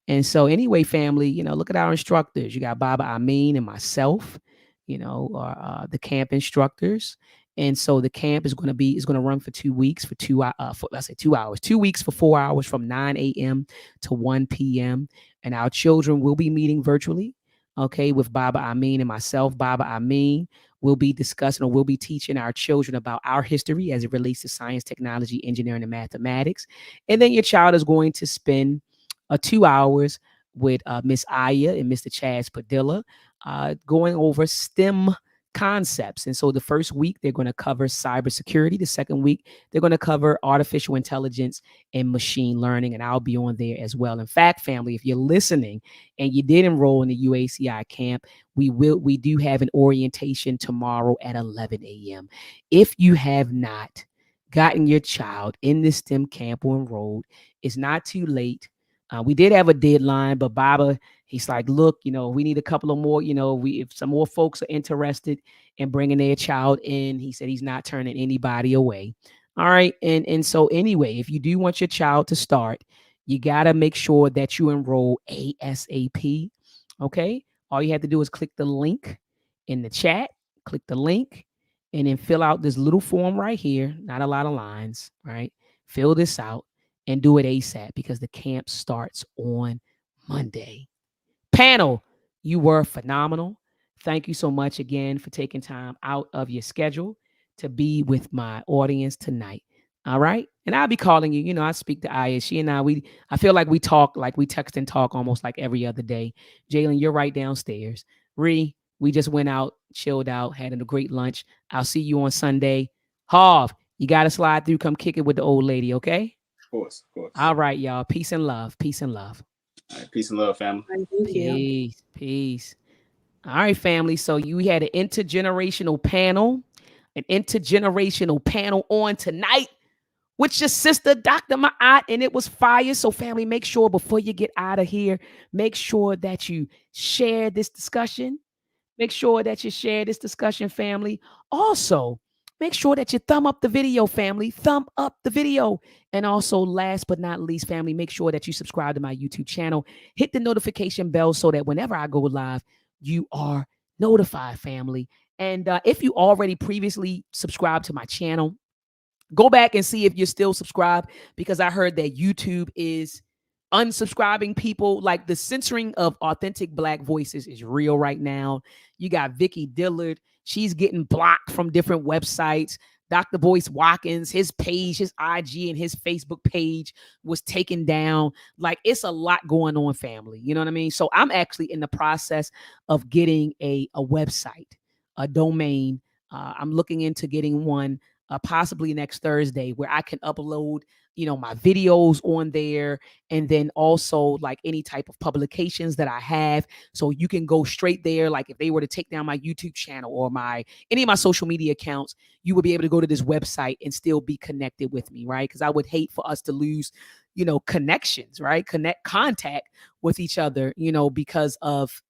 And so anyway, family, look at our instructors. You got Baba Amin and myself, the camp instructors. And so the camp is going to run for 2 weeks for 2 hours, 2 weeks for 4 hours from 9 a.m. to 1 p.m. And our children will be meeting virtually, okay, with Baba Amin and myself. Baba Amin will be discussing, or will be teaching our children about our history as it relates to science, technology, engineering, and mathematics. And then your child is going to spend 2 hours with Miss Aya and Mr. Chaz Padilla going over STEM concepts. And so the first week, they're going to cover cybersecurity. The second week, they're going to cover artificial intelligence and machine learning. And I'll be on there as well. In fact, family, if you're listening and you did enroll in the UACI camp, we do have an orientation tomorrow at 11 a.m. If you have not gotten your child in this STEM camp or enrolled, it's not too late. We did have a deadline, but Baba, he's like, look, we need a couple of more, if some more folks are interested in bringing their child in, he said he's not turning anybody away. All right. And so anyway, if you do want your child to start, you got to make sure that you enroll ASAP. Okay. All you have to do is click the link in the chat, click the link, and then fill out this little form right here. Not a lot of lines, right? Fill this out and do it ASAP because the camp starts on Monday. Panel, you were phenomenal. Thank you so much again for taking time out of your schedule to be with my audience tonight. All right. And I'll be calling you. You know, I speak to Aya. She and I feel like we talk, like we text and talk almost like every other day. Jalen, you're right downstairs. Ree, we just went out, chilled out, had a great lunch. I'll see you on Sunday. Harv, you got to slide through, come kick it with the old lady, okay? Of course, of course. All right, y'all. Peace and love. Peace and love. All right, peace and love, family. Thank you. Peace. Peace. All right, family. So you had an intergenerational panel on tonight with your sister, Dr. Maat, and it was fire. So, family, make sure before you get out of here, make sure that you share this discussion. Make sure that you share this discussion, family. Also, make sure that you thumb up the video, family. Thumb up the video. And also, last but not least, family, make sure that you subscribe to my YouTube channel. Hit the notification bell so that whenever I go live, you are notified, family. And if you already previously subscribed to my channel, go back and see if you're still subscribed, because I heard that YouTube is unsubscribing people. Like, the censoring of authentic Black voices is real right now. You got Vicky Dillard. She's getting blocked from different websites. Dr. Boyce Watkins, his page, his IG and his Facebook page was taken down. Like, it's a lot going on, family. You know what I mean? So I'm actually in the process of getting a website, a domain. I'm looking into getting one possibly next Thursday, where I can upload, my videos on there, and then also like any type of publications that I have. So you can go straight there. Like, if they were to take down my YouTube channel or any of my social media accounts, you would be able to go to this website and still be connected with me, right? Because I would hate for us to lose, connections, right? Contact with each other, because of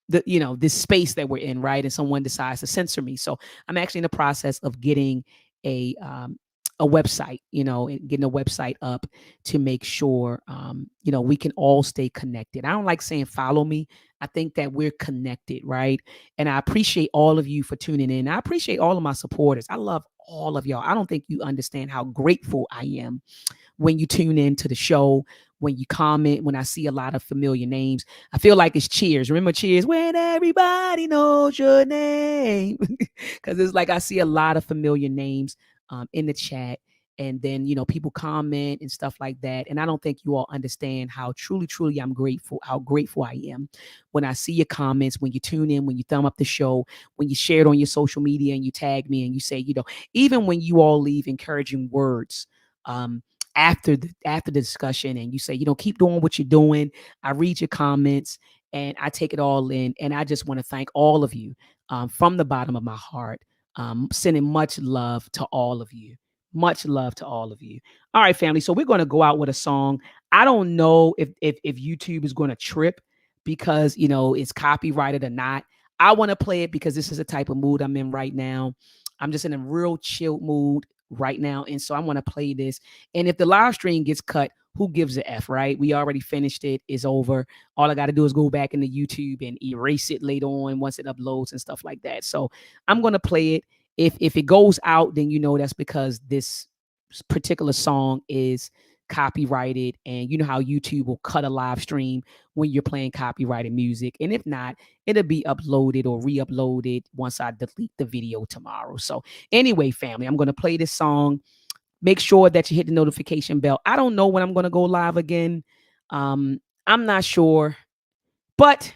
this space that we're in, right? And someone decides to censor me. So I'm actually in the process of getting a website, and getting a website up to make sure, we can all stay connected. I don't like saying follow me. I think that we're connected, right? And I appreciate all of you for tuning in. I appreciate all of my supporters. I love all of y'all. I don't think you understand how grateful I am when you tune in to the show, when you comment, when I see a lot of familiar names. I feel like it's Cheers. Remember Cheers? When everybody knows your name. Because it's like I see a lot of familiar names in the chat. And then, people comment and stuff like that. And I don't think you all understand how truly, truly I'm grateful, how grateful I am when I see your comments, when you tune in, when you thumb up the show, when you share it on your social media and you tag me and you say, even when you all leave encouraging words, after the discussion, and you say, keep doing what you're doing. I read your comments and I take it all in. And I just want to thank all of you from the bottom of my heart, sending much love to all of you. Much love to all of you. All right, family. So we're going to go out with a song. I don't know if YouTube is going to trip because, it's copyrighted or not. I want to play it because this is the type of mood I'm in right now. I'm just in a real chilled mood right now. And so I want to play this. And if the live stream gets cut, who gives a F, right? We already finished it. It's over. All I got to do is go back into YouTube and erase it later on once it uploads and stuff like that. So I'm going to play it. If it goes out, then that's because this particular song is copyrighted, and you know how YouTube will cut a live stream when you're playing copyrighted music. And if not, it'll be uploaded or re-uploaded once I delete the video tomorrow. So anyway, family, I'm going to play this song. Make sure that you hit the notification bell. I don't know when I'm going to go live again. I'm not sure, but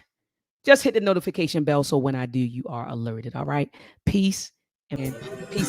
just hit the notification bell so when I do, you are alerted. All right. Peace and peace.